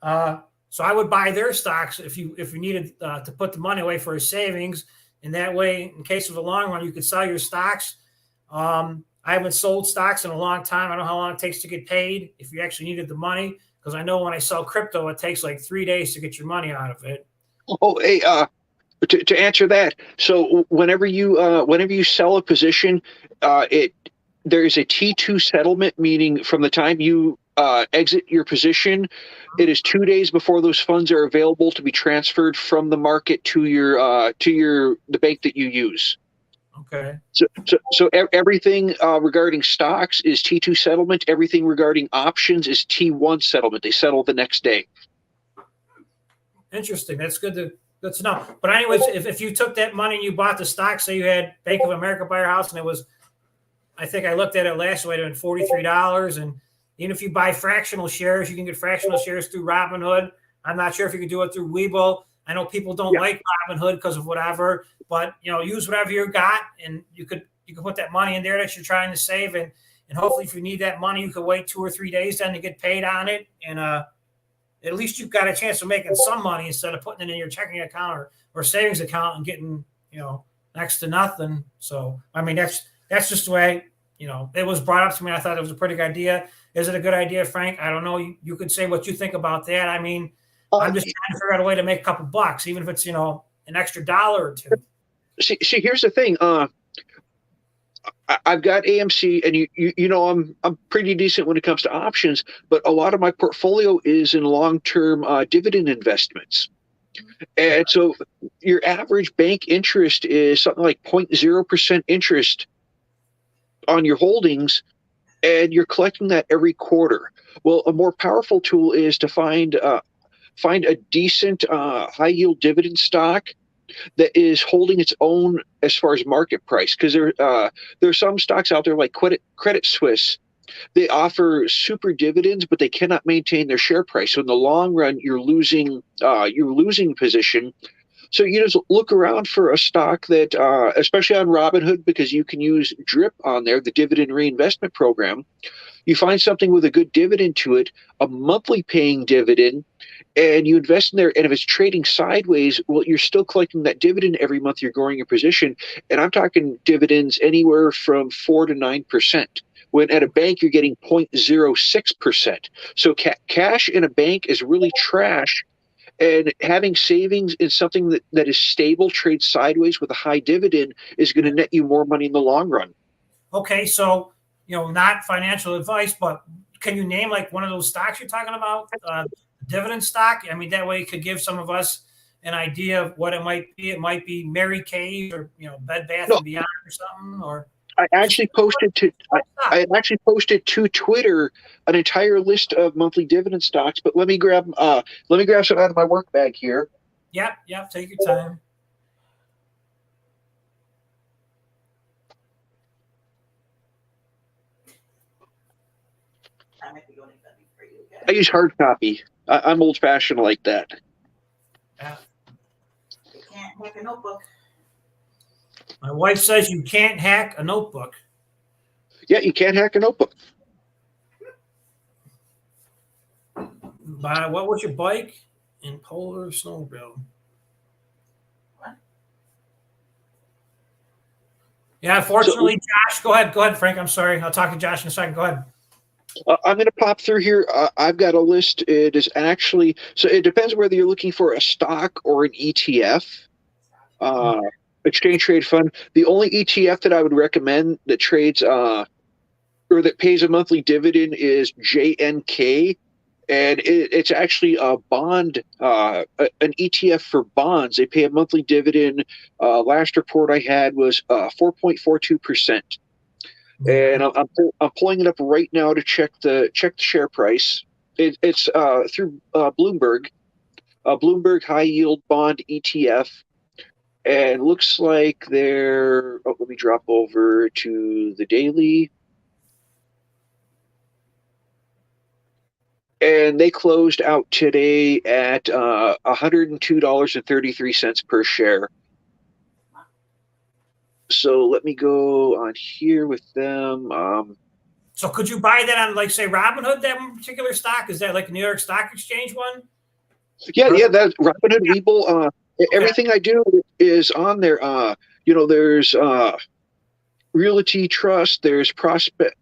So I would buy their stocks if you needed to put the money away for a savings, and that way, in case of a long run, you could sell your stocks. I haven't sold stocks in a long time. I don't know how long it takes to get paid if you actually needed the money, because I know when I sell crypto, it takes like 3 days to get your money out of it. Oh, hey, to answer that, so whenever you sell a position, there is a T2 settlement, meaning from the time you exit your position, it is 2 days before those funds are available to be transferred from the market to the bank that you use. Okay. So everything regarding stocks is T2 settlement. Everything regarding options is T1 settlement. They settle the next day. Interesting. That's good to know. But anyways, if you took that money and you bought the stock, say you had Bank of America buy your house, and it was, I think I looked at it last week, it had been $43. And even if you buy fractional shares, you can get fractional shares through Robinhood. I'm not sure if you can do it through Webull. I know people don't like Robinhood because of whatever, but use whatever you got, and you could put that money in there that you're trying to save, and hopefully if you need that money, you could wait 2 or 3 days then to get paid on it, and at least you've got a chance of making some money instead of putting it in your checking account or savings account and getting next to nothing. So I mean that's just the way it was brought up to me. I thought it was a pretty good idea. Is it a good idea, Frank? I don't know. You could say what you think about that. I mean, I'm just trying to figure out a way to make a couple bucks, even if it's an extra $1 or $2. See, here's the thing. I've got AMC, and I'm pretty decent when it comes to options, but a lot of my portfolio is in long-term dividend investments. And so your average bank interest is something like 0.0% interest on your holdings, and you're collecting that every quarter. Well, a more powerful tool is to find a decent high-yield dividend stock that is holding its own as far as market price, because there are some stocks out there like Credit Suisse. They offer super dividends, but they cannot maintain their share price. So in the long run, you're losing position. So you just look around for a stock that, especially on Robinhood, because you can use DRIP on there, the dividend reinvestment program. You find something with a good dividend to it, a monthly paying dividend, and you invest in there. And if it's trading sideways, well, you're still collecting that dividend every month. You're growing your position. And I'm talking dividends anywhere from 4 to 9%. When at a bank, you're getting 0.06%. So cash in a bank is really trash. And having savings in something that is stable, trades sideways with a high dividend, is going to net you more money in the long run. Okay, so not financial advice, but can you name like one of those stocks you're talking about? Dividend stock? I mean, that way it could give some of us an idea of what it might be. It might be Mary Kay or Bed Bath and Beyond or something. Or I actually posted to Twitter an entire list of monthly dividend stocks. But let me grab some out of my work bag here. Yep. Take your time. I use hard copy. I'm old fashioned like that. Yeah. You can't hack a notebook. My wife says you can't hack a notebook. Yeah, you can't hack a notebook. What was your bike? In Polar Snowmobile. What? Yeah, unfortunately, Josh. Go ahead, Frank. I'm sorry. I'll talk to Josh in a second. Go ahead. I'm going to pop through here. I've got a list. It is actually, so it depends whether you're looking for a stock or an ETF, exchange trade fund. The only ETF that I would recommend that trades or that pays a monthly dividend is JNK. And it's actually a bond, an ETF for bonds. They pay a monthly dividend. Last report I had was 4.42%. And I'm pulling it up right now to check the share price. It's through Bloomberg, Bloomberg High Yield Bond ETF, and looks like they're. Oh, let me drop over to the daily. and they closed out today at $102.33 per share. So let me go on here with them. So could you buy that on, like, say, Robinhood, that one particular stock? Is that like a New York Stock Exchange one? Yeah, that's Robinhood, Webull. Everything I do is on there. There's Realty Trust, there's Prospect,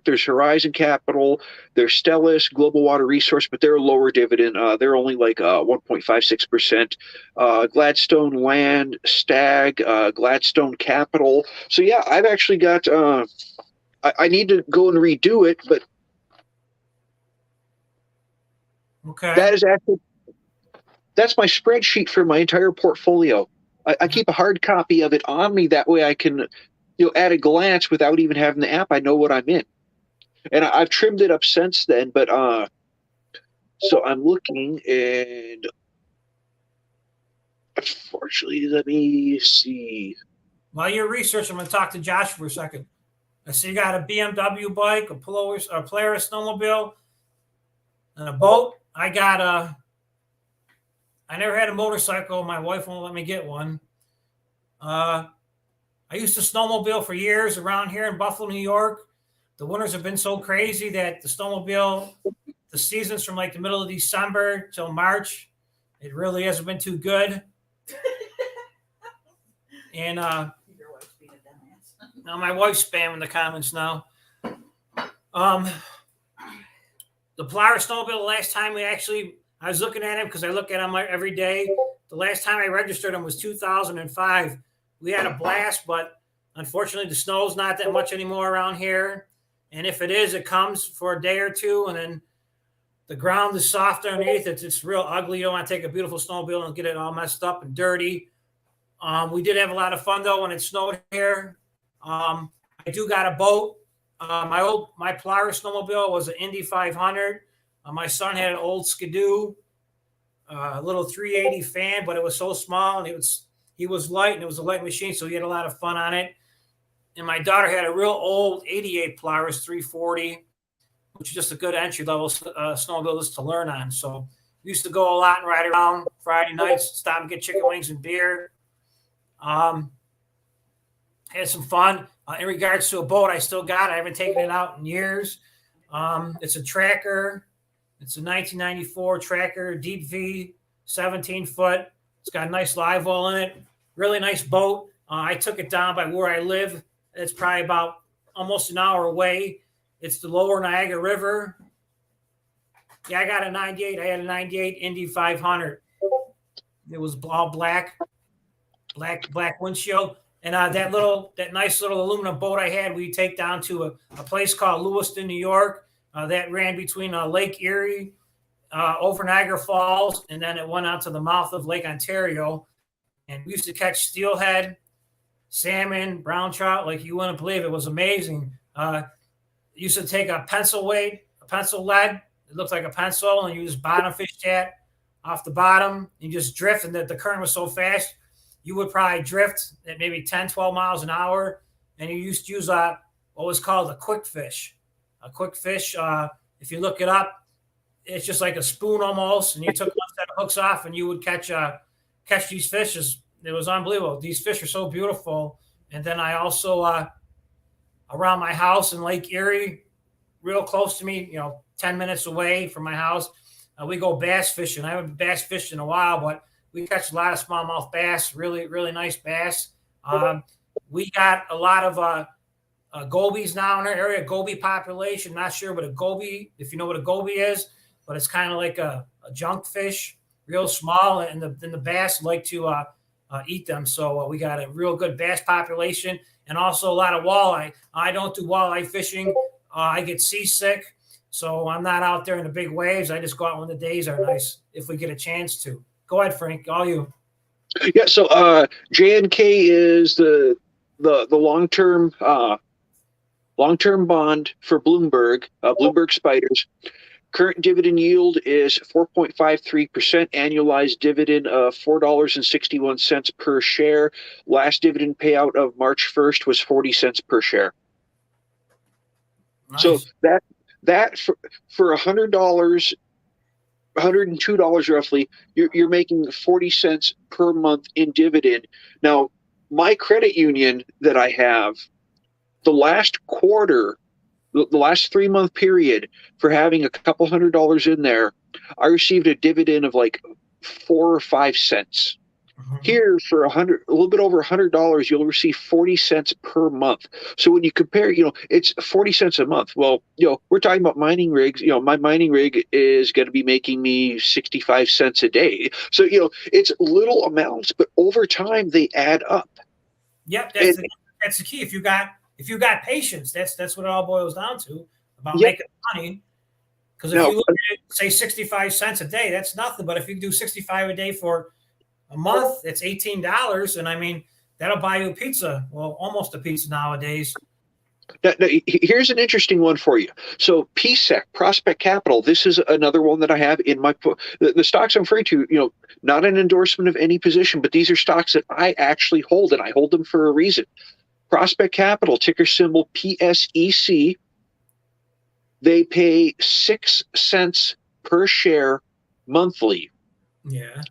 there's Horizon Capital, there's Stellus, Global Water Resource, but they're a lower dividend. They're only like 1.56%. Gladstone Land, Stag, Gladstone Capital. So yeah, I've actually got. I need to go and redo it, but Okay. that's my spreadsheet for my entire portfolio. I keep a hard copy of it on me. That way I can, at a glance without even having the app, I know what I'm in. And I've trimmed it up since then, but so I'm looking, and unfortunately, let me see. While you're researching, I'm going to talk to Josh for a second. I see you got a BMW bike, a Polaris snowmobile, and a boat. I never had a motorcycle. My wife won't let me get one. I used to snowmobile for years around here in Buffalo, New York. The winters have been so crazy that the snowmobile, the seasons from like the middle of December till March, it really hasn't been too good. And Your wife's being a dumbass. now my wife's spamming the comments now. The Polaris snowmobile, the last time I was looking at him because I look at him every day. The last time I registered him was 2005. We had a blast, but unfortunately the snow's not that much anymore around here. And if it is, it comes for a day or two, and then the ground is soft underneath. It's real ugly. You don't want to take a beautiful snowmobile and get it all messed up and dirty. We did have a lot of fun though when it snowed here. I do got a boat. My Polaris snowmobile was an Indy 500. My son had an old Skidoo, a little 380 fan, but it was so small, and he was light, and it was a light machine, so he had a lot of fun on it. And my daughter had a real old 88 Polaris 340, which is just a good entry level snowmobile just to learn on. So we used to go a lot and ride around Friday nights, stop and get chicken wings and beer. Had some fun. In regards to a boat, I still got it. I haven't taken it out in years. It's a Tracker. It's a 1994 Tracker, deep V, 17 foot. It's got a nice live well in it. Really nice boat. I took it down by where I live. It's probably about almost an hour away. It's the lower Niagara River. Yeah, I got a 98. I had a 98 Indy 500. It was all black windshield. And that nice little aluminum boat I had, we take down to a place called Lewiston, New York. That ran between Lake Erie, over Niagara Falls, and then it went out to the mouth of Lake Ontario. And we used to catch steelhead, salmon, brown trout, like you wouldn't believe. It was amazing. Used to take a pencil lead. It looked like a pencil, and you just bottom fish that off the bottom. You just drift, and the current was so fast, you would probably drift at maybe 10, 12 miles an hour. And you used to use what was called a quick fish. A quick fish, if you look it up, it's just like a spoon almost. And you took one set of hooks off, and you would catch these fishes. It was unbelievable. These fish are so beautiful. And then I also, around my house in Lake Erie, real close to me, 10 minutes away from my house, we go bass fishing. I haven't bass fished in a while, but we catch a lot of smallmouth bass, really, really nice bass. We got a lot of gobies now in our area, goby population. Not sure what a goby, if you know what a goby is, but it's kind of like a junk fish, real small, and the bass like to eat them. So we got a real good bass population, and also a lot of walleye. I don't do walleye fishing. I get seasick, so I'm not out there in the big waves. I just go out when the days are nice, if we get a chance to. Go ahead, Frank. All you. Yeah. So JNK is the long-term bond for Bloomberg. Bloomberg Spiders. Current dividend yield is 4.53%. Annualized dividend of $4.61 per share. Last dividend payout of March 1st was 40 cents per share. Nice. So that for $100, $102 roughly, you're making 40 cents per month in dividend. Now, my credit union that I have, the last quarter, the last 3-month period, for having a couple $100 in there, I received a dividend of like 4 or 5 cents. Here, for a little bit over $100, you'll receive 40 cents per month. So when you compare, it's 40 cents a month. Well, we're talking about mining rigs. My mining rig is going to be making me 65 cents a day. So it's little amounts, but over time they add up. Yep, that's the key. If you got patience, that's what it all boils down to, about making money. Because if you look at it, say 65 cents a day, that's nothing. But if you do 65 a day for a month, it's $18, and I mean that'll buy you a pizza. Well, almost a pizza nowadays. Now, here's an interesting one for you. So PSEC, Prospect Capital, this is another one that I have in my the stocks I'm referring to. Not an endorsement of any position, but these are stocks that I actually hold, and I hold them for a reason. Prospect Capital, ticker symbol PSEC. They pay 6 cents per share monthly. Yeah.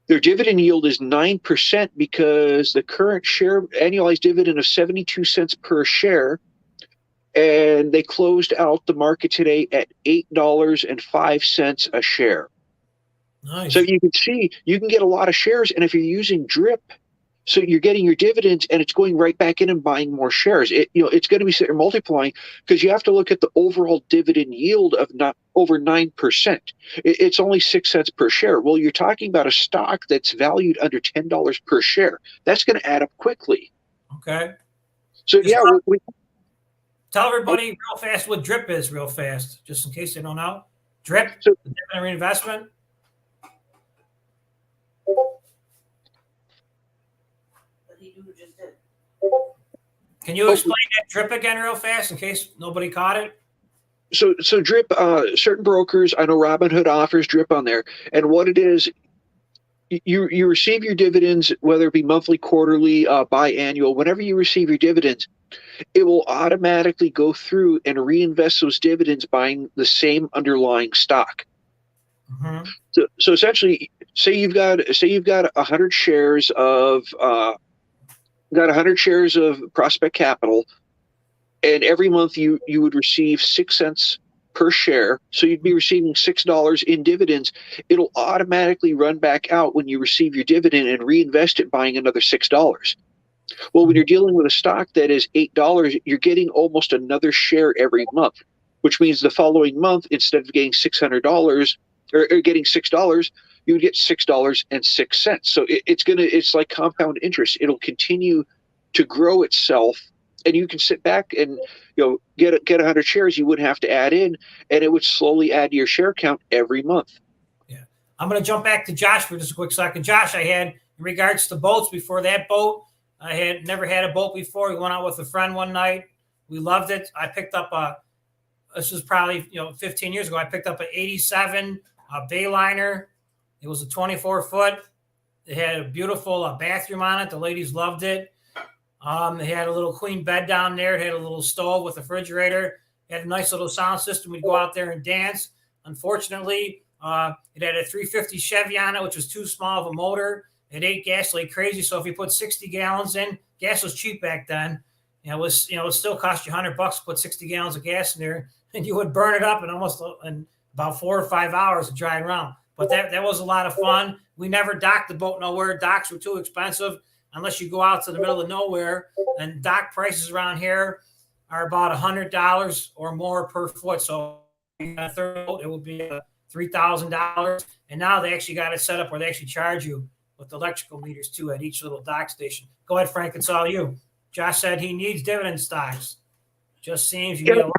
Their dividend yield is 9% because the current share annualized dividend of 72 cents per share, and they closed out the market today at $8.05 a share. Nice. So you can see you can get a lot of shares, and if you're using DRIP, so you're getting your dividends, and it's going right back in and buying more shares. It's going to be sitting multiplying, because you have to look at the overall dividend yield of not over 9%. It's only 6 cents per share. Well, you're talking about a stock that's valued under $10 per share. That's going to add up quickly. Okay. So tell everybody real fast what DRIP is, real fast, just in case they don't know. DRIP, So, the dividend reinvestment. Can you explain that DRIP again real fast in case nobody caught it? So DRIP, certain brokers, I know Robinhood offers DRIP on there, and what it is, you receive your dividends, whether it be monthly, quarterly, biannual. Whenever you receive your dividends, it will automatically go through and reinvest those dividends buying the same underlying stock. Mm-hmm. So essentially, say you've got 100 shares of Prospect Capital, and every month you would receive 6 cents per share. So you'd be receiving $6 in dividends. It'll automatically run back out when you receive your dividend and reinvest it buying another $6. Well, when you're dealing with a stock that is $8, you're getting almost another share every month, which means the following month, instead of getting $600 or getting $6, you would get $6.06. So it's like compound interest. It'll continue to grow itself, and you can sit back and get 100 shares. You wouldn't have to add in, and it would slowly add to your share count every month. Yeah, I'm going to jump back to Josh for just a quick second. Josh, I had, in regards to boats, before that boat, I had never had a boat before. We went out with a friend one night. We loved it. I picked up this was probably 15 years ago. I picked up an '87 Bayliner. It was a 24-foot. It had a beautiful bathroom on it. The ladies loved it. It had a little queen bed down there. It had a little stove with a refrigerator. It had a nice little sound system. We'd go out there and dance. Unfortunately, it had a 350 Chevy on it, which was too small of a motor. It ate gas like crazy. So if you put 60 gallons in, gas was cheap back then. It was, it still cost you $100 to put 60 gallons of gas in there, and you would burn it up in about 4 or 5 hours of driving around. But that was a lot of fun. We never docked the boat nowhere. Docks were too expensive unless you go out to the middle of nowhere. And dock prices around here are about $100 or more per foot. So a third boat, it would be $3,000. And now they actually got it set up where they actually charge you with electrical meters too at each little dock station. Go ahead, Frank. It's all you. Josh said he needs dividend stocks. Just seems you need a lot.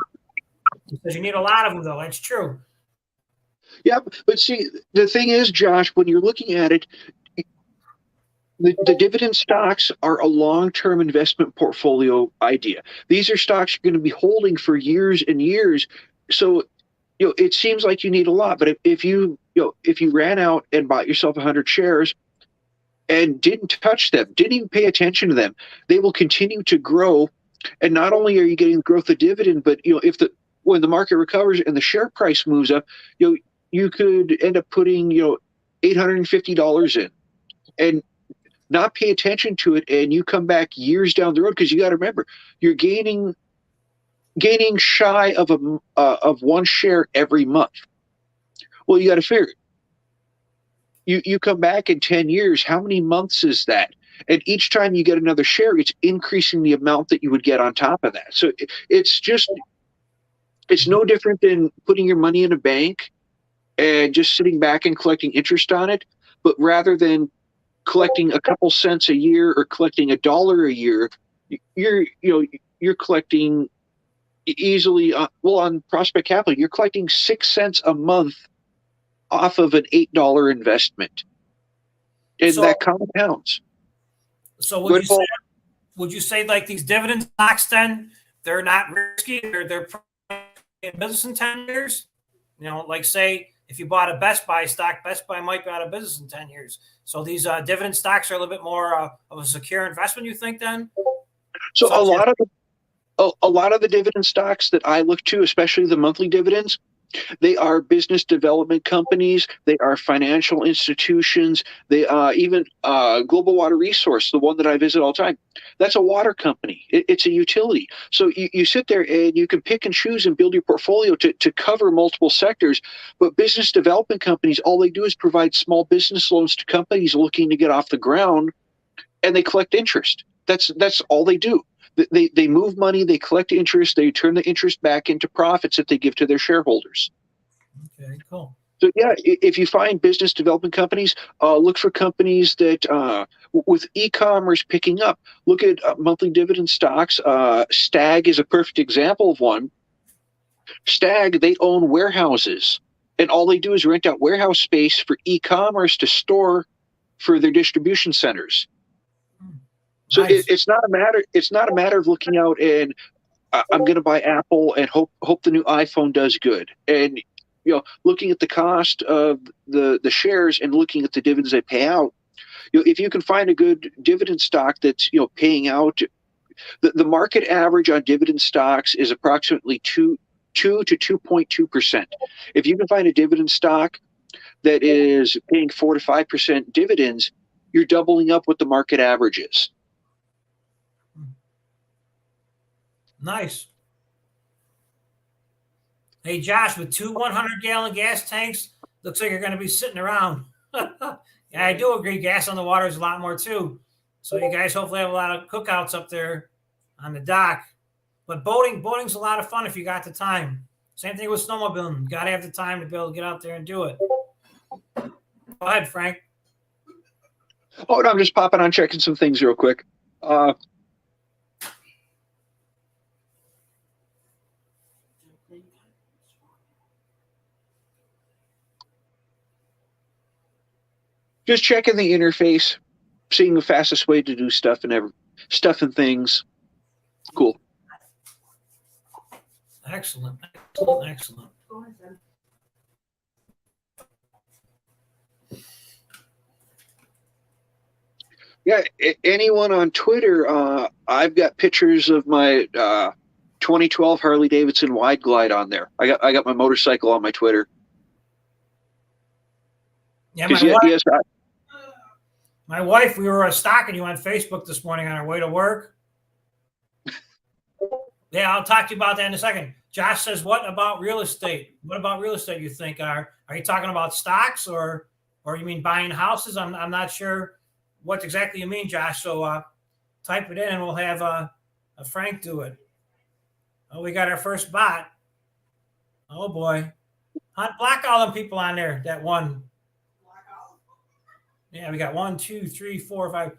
Because you need a lot of them, though. That's true. Yeah, but see, the thing is, Josh, when you're looking at it, the dividend stocks are a long-term investment portfolio idea. These are stocks you're going to be holding for years and years. So, it seems like you need a lot. But if you ran out and bought yourself 100 shares and didn't touch them, didn't even pay attention to them, they will continue to grow. And not only are you getting growth of dividend, but if when the market recovers and the share price moves up, you could end up putting $850 in and not pay attention to it, and you come back years down the road because you got to remember you're gaining shy of one share every month. Well, you got to figure you come back in 10 years, how many months is that? And each time you get another share, it's increasing the amount that you would get on top of that. So it's no different than putting your money in a bank and just sitting back and collecting interest on it. But rather than collecting a couple cents a year or collecting $1 a year, you're collecting easily. On Prospect Capital, you're collecting 6 cents a month off of an $8 investment, and that compounds. So would you say like these dividend stocks then they're not risky? They're in business in 10 years? Like say if you bought a Best Buy stock, Best Buy might be out of business in 10 years. So these dividend stocks are a little bit more of a secure investment, you think then? So a lot of the dividend stocks that I look to, especially the monthly dividends, they are business development companies. They are financial institutions. They even Global Water Resource, the one that I visit all the time. That's a water company. It's a utility. So you sit there and you can pick and choose and build your portfolio to cover multiple sectors. But business development companies, all they do is provide small business loans to companies looking to get off the ground, and they collect interest. That's all they do. They move money, they collect interest, they turn the interest back into profits that they give to their shareholders. Okay, cool. So yeah, if you find business development companies, look for companies that with e-commerce picking up. Look at monthly dividend stocks. Stag is a perfect example of one. Stag, they own warehouses, and all they do is rent out warehouse space for e-commerce to store for their distribution centers. So nice. It's not a matter of looking out and I'm going to buy Apple and hope the new iPhone does good. And looking at the cost of the shares and looking at the dividends they pay out. If you can find a good dividend stock that's paying out, the market average on dividend stocks is approximately 2 to 2.2%. If you can find a dividend stock that is paying 4 to 5% dividends, you're doubling up what the market average is. Nice. Hey, Josh, with 2 100-gallon gas tanks, looks like you're going to be sitting around. Yeah, I do agree. Gas on the water is a lot more, too. So you guys hopefully have a lot of cookouts up there on the dock. But boating's a lot of fun if you got the time. Same thing with snowmobiling. You got to have the time to be able to get out there and do it. Go ahead, Frank. Oh, no, I'm just popping on checking some things real quick. Just checking the interface, seeing the fastest way to do stuff and things. Cool. Excellent. Yeah, anyone on Twitter, I've got pictures of my 2012 Harley Davidson Wide Glide on there. I got my motorcycle on my Twitter. Yeah, my wife, we were stalking you on Facebook this morning on our way to work. Yeah, I'll talk to you about that in a second. Josh says, what about real estate? What about real estate you think are you talking about stocks or you mean buying houses? I'm not sure what exactly you mean, Josh. So type it in and we'll have a Frank do it. Oh, we got our first bot. Oh boy. Block all them people on there that won. Yeah, we got 1, 2, 3, 4, 5.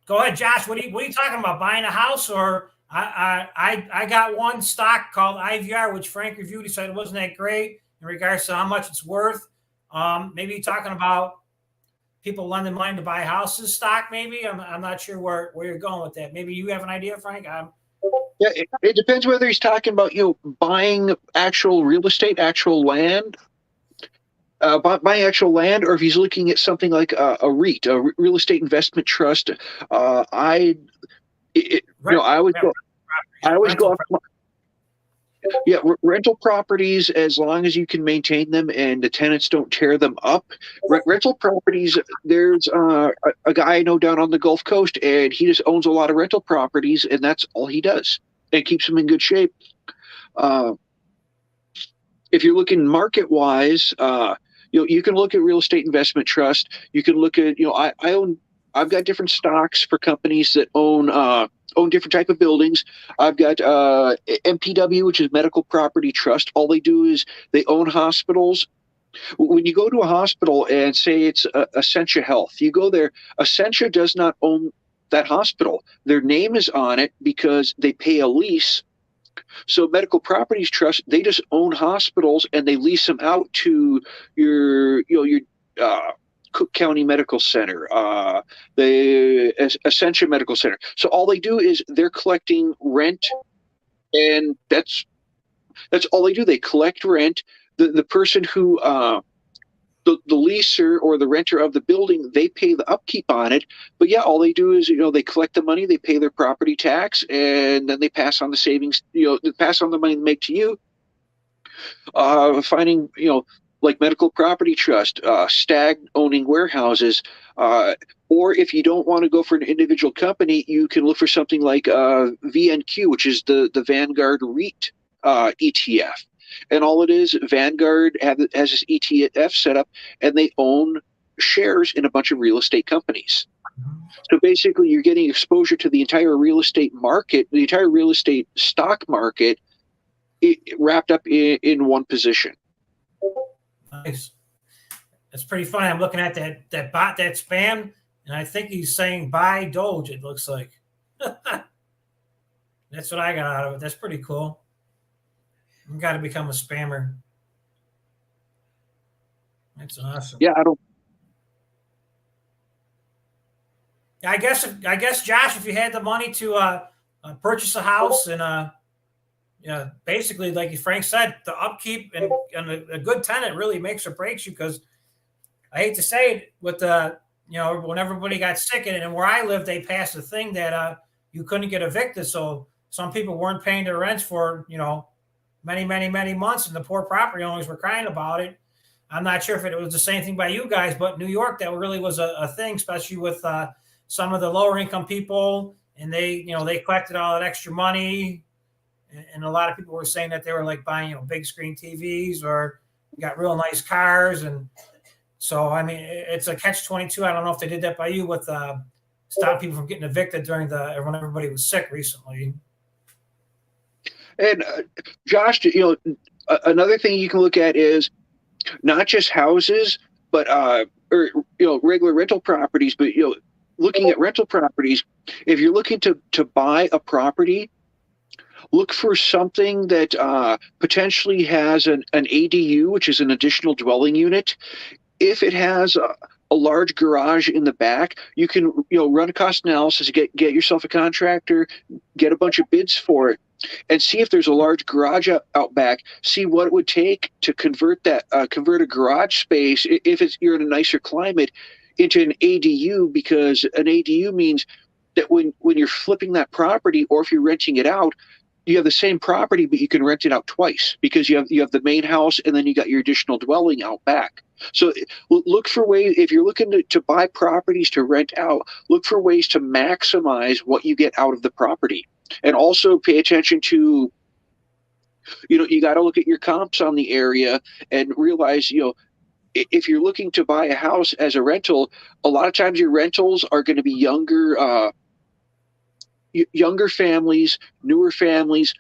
Go ahead, Josh. What are you talking about? Buying a house, or I got one stock called IVR, which Frank reviewed. He said it wasn't that great in regards to how much it's worth. Maybe you're talking about people lending money to buy houses stock. Maybe I'm not sure where you're going with that. Maybe you have an idea, Frank. Yeah, it depends whether he's talking about buying actual real estate, actual land, buying actual land, or if he's looking at something like a REIT, a real estate investment trust. I always go. I always go off. Yeah, rental properties, as long as you can maintain them and the tenants don't tear them up. Rental properties, there's a guy I know down on the Gulf Coast, and he just owns a lot of rental properties, and that's all he does. And keeps them in good shape. If you're looking market-wise, you can look at real estate investment trust. You can look at, I've got different stocks for companies that own different type of buildings. I've got MPW, which is Medical Property Trust. All they do is they own hospitals. When you go to a hospital and say it's Essentia Health, you go there, Essentia does not own that hospital. Their name is on it because they pay a lease. So Medical Properties Trust, they just own hospitals and they lease them out to your Cook County Medical Center, the Essentia Medical Center. So all they do is they're collecting rent, and that's all they do. They collect rent. The person who the leaser or the renter of the building, they pay the upkeep on it. But yeah, all they do is they collect the money, they pay their property tax, and then they pass on the savings. They pass on the money they make to you. Finding like Medical Property Trust, Stag owning warehouses, or if you don't want to go for an individual company, you can look for something like VNQ, which is the Vanguard REIT ETF. And all it is, Vanguard has this ETF set up, and they own shares in a bunch of real estate companies. So basically, you're getting exposure to the entire real estate market, the entire real estate stock market, wrapped up in one position. Nice. That's pretty funny. I'm looking at that bot, that spam, and I think he's saying buy Doge, it looks like. That's what I got out of it. That's pretty cool. You've got to become a spammer. That's awesome. Yeah, I guess, Josh, if you had the money to purchase a house and basically, like Frank said, the upkeep and a good tenant really makes or breaks you. Because I hate to say it, with when everybody got sick and where I live, they passed a thing that you couldn't get evicted. So some people weren't paying their rents for many, many, many months, and the poor property owners were crying about it. I'm not sure if it was the same thing by you guys, but New York, that really was a thing, especially with some of the lower income people, and they collected all that extra money. And a lot of people were saying that they were like buying, big screen TVs or got real nice cars. And so, I mean, it's a catch-22. I don't know if they did that by you with stop people from getting evicted during when everybody was sick recently. And Josh, another thing you can look at is not just houses, but regular rental properties. But looking at rental properties, if you're looking to buy a property, look for something that potentially has an ADU, which is an additional dwelling unit. If it has a large garage in the back, you can run a cost analysis, get yourself a contractor, get a bunch of bids for it, and see if there's a large garage out back. See what it would take to convert a garage space, if you're in a nicer climate, into an ADU, because an ADU means that when you're flipping that property, or if you're renting it out, you have the same property, but you can rent it out twice, because you have the main house and then you got your additional dwelling out back. So look for ways, if you're looking to buy properties to rent out, look for ways to maximize what you get out of the property. And also pay attention to, you got to look at your comps on the area and realize, if you're looking to buy a house as a rental, a lot of times your rentals are going to be younger families, newer families,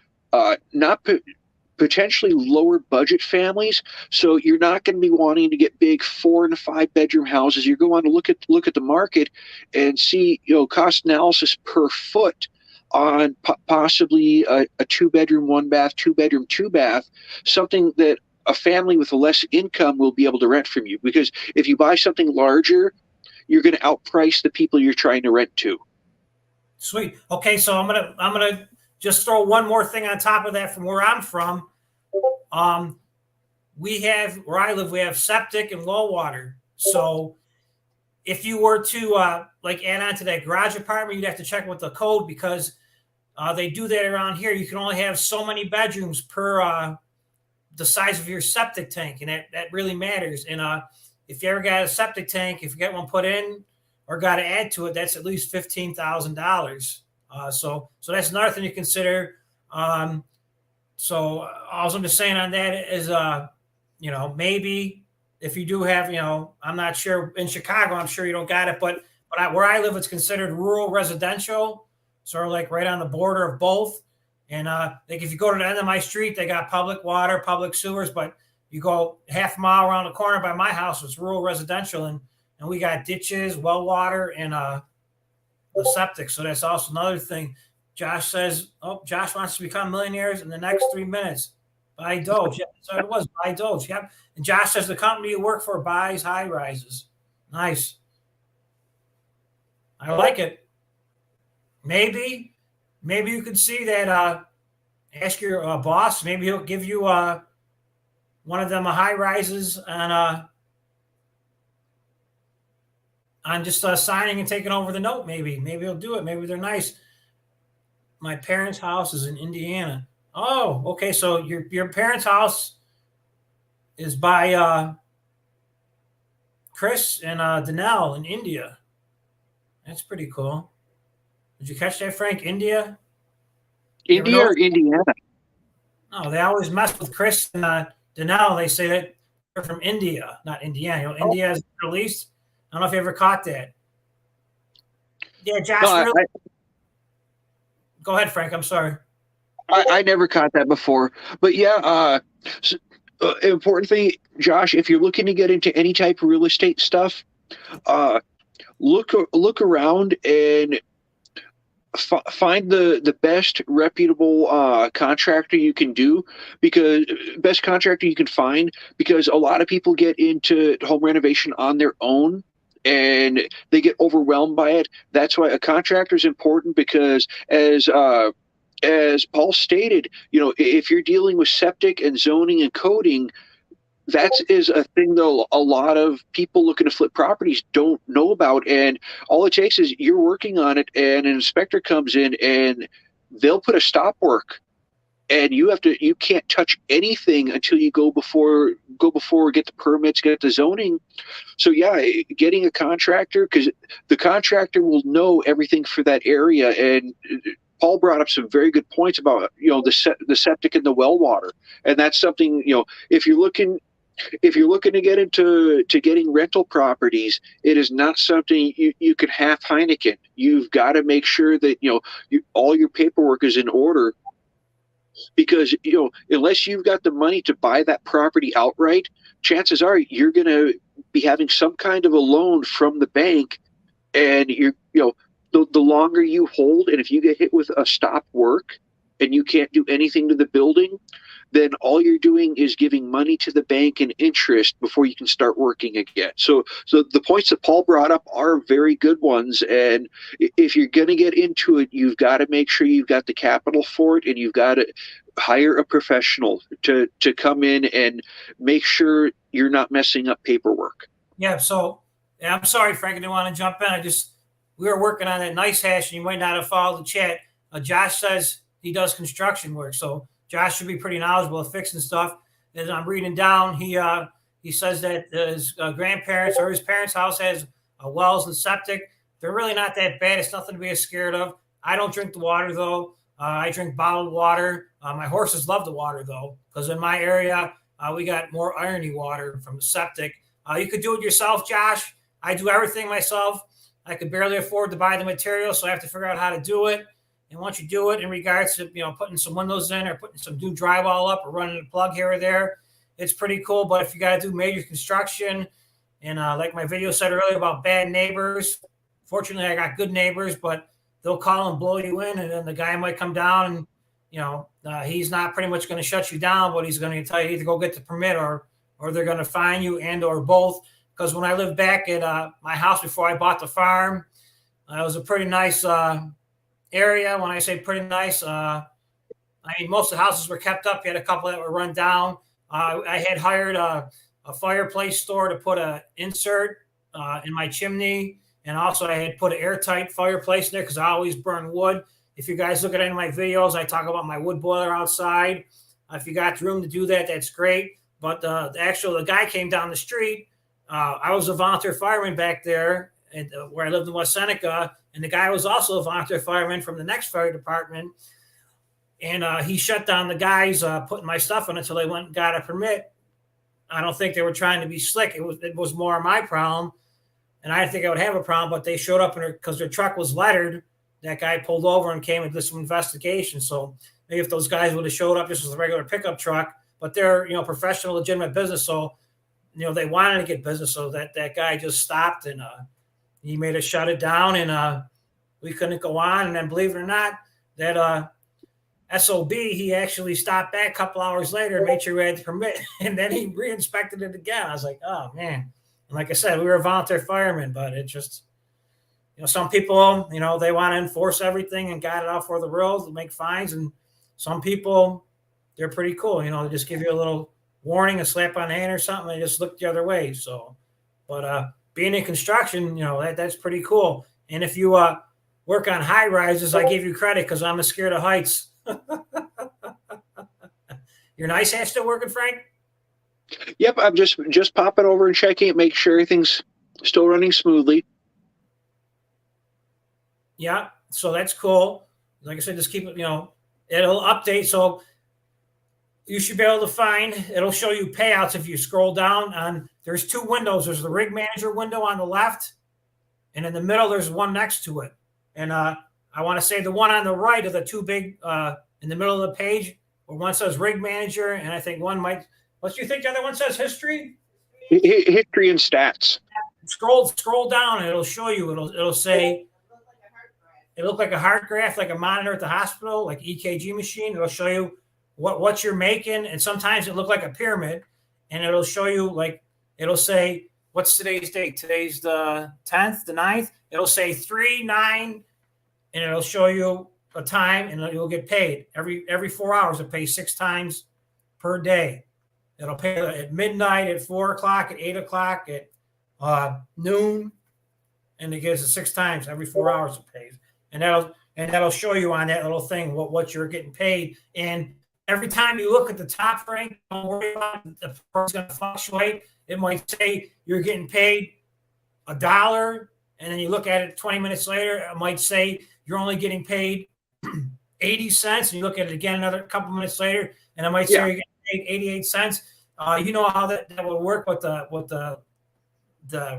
not potentially lower budget families. So you're not going to be wanting to get big 4 and 5 bedroom houses. You're going to look at the market and see, cost analysis per foot on possibly a 2-bedroom, 1-bath, 2-bedroom, 2-bath, something that a family with less income will be able to rent from you. Because if you buy something larger, you're going to outprice the people you're trying to rent to. Sweet. Okay, so I'm gonna just throw one more thing on top of that from where I'm from. Where I live, we have septic and low water. So if you were to like add on to that garage apartment, you'd have to check with the code because they do that around here. You can only have so many bedrooms per the size of your septic tank, and that really matters. And if you ever got a septic tank, if you get one put in or got to add to it, that's at least $15,000. So that's another thing to consider. So all I'm just saying on that is, maybe if you do have, I'm not sure in Chicago, I'm sure you don't got it, but where I live, it's considered rural residential, sort of like right on the border of both. And like if you go to the end of my street, they got public water, public sewers, but you go half a mile around the corner by my house, it's rural residential, and we got ditches, well water, and the septic. So that's also another thing. Josh says, Josh wants to become millionaires in the next 3 minutes. Buy Doge. Yeah, so it was buy Doge. Yep. And Josh says the company you work for buys high rises. Nice. I like it. Maybe you could see that. Ask your boss. Maybe he'll give you one of them high rises on just signing and taking over the note. Maybe he'll do it. Maybe they're nice. My parents' house is in Indiana. Oh, okay. So your parents' house is by Chris and Danelle in India. That's pretty cool. Did you catch that, Frank? India? India or Indiana? No, they always mess with Chris and Danelle. They say that they're from India, not Indiana. India is the Middle East. I don't know if you ever caught that. Yeah, Josh. No, Go ahead, Frank. I'm sorry. I never caught that before. But yeah, important thing, Josh, if you're looking to get into any type of real estate stuff, look around and find the best reputable contractor you can do, because best contractor you can find, because a lot of people get into home renovation on their own and they get overwhelmed by it. That's why a contractor is important, because as Paul stated, if you're dealing with septic and zoning and coding, that is a thing though a lot of people looking to flip properties don't know about. And all it takes is you're working on it and an inspector comes in and they'll put a stop work, and you can't touch anything until you go before get the permits, get the zoning. So yeah, getting a contractor, because the contractor will know everything for that area. And Paul brought up some very good points about the septic and the well water, and that's something, if you're looking to get into getting rental properties, it is not something you can half Heineken. You've got to make sure that all your paperwork is in order, because unless you've got the money to buy that property outright, chances are you're going to be having some kind of a loan from the bank, and the longer you hold, and if you get hit with a stop work and you can't do anything to the building, then all you're doing is giving money to the bank and interest before you can start working again. So the points that Paul brought up are very good ones. And if you're going to get into it, you've got to make sure you've got the capital for it, and you've got to hire a professional to come in and make sure you're not messing up paperwork. Yeah. So I'm sorry, Frank, I didn't want to jump in. We were working on that nice hash, and you might not have followed the chat. Josh says he does construction work. So Josh should be pretty knowledgeable of fixing stuff. As I'm reading down, he says that his grandparents or his parents' house has wells and septic. They're really not that bad. It's nothing to be scared of. I don't drink the water, though. I drink bottled water. My horses love the water, though, because in my area, we got more irony water from the septic. You could do it yourself, Josh. I do everything myself. I could barely afford to buy the material, so I have to figure out how to do it. And once you do it, in regards to putting some windows in or putting some new drywall up or running a plug here or there, it's pretty cool. But if you got to do major construction, and like my video said earlier about bad neighbors, fortunately I got good neighbors, but they'll call and blow you in, and then the guy might come down and he's not pretty much going to shut you down, but he's going to tell you to go get the permit or they're going to fine you and or both. Because when I lived back at my house before I bought the farm, it was a pretty nice area. When I say pretty nice, most of the houses were kept up. You had a couple that were run down. I had hired a fireplace store to put a insert in my chimney, and also I had put an airtight fireplace in there because I always burn wood. If you guys look at any of my videos, I talk about my wood boiler outside. If you got room to do that, that's great. But the guy came down the street. I was a volunteer fireman back there where I lived in West Seneca, and the guy was also a volunteer fireman from the next fire department. And he shut down the guys putting my stuff in until they went and got a permit. I don't think they were trying to be slick. It was more my problem, and I didn't think I would have a problem. But they showed up because their truck was lettered. That guy pulled over and came and did some investigation. So maybe if those guys would have showed up just as a regular pickup truck, but they're professional, legitimate business, so they wanted to get business. So that guy just stopped and he made us shut it down, and we couldn't go on. And then, believe it or not, that SOB, he actually stopped back a couple hours later and made sure we had the permit, and then he re-inspected it again. I was like, oh man. And like I said, we were volunteer firemen, but it just, some people, they want to enforce everything and guide it out for the roads and make fines. And some people, they're pretty cool. They just give you a little warning, a slap on the hand or something. They just look the other way. So, but being in construction, that's pretty cool. And if you work on high rises, I give you credit because I'm scared of heights. Your nice hat still working, Frank? Yep, I'm just popping over and checking it, make sure everything's still running smoothly. Yeah, so that's cool. Like I said, just keep it, it'll update. So you should be able to find, it'll show you payouts if you scroll down. There's two windows. There's the rig manager window on the left, and in the middle, there's one next to it. And I want to say the one on the right are the two big in the middle of the page, where one says rig manager, and I think one might, what do you think the other one says, history? History and stats. Scroll down, and it'll show you, it'll say, it looked like a heart graph, like a monitor at the hospital, like EKG machine. It'll show you what you're making, and sometimes it looked like a pyramid, and it'll show you, like, it'll say, what's today's date? Today's the 10th, the 9th. It'll say 3/9, and it'll show you a time, and you'll get paid every 4 hours. It pays 6 times per day. It'll pay at midnight, at 4 o'clock, at 8 o'clock, at noon, and it gives it 6 times every 4 hours. It pays, and that'll show you on that little thing what you're getting paid. And every time you look at the top, Frank, don't worry about it. The price is going to fluctuate. It might say you're getting paid $1, and then you look at it 20 minutes later, it might say you're only getting paid 80 cents, and you look at it again another couple minutes later, and it might say you're getting paid 88 cents. You know how that will work with the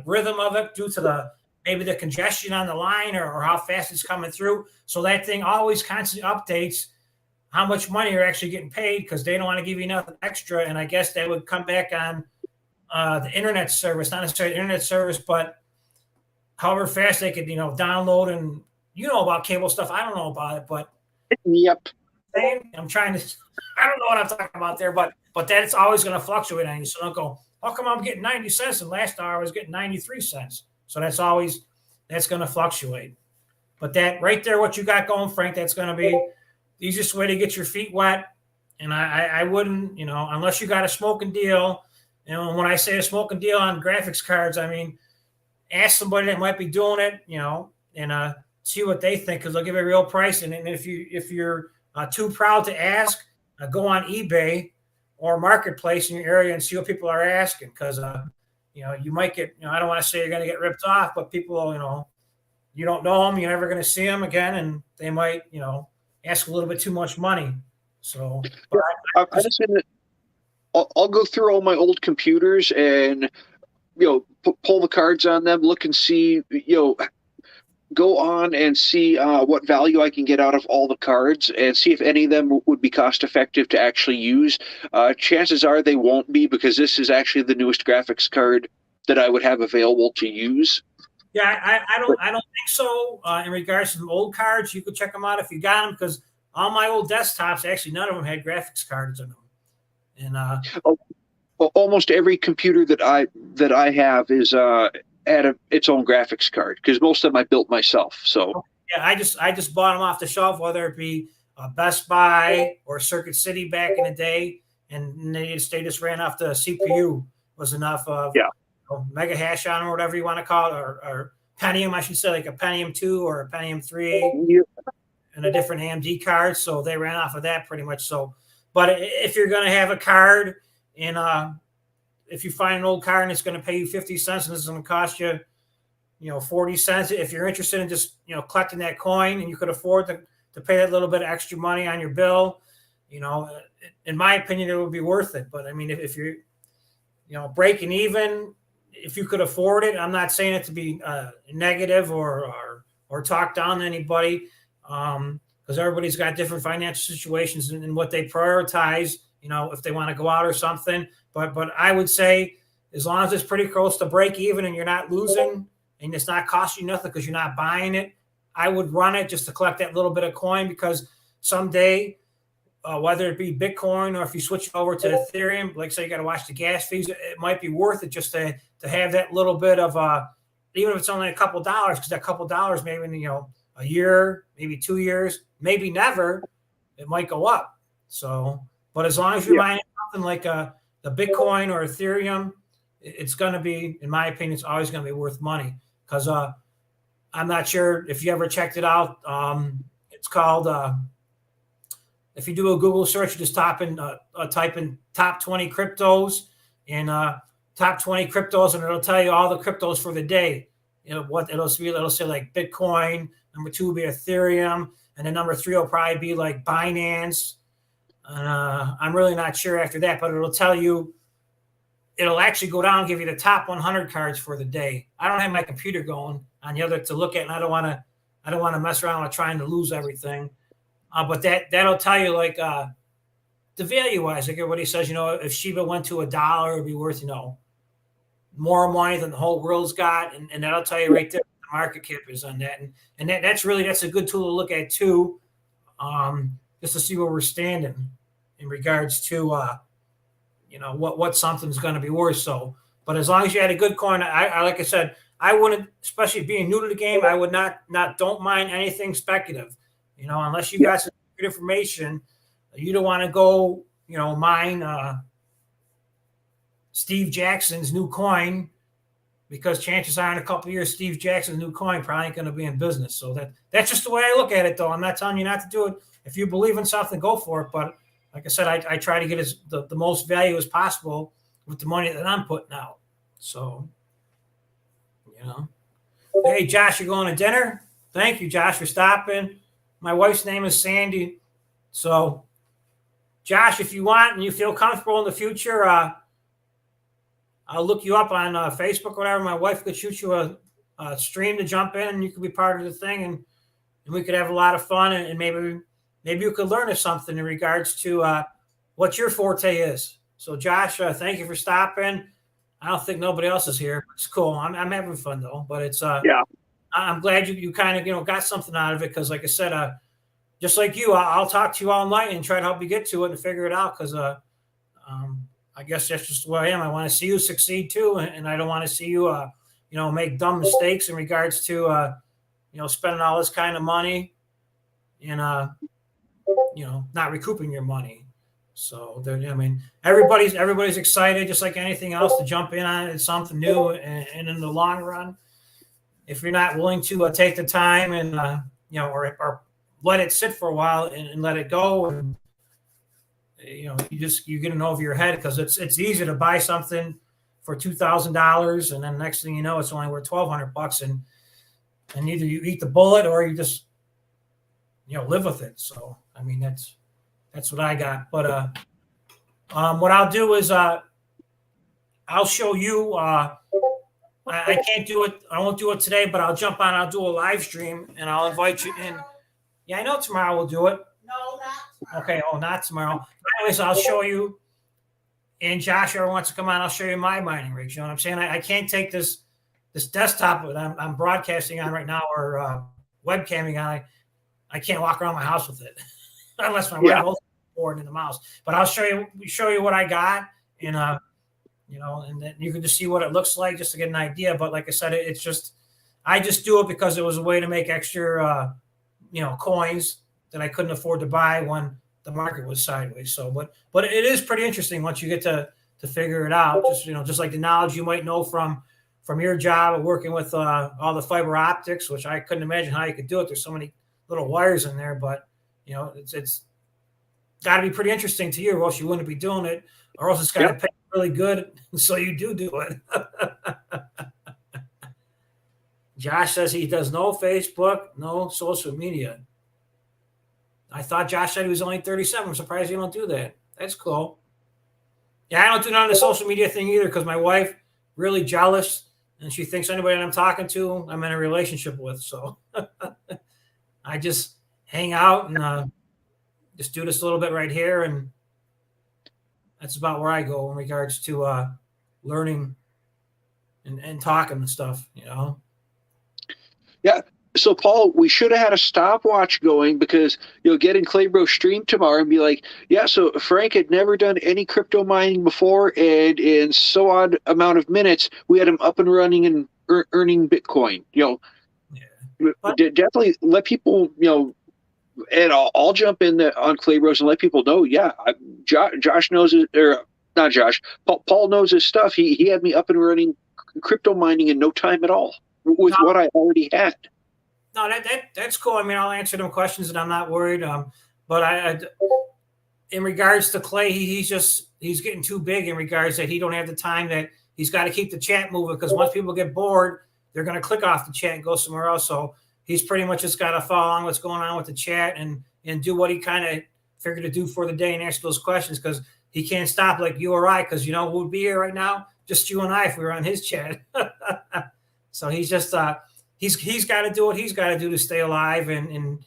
rhythm of it due to maybe the congestion on the line or how fast it's coming through. So that thing always constantly updates how much money you're actually getting paid, because they don't want to give you nothing extra. And I guess that would come back on the internet service, not necessarily the internet service, but however fast they could, download. And about cable stuff. I don't know about it, but yep. I'm trying to, I don't know what I'm talking about there, but that's always going to fluctuate on you. So don't go, how come I'm getting 90 cents and last hour I was getting 93 cents? So that's going to fluctuate. But that right there, what you got going, Frank, that's going to be the easiest way to get your feet wet. And I wouldn't, unless you got a smoking deal. When I say a smoking deal on graphics cards, I mean, ask somebody that might be doing it, and see what they think, because they'll give you a real price. And if you're too proud to ask, go on eBay or Marketplace in your area and see what people are asking, because you might get, I don't want to say you're going to get ripped off, but people, you don't know them, you're never going to see them again, and they might, ask a little bit too much money. So, I'll go through all my old computers and pull the cards on them, look and see, go on and see what value I can get out of all the cards, and see if any of them would be cost effective to actually use. Chances are they won't be, because this is actually the newest graphics card that I would have available to use. Yeah, I don't think so. In regards to the old cards, you could check them out if you got them, because all my old desktops, actually none of them had graphics cards in them. And almost every computer that I have is at its own graphics card, because most of them I built myself. So yeah, I just bought them off the shelf, whether it be Best Buy or Circuit City back in the day, and they just ran off the CPU was enough. mega hash on them, or whatever you want to call it, or Pentium, I should say, like a Pentium 2 or a Pentium 3 Yep. and a different AMD card. So they ran off of that pretty much. So, but if you're going to have a card and if you find an old card and it's going to pay you 50 cents and it's going to cost you, 40 cents, if you're interested in just, collecting that coin and you could afford to pay that little bit of extra money on your bill, in my opinion, it would be worth it. But I mean, if you're, breaking even, if you could afford it, I'm not saying it to be negative or talk down to anybody, because everybody's got different financial situations and what they prioritize, if they want to go out or something. But I would say as long as it's pretty close to break even and you're not losing and it's not costing you nothing because you're not buying it, I would run it just to collect that little bit of coin, because someday, whether it be Bitcoin or if you switch over to Ethereum, like say you got to watch the gas fees, it might be worth it just to have that little bit of even if it's only a couple dollars, because that couple dollars maybe in a year, maybe 2 years, maybe never, it might go up. So, but as long as you're buying something like the Bitcoin or Ethereum, it's going to be, in my opinion, it's always going to be worth money. Because I'm not sure if you ever checked it out. It's called. If you do a Google search, you just type in top 20 cryptos and top 20 cryptos, and it'll tell you all the cryptos for the day. What it'll say like Bitcoin, number 2 will be Ethereum, and then number 3 will probably be like Binance. I'm really not sure after that, but it'll tell you. It'll actually go down and give you the top 100 cards for the day. I don't have my computer going on the other to look at, and I don't want to mess around with trying to lose everything. But that'll tell you like the value wise, like everybody says, if Shiba went to $1, it'd be worth, more money than the whole world's got. And that'll tell you right there what the market cap is on that. And that's a good tool to look at too, just to see where we're standing in regards to, what something's going to be worth. So, but as long as you had a good coin, I like I said, I wouldn't, especially being new to the game, I would don't mind anything speculative. Unless you got some good information, you don't want to go, mine Steve Jackson's new coin, because chances are in a couple of years, Steve Jackson's new coin probably ain't going to be in business. So that's just the way I look at it, though. I'm not telling you not to do it. If you believe in something, go for it. But like I said, I try to get the most value as possible with the money that I'm putting out. So, Hey, Josh, you're going to dinner? Thank you, Josh, for stopping. My wife's name is Sandy. So, Josh, if you want and you feel comfortable in the future, I'll look you up on Facebook or whatever. My wife could shoot you a stream to jump in, and you could be part of the thing, and we could have a lot of fun, and maybe you could learn something in regards to what your forte is. So, Josh, thank you for stopping. I don't think nobody else is here. It's cool. I'm having fun though, but it's I'm glad you kind of got something out of it, because like I said, just like you, I'll talk to you all night and try to help you get to it and figure it out, because I guess that's just who I am. I want to see you succeed too, and I don't want to see you make dumb mistakes in regards to spending all this kind of money and not recouping your money. So everybody's excited, just like anything else, to jump in on it. It's something new, and in the long run, if you're not willing to take the time and or let it sit for a while and let it go, and you get in over your head, because it's easy to buy something for $2,000, and then next thing you know, it's only worth $1,200, and either you eat the bullet or you just live with it. So I mean, that's what I got. But what I'll do is I'll show you. I can't do it. I won't do it today, but I'll jump on. I'll do a live stream, and I'll invite you in. Yeah, I know tomorrow we'll do it. No, not tomorrow. Okay. Oh, not tomorrow. Anyways, I'll show you. And Josh ever wants to come on, I'll show you my mining rigs. You know what I'm saying? I can't take this desktop that I'm broadcasting on right now, or webcamming on. I can't walk around my house with it unless my wife holds the board in the mouse. But I'll show you what I got, and and then you can just see what it looks like, just to get an idea. But like I said, it's just, I just do it because it was a way to make extra, coins that I couldn't afford to buy when the market was sideways. So, but it is pretty interesting once you get to to figure it out. Just just like the knowledge you might know from your job of working with all the fiber optics, which I couldn't imagine how you could do it. There's so many little wires in there, but it's got to be pretty interesting to you, or else you wouldn't be doing it, or else it's got to pay really good, so you do it. Josh says he does no Facebook, no social media. I thought Josh said he was only 37. I'm surprised you don't do that. That's cool. Yeah, I don't do none of the social media thing either because my wife really jealous, and she thinks anybody that I'm talking to, I'm in a relationship with. So I just hang out and just do this a little bit right here, and that's about where I go in regards to learning and talking and stuff, Yeah. So, Paul, we should have had a stopwatch going because you'll get in Claybro stream tomorrow and be like, yeah, so Frank had never done any crypto mining before, and in so odd amount of minutes, we had him up and running and earning Bitcoin. Definitely let people, and I'll jump in on Claybros and let people know, Josh knows it, or not Josh, Paul knows his stuff. He had me up and running crypto mining in no time at all with what I already had. No, that's cool. I mean, I'll answer them questions, and I'm not worried. But I in regards to Clay, he's getting too big in regards that he don't have the time, that he's got to keep the chat moving, because once people get bored, they're going to click off the chat and go somewhere else. So he's pretty much just got to follow along what's going on with the chat and do what he kind of figured to do for the day and answer those questions, because he can't stop like you or I, because who would be here right now? Just you and I if we were on his chat. So he's just he's got to do what he's got to do to stay alive, and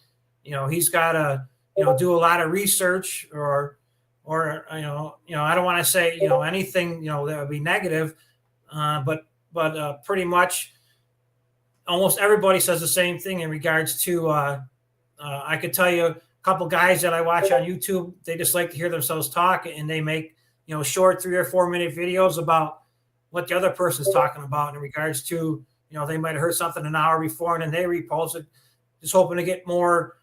he's got to do a lot of research, or I don't want to say anything that would be negative, but pretty much almost everybody says the same thing in regards to I could tell you a couple guys that I watch on YouTube, they just like to hear themselves talk, and they make short 3 or 4 minute videos about what the other person's talking about in regards to they might have heard something an hour before, and then they repost it, just hoping to get more,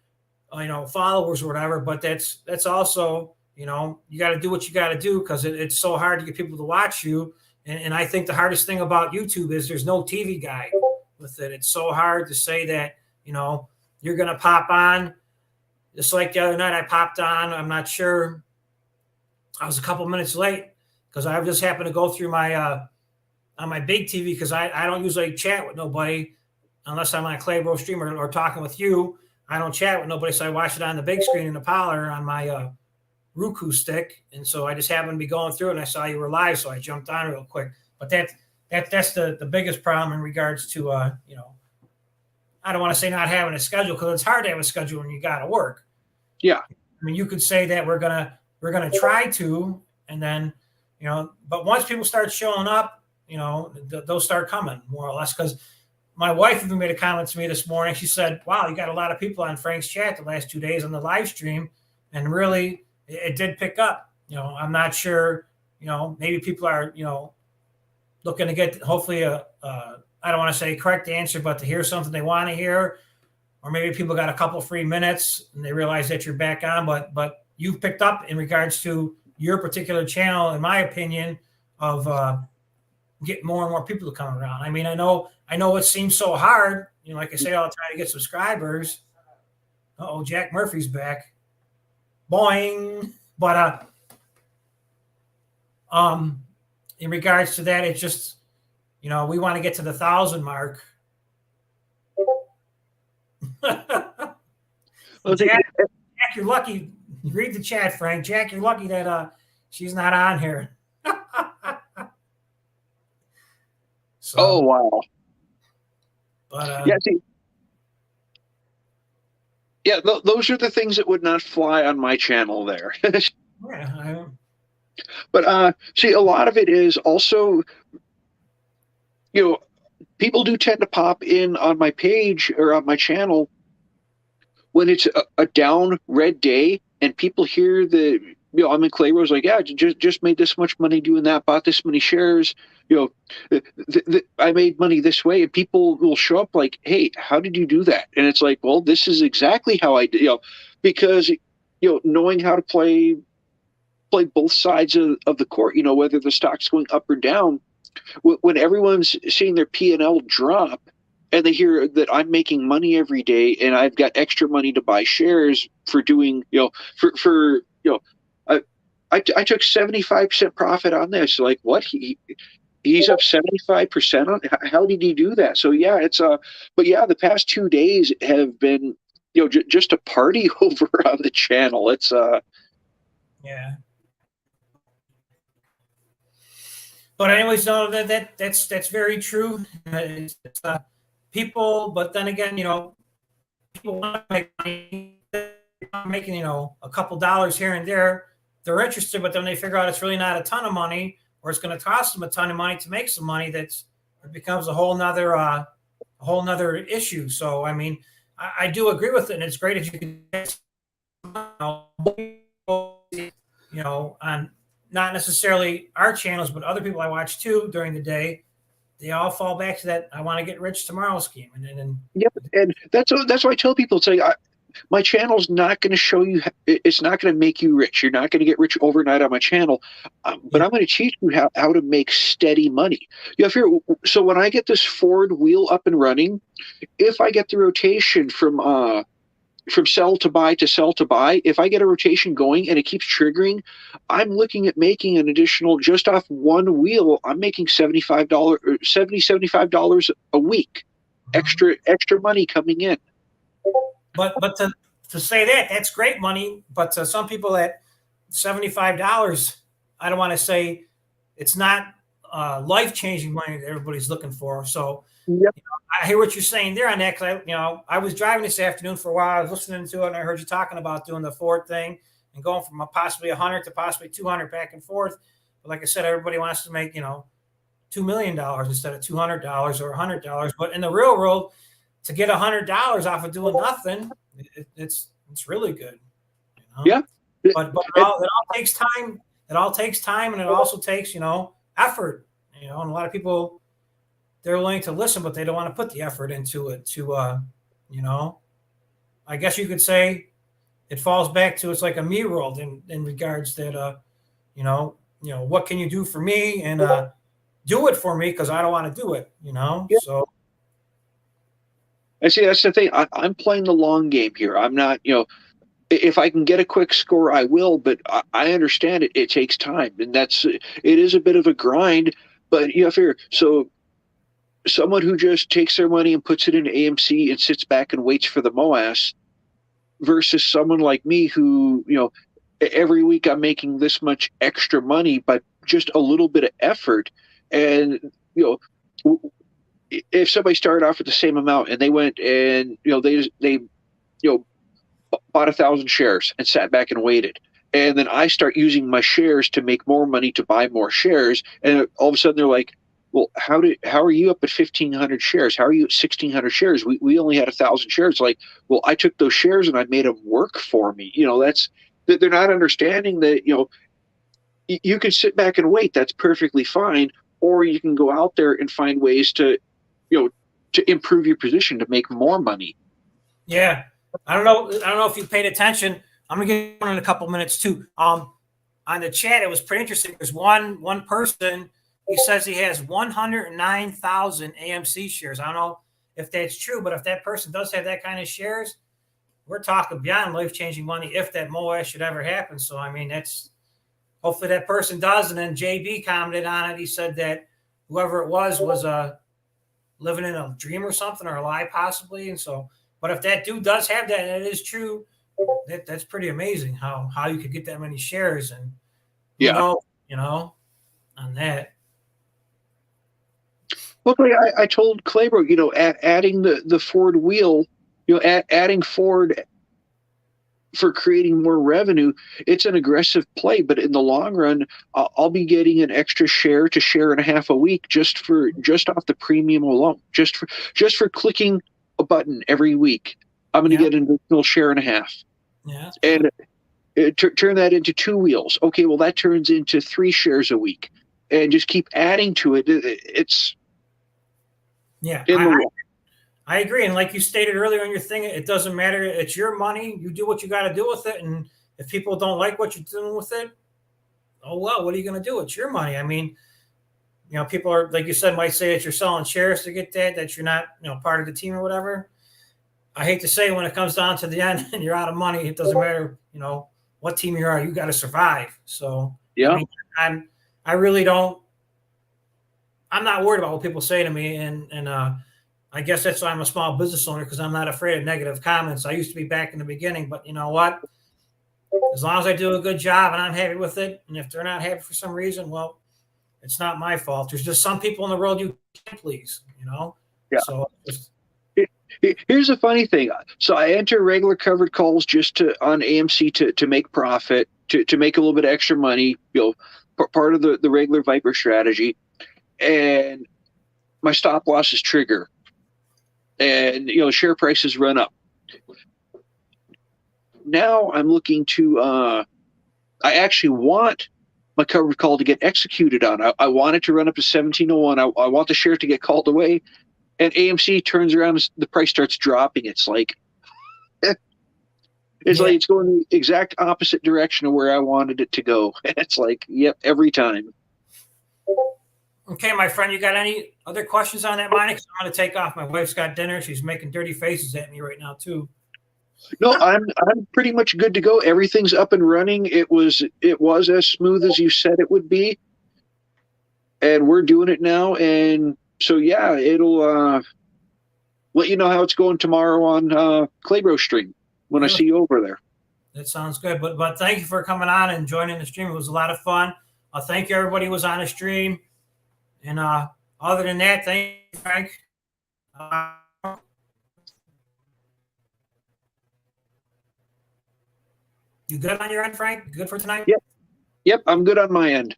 followers or whatever. But that's also, you got to do what you got to do, because it's so hard to get people to watch you. And I think the hardest thing about YouTube is there's no TV guide with it. It's so hard to say that, you're going to pop on. Just like the other night I popped on, I'm not sure. I was a couple minutes late because I just happened to go through my on my big TV, because I don't usually chat with nobody unless I'm on a Claybro stream or talking with you. I don't chat with nobody, so I watch it on the big screen in the parlor on my Roku stick. And so I just happened to be going through it, and I saw you were live, so I jumped on real quick. But that's the biggest problem in regards to I don't want to say not having a schedule, because it's hard to have a schedule when you got to work. Yeah, I mean, you could say that we're gonna try to, and then but once people start showing up, they'll start coming more or less. Because my wife even made a comment to me this morning. She said, wow, you got a lot of people on Frank's chat the last 2 days on the live stream, and really it did pick up. I'm not sure, maybe people are looking to get hopefully I don't want to say correct answer, but to hear something they want to hear, or maybe people got a couple free minutes and they realize that you're back on. But you've picked up in regards to your particular channel, in my opinion, of get more and more people to come around. I mean, I know it seems so hard. Like I say, I'll try to get subscribers. Jack Murphy's back. Boing. But in regards to that, it's just, we want to get to the 1,000 mark. Well, Jack, you're lucky. Read the chat, Frank. Jack, you're lucky that she's not on here. So, oh, wow. But those are the things that would not fly on my channel there. yeah, But see, a lot of it is also, people do tend to pop in on my page or on my channel when it's a down red day, and people hear I'm in Claybros, like, yeah, just made this much money doing that, bought this many shares, I made money this way, and people will show up like, hey, how did you do that? And it's like, well, this is exactly how I did, because knowing how to play play both sides of the court. Whether the stock's going up or down. When everyone's seeing their P&L drop, and they hear that I'm making money every day, and I've got extra money to buy shares for doing, I took 75% profit on this. Like, what? He's up 75% on. How did he do that? So yeah, but yeah, the past 2 days have been, just a party over on the channel. It's yeah. But anyways, no, that's very true. It's people, but then again, people want to make money, making a couple dollars here and there. They're interested, but then they figure out it's really not a ton of money, or it's going to cost them a ton of money to make some money. It becomes a whole nother issue. So I mean, I do agree with it, and it's great if you can, on not necessarily our channels, but other people I watch too during the day. They all fall back to that I want to get rich tomorrow scheme, and yep, and that's why I tell people, it's like, my channel's not going to show you. It's not going to make you rich. You're not going to get rich overnight on my channel, but I'm going to teach you how to make steady money. So when I get this Ford wheel up and running, if I get the rotation from sell to buy to sell to buy, if I get a rotation going and it keeps triggering, I'm looking at making an additional, just off one wheel, I'm making $75 a week, extra money coming in. But to say that's great money. But to some people, at $75, I don't want to say it's not life-changing money that everybody's looking for. So yep. I hear what you're saying there on that, because I was driving this afternoon for a while. I was listening to it, and I heard you talking about doing the Ford thing and going from possibly 100 to possibly 200 back and forth. But like I said, everybody wants to make $2 million instead of $200 or $100. But in the real world, to get $100 off of doing nothing, it's really good. Yeah. But it all takes time. It all takes time, and it also takes effort. And a lot of people, they're willing to listen, but they don't want to put the effort into it. I guess you could say it falls back to, it's like a me world in regards that what can you do for me, and do it for me, because I don't want to do it. Yeah. So. I see, that's the thing. I'm playing the long game here. I'm not, if I can get a quick score, I will, but I understand it takes time, and it is a bit of a grind, but you have to figure, so someone who just takes their money and puts it in AMC and sits back and waits for the MOAS, versus someone like me who, every week I'm making this much extra money by just a little bit of effort. And, if somebody started off with the same amount and they went and they bought 1,000 shares and sat back and waited, and then I start using my shares to make more money to buy more shares, and all of a sudden they're like, well, how are you up at 1,500 shares? How are you at 1,600 shares? We only had 1,000 shares. Like, well, I took those shares and I made them work for me. That's that they're not understanding that you can sit back and wait. That's perfectly fine, or you can go out there and find ways to to improve your position to make more money. Yeah. I don't know if you paid attention. I'm gonna get on in a couple minutes too. On the chat, it was pretty interesting. There's one person, he says he has 109,000 AMC shares. I don't know if that's true, but if that person does have that kind of shares, we're talking beyond life-changing money if that MOAS should ever happen. So I mean, hopefully that person does. And then JB commented on it. He said that whoever it was living in a dream or something, or a lie possibly. And so, but if that dude does have that, and it is true, that's pretty amazing how you could get that many shares. And on that. Look, I told Claybrook, adding the Ford wheel, adding Ford for creating more revenue, it's an aggressive play, but in the long run, I'll be getting an extra share to share and a half a week just off the premium alone, just for clicking a button every week. I'm going to get an additional share and a half. Yeah. And turn that into 2 wheels. Okay, well, that turns into 3 shares a week, and just keep adding to it. It's I agree. And like you stated earlier in your thing, it doesn't matter. It's your money. You do what you got to do with it. And if people don't like what you're doing with it, oh, well, what are you going to do? It's your money. I mean, you know, people are, like you said, might say that you're selling shares to get that you're not, you know, part of the team or whatever. I hate to say, when it comes down to the end and you're out of money, it doesn't matter, you know, what team you are, you got to survive. So, Yeah. I mean, I really don't, I'm not worried about what people say to me. And I guess that's why I'm a small business owner, because I'm not afraid of negative comments. I used to be back in the beginning, but you know what? As long as I do a good job and I'm happy with it, and if they're not happy for some reason, well, it's not my fault. There's just some people in the world you can't please, you know? Yeah. So just, here's a funny thing. So I enter regular covered calls just on AMC to make profit, to make a little bit of extra money, you know, part of the regular Viper strategy. And my stop losses trigger. And, you know, share prices run up. Now I'm looking to, I actually want my covered call to get executed on. I want it to run up to 1701. I want the share to get called away. And AMC turns around and the price starts dropping. It's like, like it's going the exact opposite direction of where I wanted it to go. It's like, yep, every time. okay, my friend, you got any other questions on that mining? I'm going to take off. My wife's got dinner. She's making dirty faces at me right now too. No, I'm pretty much good to go. Everything's up and running. It was as smooth as you said it would be, and we're doing it now. And so yeah, it'll let you know how it's going tomorrow on Claybro stream when I see you over there. That sounds good. But thank you for coming on and joining the stream. It was a lot of fun. Thank you everybody who was on the stream. And other than that, thank you, Frank. You good on your end, Frank? You good for tonight? Yep, I'm good on my end.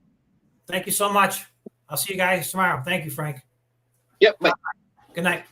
Thank you so much. I'll see you guys tomorrow. Thank you, Frank. Yep. Bye. Good night.